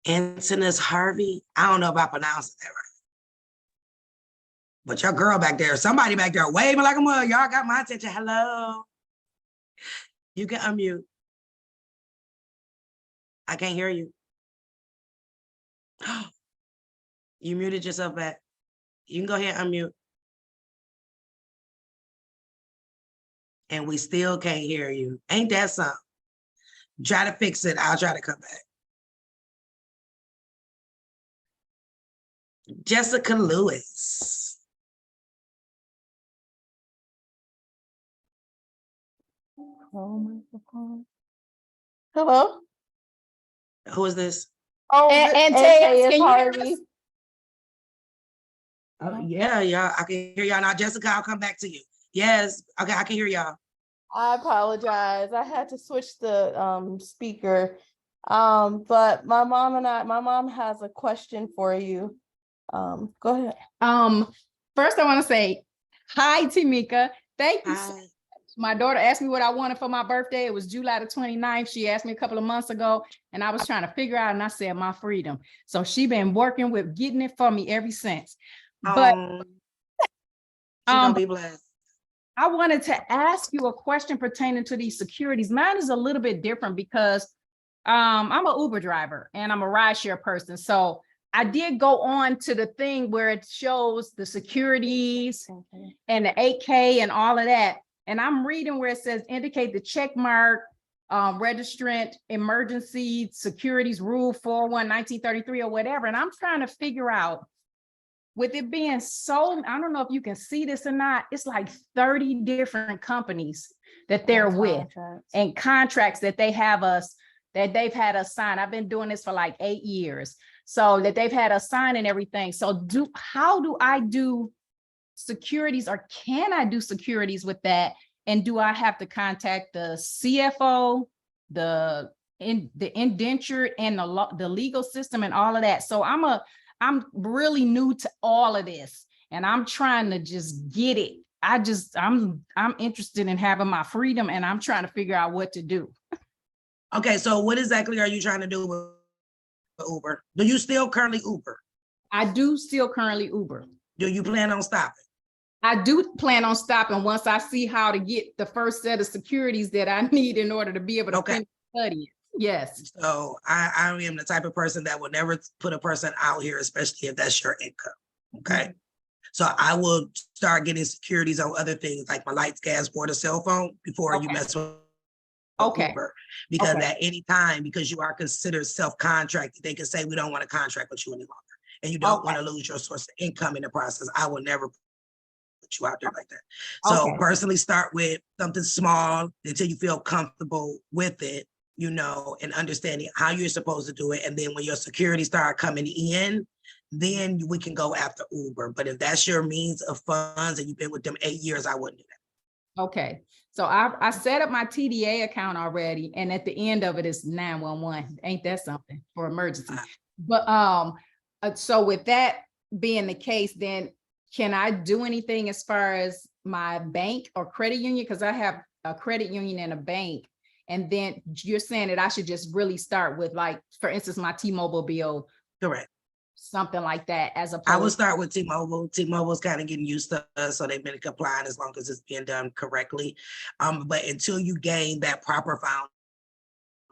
Antonis Harvey. I don't know if I pronounced that right. But your girl back there, somebody back there waving like a mug. Y'all got my attention. Hello. You can unmute. I can't hear you. You muted yourself back. You can go ahead and unmute. And we still can't hear you. Ain't that something? Try to fix it. I'll try to come back. Jessica Lewis. Hello? Who is this? Oh, And Taz, Taz, can can you you hear hear me? us? Oh, yeah, I can hear y'all now. Jessica, I'll come back to you. Yes, okay, I can hear y'all. I apologize. I had to switch the speaker. But my mom has a question for you. Go ahead. First I want to say hi, Tamika. Thank you. So much. My daughter asked me what I wanted for my birthday. It was July the 29th. She asked me a couple of months ago, and I was trying to figure out, and I said my freedom. So she been working with getting it for me ever since. But she gonna be blessed. I wanted to ask you a question pertaining to these securities. Mine is a little bit different because I'm an Uber driver and I'm a rideshare person. So I did go on to the thing where it shows the securities and the 8K and all of that. And I'm reading where it says indicate the check mark, registrant emergency securities rule 4/1/1933 or whatever. And I'm trying to figure out, with it being so, I don't know if you can see this or not, it's like 30 different companies that they're with and contracts that they have us, that they've had us sign. I've been doing this for like 8 years. So that they've had us sign and everything. So how do I do securities, or can I do securities with that? And do I have to contact the CFO, the indentured, and the legal system and all of that? So I'm really new to all of this, and I'm trying to just get it. I'm interested in having my freedom, and I'm trying to figure out what to do. Okay, so what exactly are you trying to do with Uber? Do you still currently Uber? I do still currently Uber. Do you plan on stopping? I do plan on stopping once I see how to get the first set of securities that I need in order to be able to finish studying. Yes. So I am the type of person that will never put a person out here, especially if that's your income. Okay. So I will start getting securities on other things like my lights, gas, water, cell phone before you mess with Uber. Because at any time, because you are considered self-contracted, they can say, we don't want to contract with you any longer. And you don't want to lose your source of income in the process. I will never put you out there like that. So personally start with something small until you feel comfortable with it, you know, and understanding how you're supposed to do it. And then when your security start coming in, then we can go after Uber. But if that's your means of funds and you've been with them 8 years, I wouldn't do that. Okay. So I set up my TDA account already. And at the end of it is 911. Ain't that something for emergency? But so with that being the case, then can I do anything as far as my bank or credit union? Because I have a credit union and a bank. And then you're saying that I should just really start with, like, for instance, my T-Mobile bill. Correct. Something like that as a. I would start with T-Mobile. T-Mobile's kind of getting used to us, so they've been complying as long as it's being done correctly. But until you gain that proper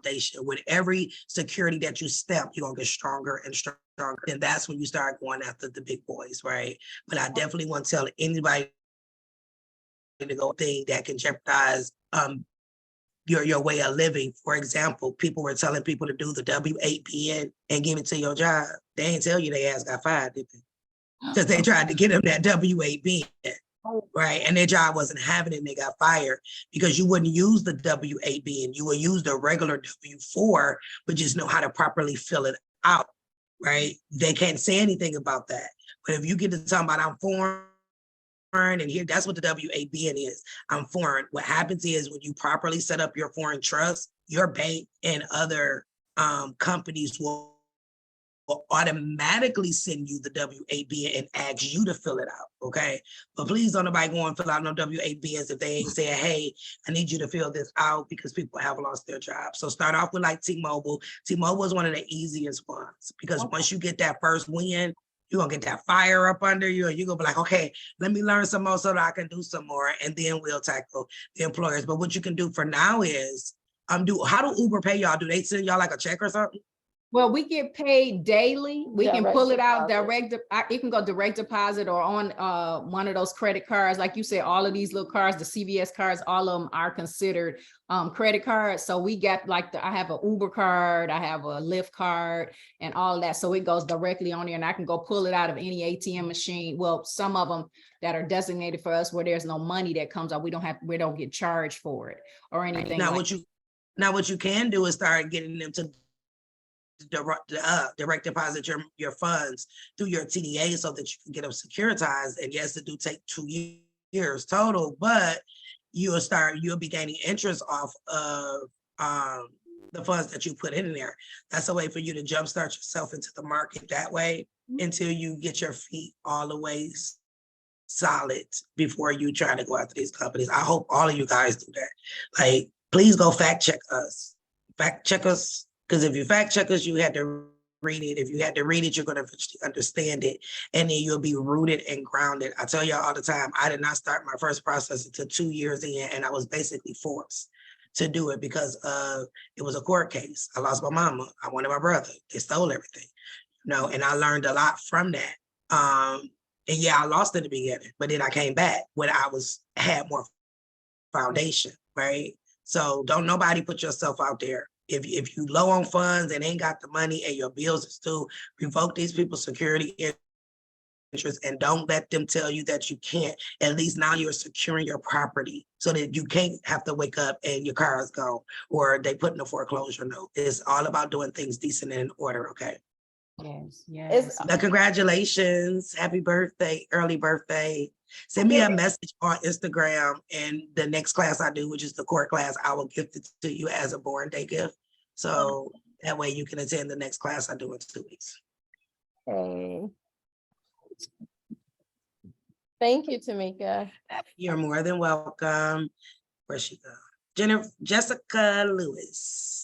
foundation, with every security that you step, you're gonna get stronger and stronger. And that's when you start going after the big boys, right? But I definitely want to tell anybody to go thing that can jeopardize your way of living. For example, people were telling people to do the W-8BN and give it to your job. They ain't tell you they ass got fired, did they? Because they tried to get them that W-8BN, right? And their job wasn't having it and they got fired because you wouldn't use the W-8BN. You would use the regular W-4, but just know how to properly fill it out, right? They can't say anything about that. But if you get to talking about I'm foreign, and here, that's what the W-8BN is. I'm foreign. What happens is when you properly set up your foreign trust, your bank and other companies will automatically send you the W-8BN and ask you to fill it out, okay? But please don't nobody go and fill out no W-8BNs if they ain't saying, hey, I need you to fill this out, because people have lost their jobs. So start off with like T-Mobile. T-Mobile is one of the easiest ones because once you get that first win, you're gonna get that fire up under you, and you're gonna be like, okay, let me learn some more so that I can do some more, and then we'll tackle the employers. But what you can do for now is, how do Uber pay y'all? Do they send y'all like a check or something? Well, we get paid daily. We can Direct pull it out deposit. it can go direct deposit or on one of those credit cards. Like you said, all of these little cards, the CVS cards, all of them are considered credit cards. So we got like I have an Uber card, I have a Lyft card and all that. So it goes directly on there and I can go pull it out of any ATM machine. Well, some of them that are designated for us where there's no money that comes out. We don't get charged for it or anything. Now, like what you can do is start getting them to direct deposit your funds through your TDA so that you can get them securitized. And yes, it do take 2 years total, but you'll be gaining interest off of the funds that you put in there. That's a way for you to jumpstart yourself into the market that way until you get your feet all the way solid before you try to go after these companies. I hope all of you guys do that. Like, please go fact check us. Fact check us. Because if you fact check us, you had to read it. If you had to read it, you're going to eventually understand it. And then you'll be rooted and grounded. I tell y'all all the time, I did not start my first process until 2 years in, and I was basically forced to do it because it was a court case. I lost my mama. I wanted my brother. They stole everything, and I learned a lot from that. And yeah, I lost in the beginning, but then I came back when I had more foundation, right? So don't nobody put yourself out there. If you low on funds and ain't got the money and your bills is due, revoke these people's security interest and don't let them tell you that you can't. At least now you're securing your property so that you can't have to wake up and your car is gone or they put in a foreclosure note. It's all about doing things decent and in order, okay? Yes. Congratulations. Happy birthday, early birthday. Send me a message on Instagram and the next class I do, which is the court class, I will gift it to you as a born day gift. So that way you can attend the next class I do in 2 weeks. Thank you, Tamika. You're more than welcome. Where's she go? Jessica Lewis.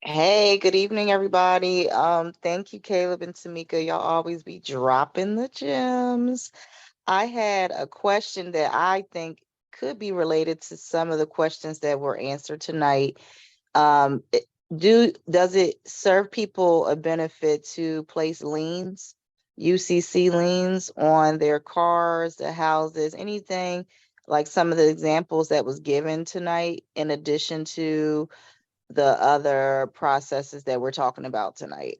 Hey, good evening, everybody. Thank you, Caleb and Tamika. Y'all always be dropping the gems. I had a question that I think could be related to some of the questions that were answered tonight. Does it serve people a benefit to place liens, UCC liens on their cars, their houses, anything like some of the examples that was given tonight, in addition to the other processes that we're talking about tonight?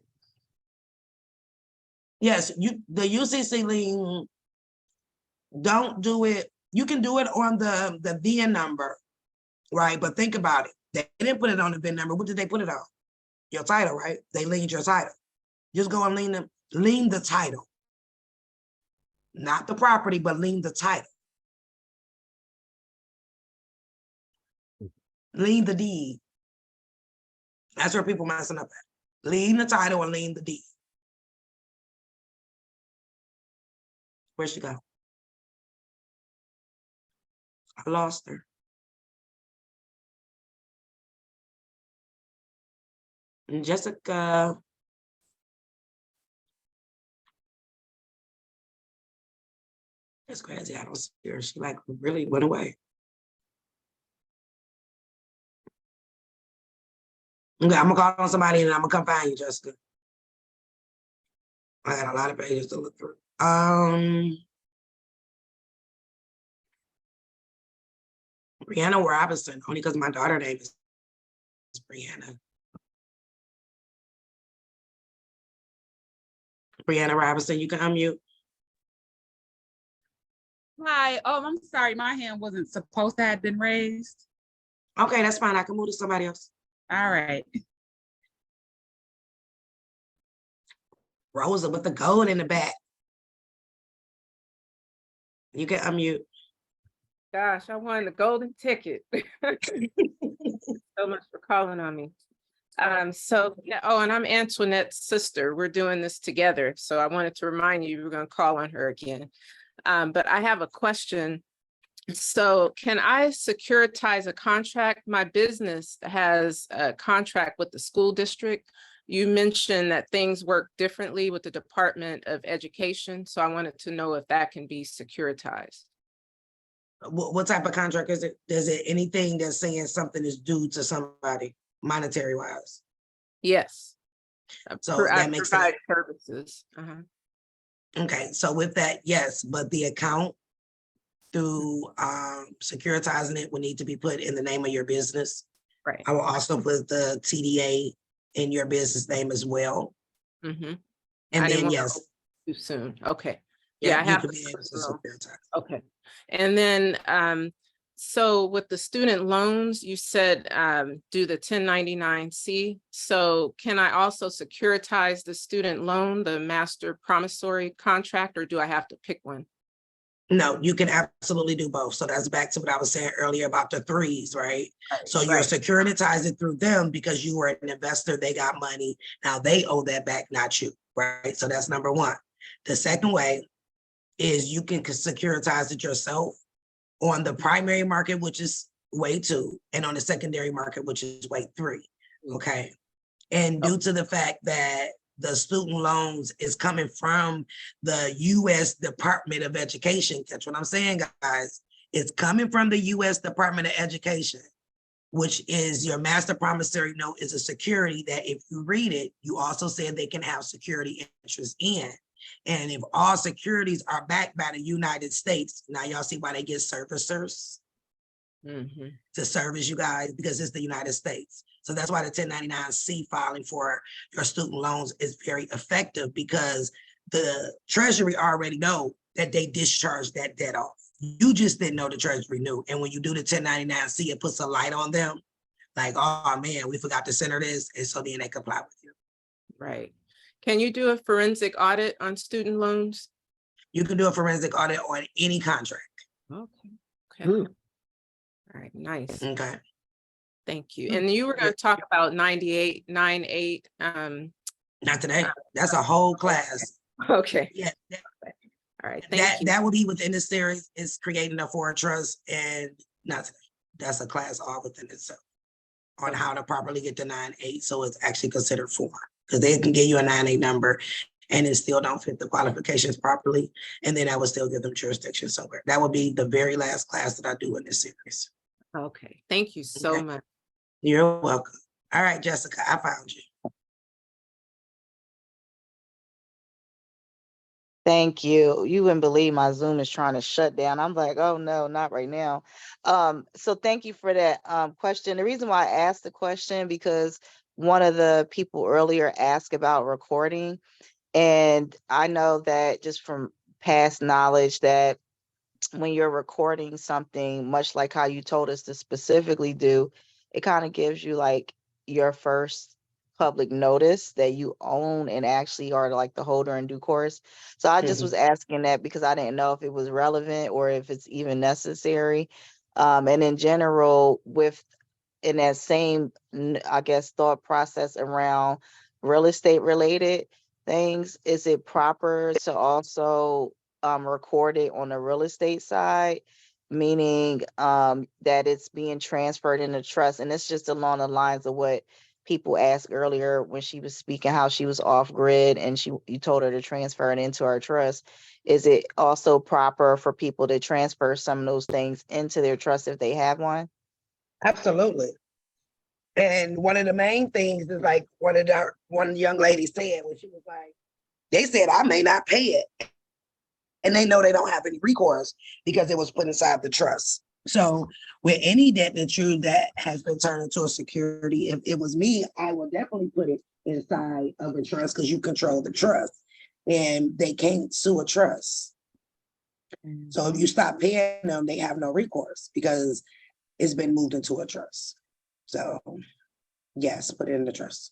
Yes, the UCC lien, don't do it. You can do it on the VIN number, right? But think about it. They didn't put it on the VIN number. What did they put it on? Your title, right? They liened your title. Just go and lien the title. Not the property, but lien the title. Lien the deed. That's where people messing up at. Lien the title and lien the deed. Where'd she go? I lost her. And Jessica. That's crazy. I don't see her. She like really went away. Okay, I'm gonna call on somebody and I'm gonna come find you, Jessica. I got a lot of pages to look through. Brianna Robinson, only because my daughter's name is Brianna. Brianna Robinson, you can unmute. Hi, I'm sorry, my hand wasn't supposed to have been raised. Okay, that's fine. I can move to somebody else. All right. Rosa with the gold in the back. You can unmute. Gosh, I won the golden ticket. So much for calling on me. And I'm Antoinette's sister. We're doing this together. So I wanted to remind you, we're going to call on her again. But I have a question. So can I securitize a contract? My business has a contract with the school district. You mentioned that things work differently with the Department of Education. So I wanted to know if that can be securitized. What type of contract is it? Is it anything that's saying something is due to somebody monetary wise? Yes. So I that makes it. provide services. Okay, so with that, yes, but the account through securitizing it would need to be put in the name of your business. Right. I will also put the TDA in your business name as well. Mm-hmm. And I didn't then want yes, too soon. Okay. Yeah, I you have can the be able to personal. securitize. Okay. And then, so with the student loans, you said, do the 1099-C. So can I also securitize the student loan, the master promissory contract, or do I have to pick one? No, you can absolutely do both. So that's back to what I was saying earlier about the threes, right? So you're securitizing through them because you were an investor, they got money. Now they owe that back, not you, right? So that's number one. The second way is you can securitize it yourself on the primary market, which is way 2, and on the secondary market, which is way 3, okay? And due to the fact that the student loans is coming from the US Department of Education, catch what I'm saying, guys? It's coming from the US Department of Education, which is your master promissory note is a security that if you read it, you also said they can have security interest in. And if all securities are backed by the United States, now y'all see why they get servicers to service you guys, because it's the United States. So that's why the 1099-C filing for your student loans is very effective, because the Treasury already know that they discharged that debt off. You just didn't know the Treasury knew. And when you do the 1099-C, it puts a light on them like, oh man, we forgot to center this. And so then they comply with you. Right. Can you do a forensic audit on student loans? You can do a forensic audit on any contract. Okay. All right, nice. Okay. Thank you. And you were going to talk about 9898. Not today. That's a whole class. Okay. Yeah. All right. Thank you. That will be within the series. Is creating a foreign trust, and not today. That's a class all within itself on how to properly get the 9-8. So it's actually considered foreign, because they can give you a 9-8 number and it still don't fit the qualifications properly. And then I would still give them jurisdiction somewhere. That would be the very last class that I do in this series. Okay. Thank you so much. You're welcome. All right, Jessica, I found you. Thank you. You wouldn't believe my Zoom is trying to shut down. I'm like, oh no, not right now. So thank you for that question. The reason why I asked the question, because one of the people earlier asked about recording. And I know that just from past knowledge that when you're recording something, much like how you told us to specifically do, it kind of gives you like your first public notice that you own and actually are like the holder in due course. So I just was asking that because I didn't know if it was relevant or if it's even necessary. And in general, in that same, I guess, thought process around real estate related things, is it proper to also record it on the real estate side, meaning that it's being transferred in a trust? And it's just along the lines of what people asked earlier when she was speaking, how she was off grid and you told her to transfer it into our trust. Is it also proper for people to transfer some of those things into their trust if they have one? Absolutely. And one of the main things is like one of the young ladies said when she was like, they said, I may not pay it. And they know they don't have any recourse because it was put inside the trust. So with any debt that has been turned into a security, if it was me, I would definitely put it inside of a trust because you control the trust and they can't sue a trust. So if you stop paying them, they have no recourse because it's been moved into a trust. So yes, put it in the trust.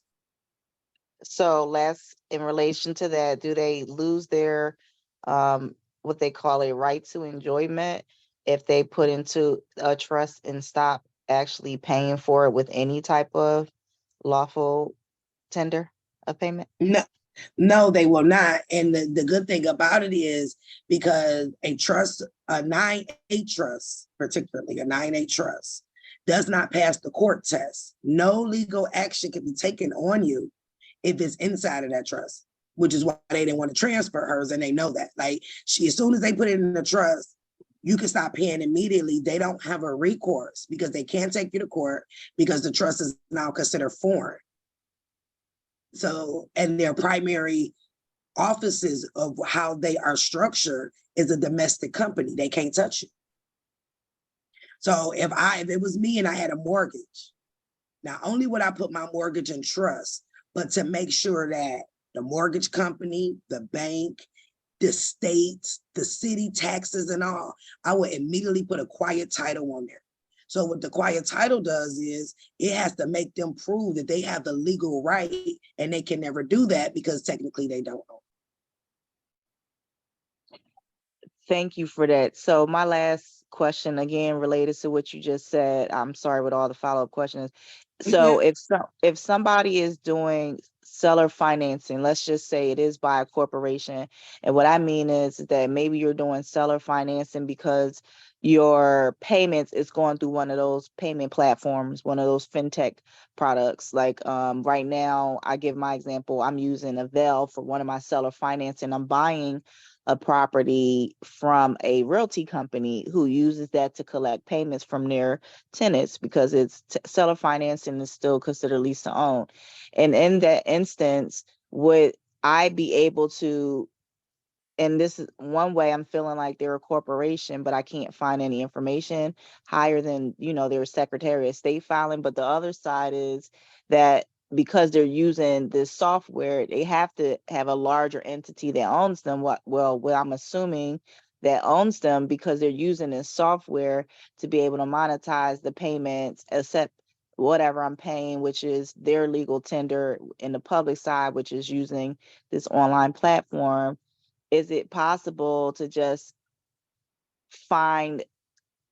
So in relation to that, do they lose their what they call a right to enjoyment if they put into a trust and stop actually paying for it with any type of lawful tender of payment? No, they will not. And the good thing about it is because a trust, a 9-8 trust, particularly a 9-8 trust, does not pass the court test. No legal action can be taken on you if it's inside of that trust, which is why they didn't want to transfer hers, and they know that. Like as soon as they put it in the trust, you can stop paying immediately. They don't have a recourse because they can't take you to court because the trust is now considered foreign. So, and their primary offices of how they are structured is a domestic company. They can't touch it. So if it was me and I had a mortgage, not only would I put my mortgage in trust, but to make sure that the mortgage company, the bank, the states, the city taxes and all, I would immediately put a quiet title on there. So what the quiet title does is it has to make them prove that they have the legal right, and they can never do that because technically they don't own. Thank you for that. So my last question, again, related to what you just said, I'm sorry with all the follow-up questions. So if somebody is doing seller financing, let's just say it is by a corporation. And what I mean is that maybe you're doing seller financing because your payments is going through one of those payment platforms, one of those fintech products. Like right now, I give my example, I'm using Avell for one of my seller financing. I'm buying a property from a realty company who uses that to collect payments from their tenants because it's seller financing is still considered lease to own. And in that instance, would I be able to, and this is one way I'm feeling like they're a corporation, but I can't find any information higher than, their Secretary of State filing. But the other side is that because they're using this software, they have to have a larger entity that owns them. What I'm assuming that owns them because they're using this software to be able to monetize the payments, except whatever I'm paying, which is their legal tender, in the public side, which is using this online platform. Is it possible to just find,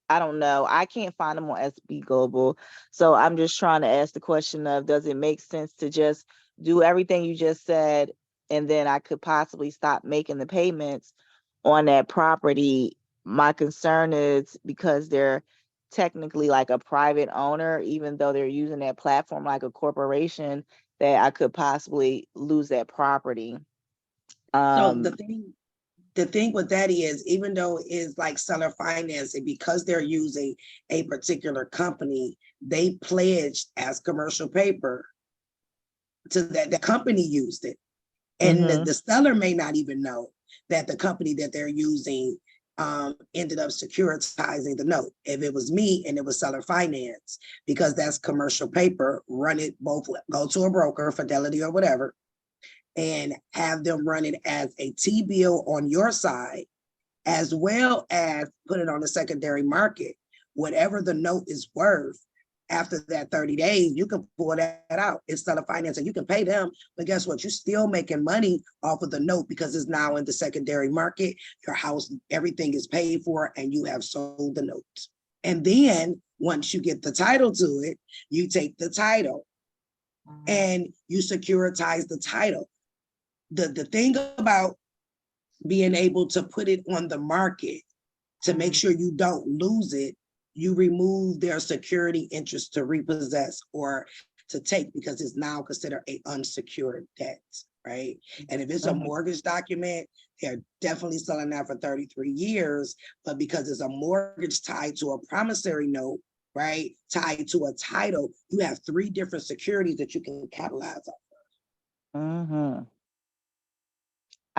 I don't know, I can't find them on SB Global. So I'm just trying to ask the question of, does it make sense to just do everything you just said, and then I could possibly stop making the payments on that property? My concern is because they're technically like a private owner, even though they're using that platform like a corporation, that I could possibly lose that property. So the thing with that is, even though it's like seller financing, because they're using a particular company, they pledged as commercial paper to that the company used it. And the seller may not even know that the company that they're using ended up securitizing the note. If it was me and it was seller finance, because that's commercial paper, run it both, go to a broker, Fidelity or whatever, and have them run it as a T-bill on your side, as well as put it on the secondary market. Whatever the note is worth, after that 30 days, you can pull that out. It's seller financing. You can pay them, but guess what? You're still making money off of the note because it's now in the secondary market. Your house, everything is paid for, and you have sold the note. And then once you get the title to it, you take the title and you securitize the title. The thing about being able to put it on the market to make sure you don't lose it, you remove their security interest to repossess or to take, because it's now considered an unsecured debt, right? And if it's a mortgage document, they're definitely selling that for 33 years, but because it's a mortgage tied to a promissory note, right, tied to a title, you have 3 different securities that you can capitalize on.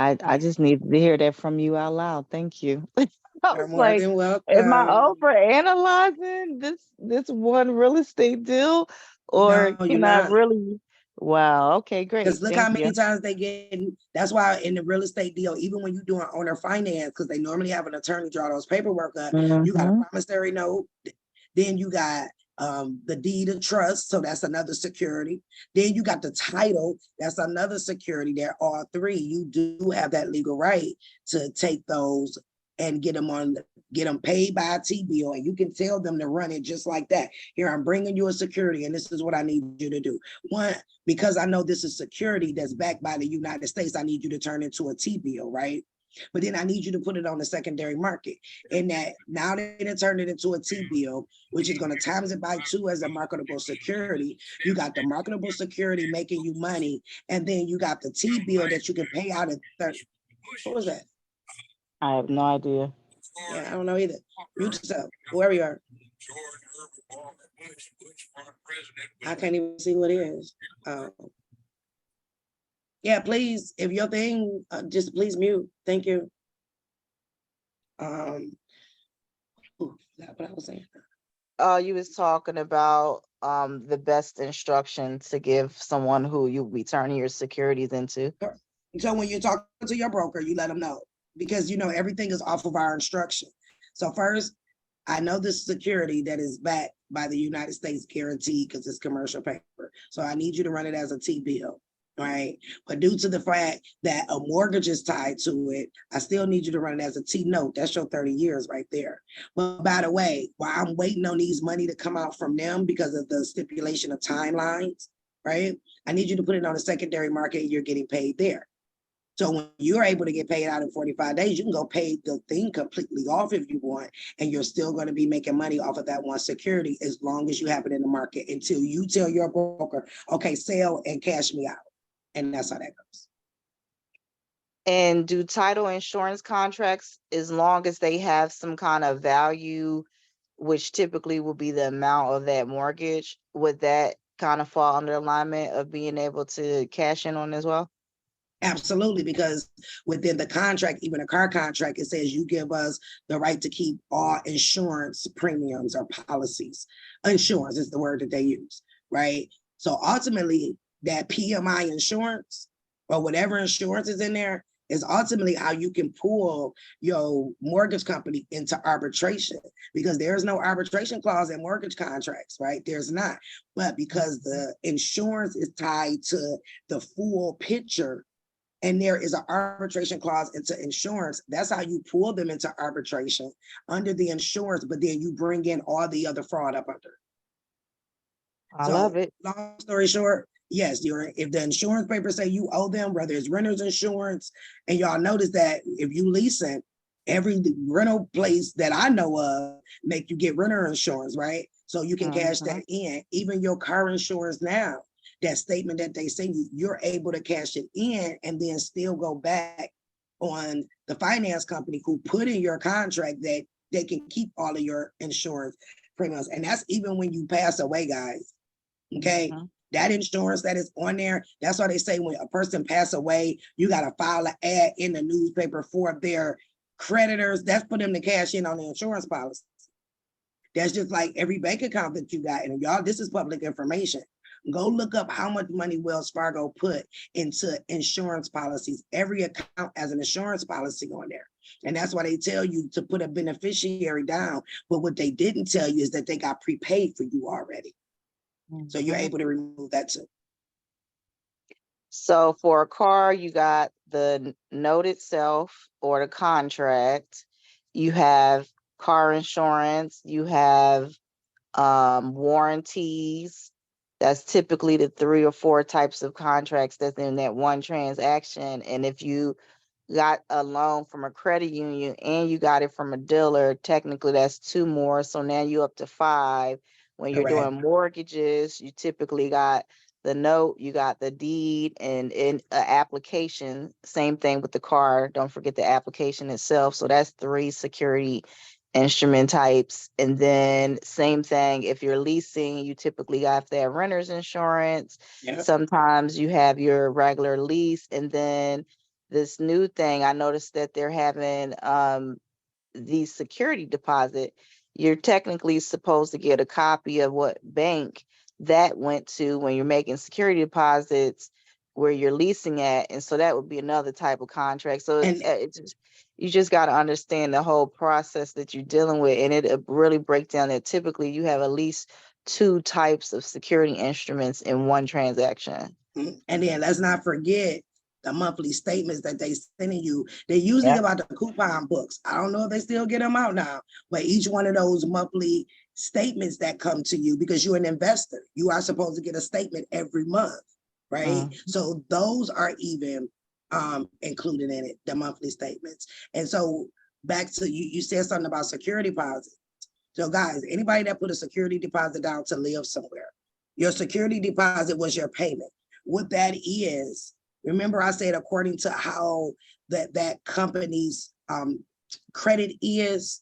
I just needed to hear that from you out loud. Thank you. I You're was more like, than am I welcome. over analyzing this one real estate deal, or No, you're can I not. really? Wow. Okay, great. Because look how Thank many you. times they get, that's why in the real estate deal, even when you're doing owner finance, because they normally have an attorney draw those paperwork up, you got a promissory note, then you got the deed of trust, so that's another security. Then you got the title, that's another security. There are 3. You do have that legal right to take those and get them paid by a T-bill, and you can tell them to run it just like that. Here, I'm bringing you a security, and this is what I need you to do. 1, because I know this is security that's backed by the United States, I need you to turn into a T-bill, right? But then I need you to put it on the secondary market. And that now they done turned it into a T-bill, which is going to times it by 2 as a marketable security. You got the marketable security making you money, and then you got the T-bill that you can pay out at 30. What was that? I have no idea. Yeah, I don't know either. Mute yourself, whoever you are. I can't even see what it is. Yeah, please, if your thing, just please mute. Thank you. That's what I was saying. You was talking about the best instruction to give someone who you be turning your securities into. So when you're talking to your broker, you let them know, because you know everything is off of our instruction. So first, I know this security that is backed by the United States guarantee because it's commercial paper. So I need you to run it as a T-bill, right? But due to the fact that a mortgage is tied to it, I still need you to run it as a T-note. That's your 30 years right there. But by the way, while I'm waiting on these money to come out from them because of the stipulation of timelines, right? I need you to put it on the secondary market and you're getting paid there. So when you're able to get paid out in 45 days, you can go pay the thing completely off if you want, and you're still going to be making money off of that one security as long as you have it in the market until you tell your broker, okay, sell and cash me out. And that's how that goes. And do title insurance contracts, as long as they have some kind of value, which typically will be the amount of that mortgage, would that kind of fall under alignment of being able to cash in on as well? Absolutely, because within the contract, even a car contract, it says you give us the right to keep all insurance premiums or policies. Insurance is the word that they use, right? So ultimately, that PMI insurance or whatever insurance is in there is ultimately how you can pull your mortgage company into arbitration, because there's no arbitration clause in mortgage contracts, right? There's not. But because the insurance is tied to the full picture, and there is an arbitration clause into insurance, that's how you pull them into arbitration under the insurance, but then you bring in all the other fraud up under. I love it. Long story short, yes, if the insurance papers say you owe them, whether it's renter's insurance, and y'all notice that if you leasing, every rental place that I know of make you get renter insurance, right? So you can cash that in. Even your car insurance now, that statement that they send you, you're able to cash it in and then still go back on the finance company who put in your contract that they can keep all of your insurance premiums. And that's even when you pass away, guys. Okay. That insurance that is on there, that's why they say when a person pass away, you got to file an ad in the newspaper for their creditors. That's for them to cash in on the insurance policy. That's just like every bank account that you got. And y'all, this is public information. Go look up how much money Wells Fargo put into insurance policies. Every account has an insurance policy on there. And that's why they tell you to put a beneficiary down. But what they didn't tell you is that they got prepaid for you already. So you're able to remove that too. So for a car, you got the note itself or the contract, you have car insurance, you have warranties. That's typically the 3 or 4 types of contracts that's in that one transaction. And if you got a loan from a credit union and you got it from a dealer, technically that's 2 more. So now you're up to 5. When you're doing mortgages, you typically got the note, you got the deed, and in an application. Same thing with the car. Don't forget the application itself. So that's 3 security instrument types. And then same thing, if you're leasing, you typically got that renter's insurance. Sometimes you have your regular lease. And then this new thing, I noticed that they're having the security deposit. You're technically supposed to get a copy of what bank that went to when you're making security deposits where you're leasing at. And so that would be another type of contract. So you just got to understand the whole process that you're dealing with. And it really breaks down that typically you have at least 2 types of security instruments in one transaction. And then let's not forget the monthly statements that they sending you. They're usually about the coupon books. I don't know if they still get them out now, but each one of those monthly statements that come to you, because you're an investor, you are supposed to get a statement every month, right? So those are even included in it, the monthly statements. And so back to you said something about security deposit. So guys, anybody that put a security deposit down to live somewhere, your security deposit was your payment. What that is, remember I said according to how that company's credit is,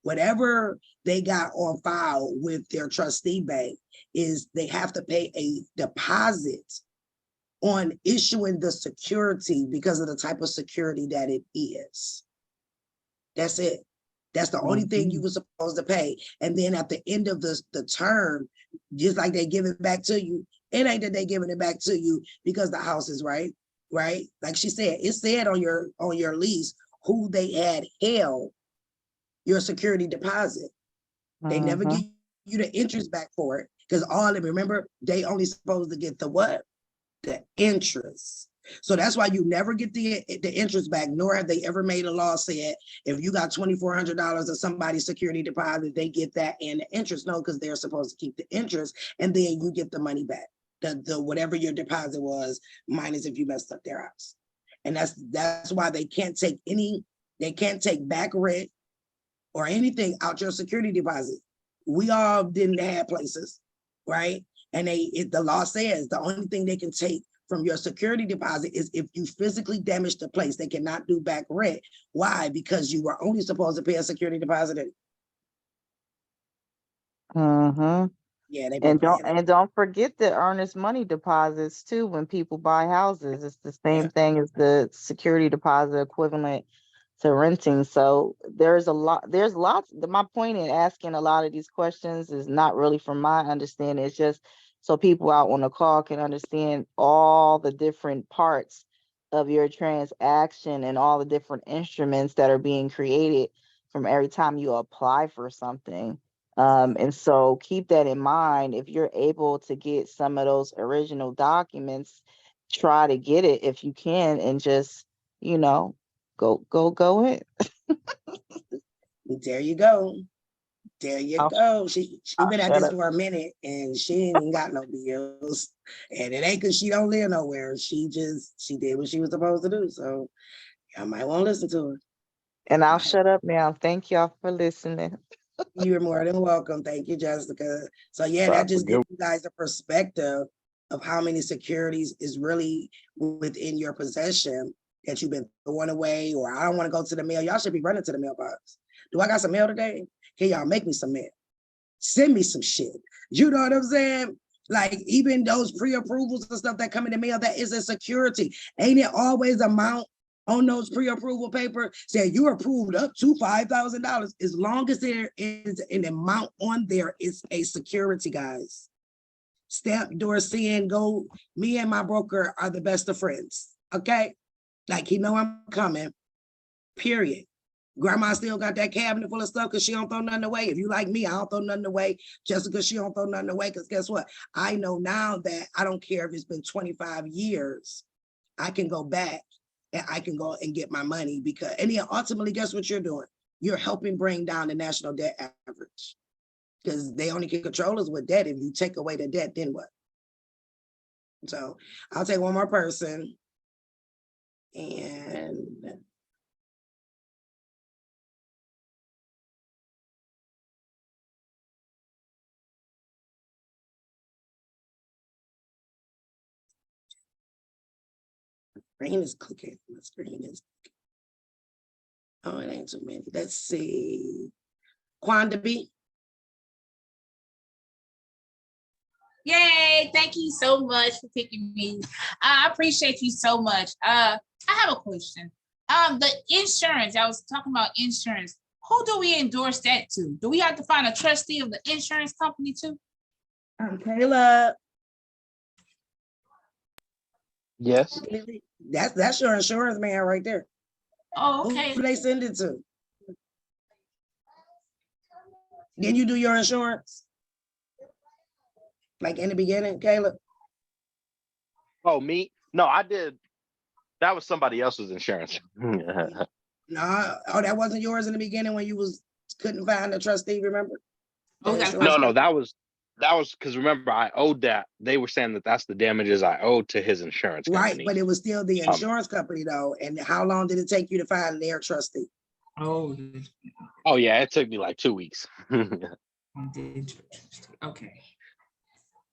whatever they got on file with their trustee bank is they have to pay a deposit on issuing the security because of the type of security that it is. That's it. That's the only thing you were supposed to pay. And then at the end of the term, just like they give it back to you, it ain't that they giving it back to you because the house is right? Like she said, it said on your lease who they had held your security deposit. They never give you the interest back for it because remember, they only supposed to get the what? The interest. So that's why you never get the interest back, nor have they ever made a law said if you got $2,400 of somebody's security deposit, they get that and the interest. No, because they're supposed to keep the interest and then you get the money back. The whatever your deposit was, minus if you messed up their house. And that's why they can't take back rent or anything out your security deposit. We all didn't have places, right? And the law says the only thing they can take from your security deposit is if you physically damage the place. They cannot do back rent. Why? Because you were only supposed to pay a security deposit. Yeah, And don't forget the earnest money deposits too. When people buy houses, it's the same thing as the security deposit equivalent to renting. So there's lots. My point in asking a lot of these questions is not really from my understanding. It's just so people out on the call can understand all the different parts of your transaction and all the different instruments that are being created from every time you apply for something. And so keep that in mind. If you're able to get some of those original documents, try to get it if you can, and just, go in. There you go. There you go. She been at this for a minute and she ain't even got no bills. And it ain't because she don't live nowhere. She did what she was supposed to do. So I might want to listen to her. And I'll shut up now. Thank y'all for listening. You're more than welcome. Thank you, Jessica. So yeah, that just gives you guys a perspective of how many securities is really within your possession that you've been throwing away, or I don't want to go to the mail. Y'all should be running to the mailbox. Do I got some mail today? Can y'all make me some mail? Send me some shit. You know what I'm saying? Like even those pre-approvals and stuff that come in the mail, that is a security. Ain't it always amount on those pre-approval paper saying you're approved up to $5,000? As long as there is an amount on there, it's a security, guys. Stamp Dorsey go, me and my broker are the best of friends, okay? Like he know I'm coming, period. Grandma still got that cabinet full of stuff because she don't throw nothing away. If you like me, I don't throw nothing away just because she don't throw nothing away, because guess what? I know now that I don't care if it's been 25 years, I can go back and I can go and get my money and then ultimately, guess what you're doing? You're helping bring down the national debt average, because they only can control us with debt. If you take away the debt, then what? So I'll take one more person. And screen is clicking. My screen is clicking. Oh, it ain't too many. Let's see. Quanda B. Yay, thank you so much for picking me. I appreciate you so much. I have a question. The insurance, I was talking about insurance. Who do we endorse that to? Do we have to find a trustee of the insurance company too? Kayla. Yes. That's your insurance man right there. Oh, okay. Who do they send it to? Then you do your insurance? Like in the beginning, Caleb? Oh, me? No, I did. That was somebody else's insurance. No, that wasn't yours in the beginning when you couldn't find a trustee, remember? No, that was because remember I owed that. They were saying that that's the damages I owed to his insurance company. Right, but it was still the insurance company though. And how long did it take you to find their trustee? Oh yeah, it took me like 2 weeks. Okay.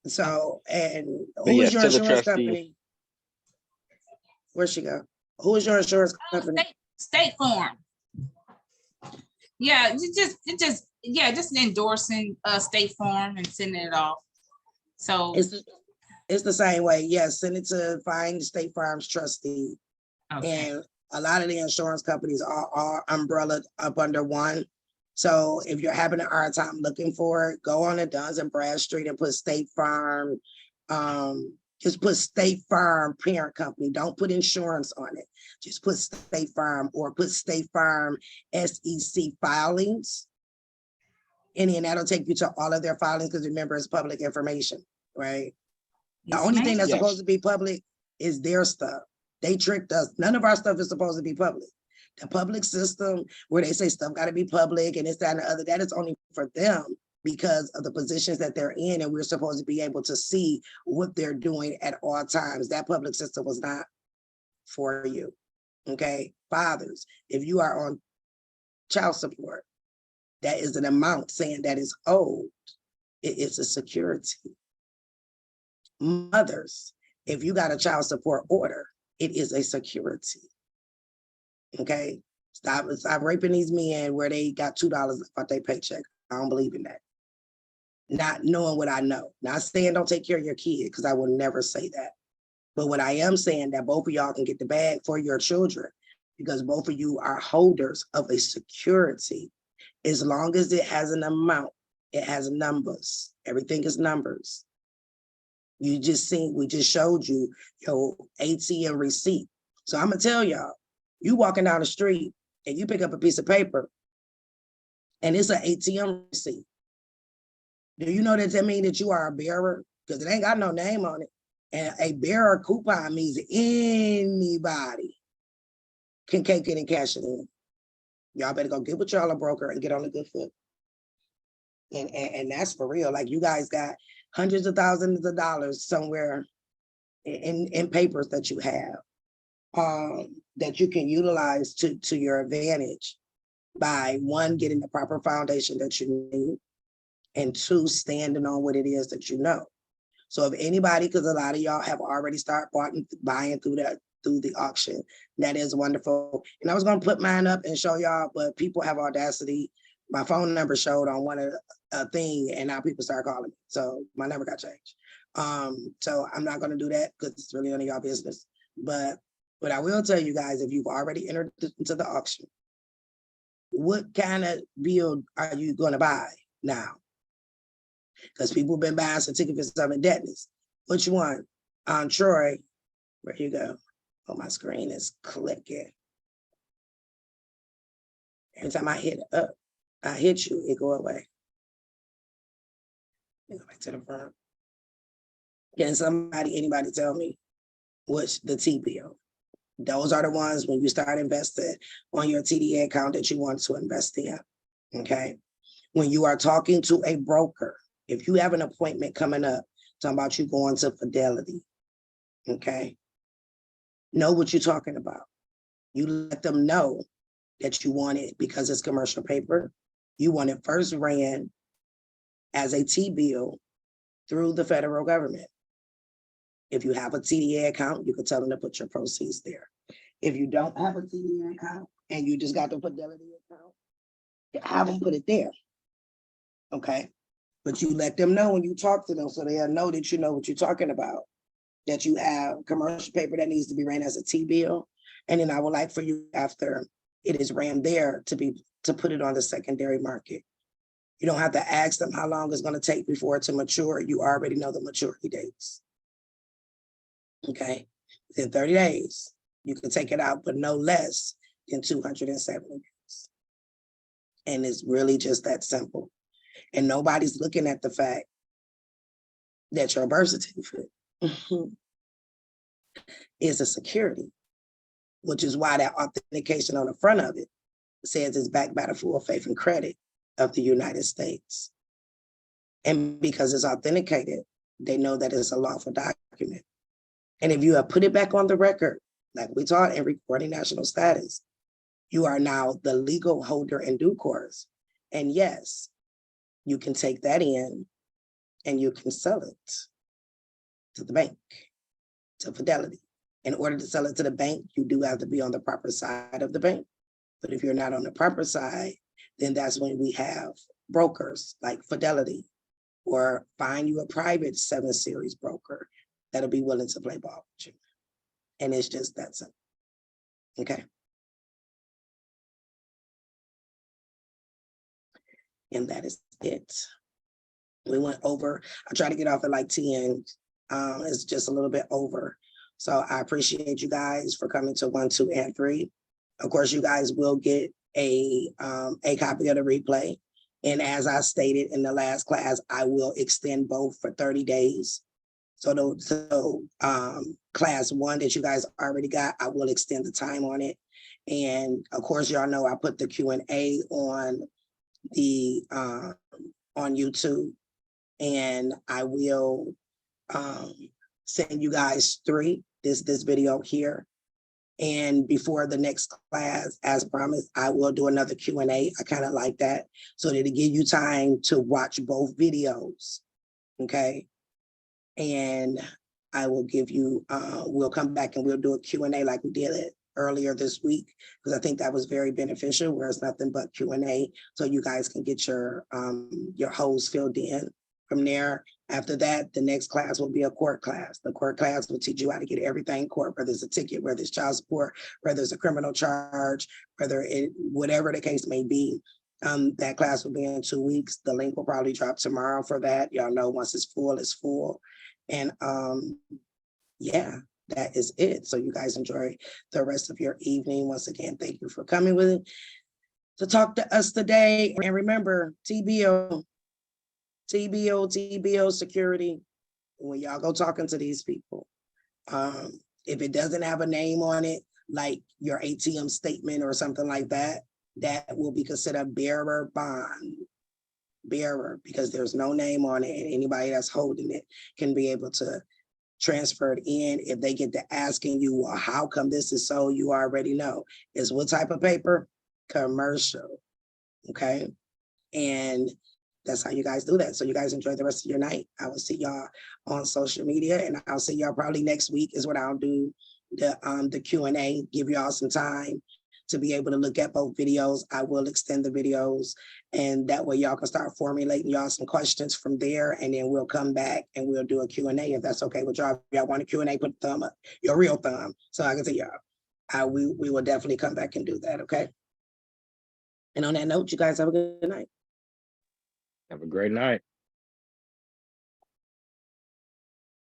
So, and who is your insurance company? Where'd she go? Who is your insurance company? State Farm. Yeah, just endorsing State Farm and sending it off. So It's the same way. Yes, send it to Find State Farm's trustee. Okay. And a lot of the insurance companies are umbrellaed up under one. So if you're having a hard time looking for it, go on to Duns and Bradstreet and put State Farm. Just put State Farm parent company. Don't put insurance on it. Just put State Farm or put State Farm SEC filings. And then that'll take you to all of their filings because remember, it's public information, right? The Yes, only ma'am. thing that's Yes. supposed to be public is their stuff. They tricked us. None of our stuff is supposed to be public. The public system where they say stuff got to be public and this, that, and the other, that is only for them because of the positions that they're in. And we're supposed to be able to see what they're doing at all times. That public system was not for you. Okay. Fathers, if you are on child support, that is an amount saying that is owed. It is a security. Mothers, if you got a child support order, it is a security. Okay, stop raping these men where they got $2 off their paycheck. I don't believe in that. Not knowing what I know. Not saying don't take care of your kid, because I will never say that. But what I am saying that both of y'all can get the bag for your children, because both of you are holders of a security. As long as it has an amount, it has numbers. Everything is numbers. You just seen, we just showed you your ATM receipt. So I'm gonna tell y'all, you walking down the street and you pick up a piece of paper and it's an ATM receipt. Do you know that that means that you are a bearer? Because it ain't got no name on it. And a bearer coupon means anybody can take it and cash it in. Y'all better go get with y'all a broker and get on a good foot. And that's for real. Like you guys got hundreds of thousands of dollars somewhere in papers that you have that you can utilize to your advantage by one, getting the proper foundation that you need, and two, standing on what it is that you know. So if anybody, because a lot of y'all have already started buying through the auction, that is wonderful. And I was gonna put mine up and show y'all, but people have audacity. My phone number showed on one of a thing and now people start calling me. So my number got changed. So I'm not gonna do that because it's really none of y'all business. But what I will tell you guys, if you've already entered into the auction, what kind of bill are you gonna buy now? Because people have been buying certificates of indebtedness. Which one? Troy, where you go? Oh, my screen is clicking. Every time I hit you, it go away. Let me go back to the front. Can anybody tell me what's the T-bill? Those are the ones when you start investing on your TDA account that you want to invest in, okay? When you are talking to a broker, if you have an appointment coming up, talking about you going to Fidelity, okay? Know what you're talking about. You let them know that you want it because it's commercial paper. You want it first ran as a T-bill through the federal government. If you have a TDA account, you can tell them to put your proceeds there. If you don't have a TDA account and you just got the Fidelity account, have them put it there, okay? But you let them know when you talk to them so they'll know that you know what you're talking about, that you have commercial paper that needs to be ran as a T-bill. And then I would like for you, after it is ran there, to put it on the secondary market. You don't have to ask them how long it's going to take before it to mature. You already know the maturity dates. Okay, within 30 days, you can take it out, but no less than 270 days. And it's really just that simple. And nobody's looking at the fact that your birth certificate is a security, which is why that authentication on the front of it says it's backed by the full faith and credit of the United States. And because it's authenticated, they know that it's a lawful document. And if you have put it back on the record, like we taught in recording national status, you are now the legal holder in due course. And yes, you can take that in and you can sell it to the bank, to Fidelity. In order to sell it to the bank, you do have to be on the proper side of the bank. But if you're not on the proper side, then that's when we have brokers like Fidelity, or find you a private 7 series broker that'll be willing to play ball with you. And it's just that simple. Okay. And that is it. We went over. I try to get off at like 10. It's just a little bit over. So I appreciate you guys for coming to 1, 2, and 3. Of course, you guys will get a copy of the replay. And as I stated in the last class, I will extend both for 30 days. So class 1 that you guys already got, I will extend the time on it. And of course, y'all know I put the Q&A on the on YouTube, and I will send you guys 3, this video here. And before the next class, as promised, I will do another Q&A. I kind of like that, so that it give you time to watch both videos, okay? And I will give you, we'll come back and we'll do a Q&A like we did it earlier this week, because I think that was very beneficial, where it's nothing but Q&A, so you guys can get your holes filled in. From there, after that, the next class will be a court class. The court class will teach you how to get everything in court, whether it's a ticket, whether it's child support, whether it's a criminal charge, whatever the case may be. That class will be in 2 weeks. The link will probably drop tomorrow for that. Y'all know once it's full, it's full. And yeah, that is it. So you guys enjoy the rest of your evening. Once again, thank you for coming with it to talk to us today. And remember, TBO security, when y'all go talking to these people, if it doesn't have a name on it, like your ATM statement or something like that, that will be considered bearer bond. Bearer, because there's no name on it, and anybody that's holding it can be able to transfer it in. If they get to asking you, well, how come this is so, you already know. It's what type of paper? Commercial, okay? And that's how you guys do that. So you guys enjoy the rest of your night. I will see y'all on social media, and I'll see y'all probably next week is when I'll do the Q&A, give y'all some time to be able to look at both videos. I will extend the videos, and that way y'all can start formulating y'all some questions from there, and then we'll come back and we'll do a Q&A if that's okay with y'all. If y'all want a Q&A, put the thumb up, your real thumb, so I can see y'all. We will definitely come back and do that, okay? And on that note, you guys have a good night. Have a great night.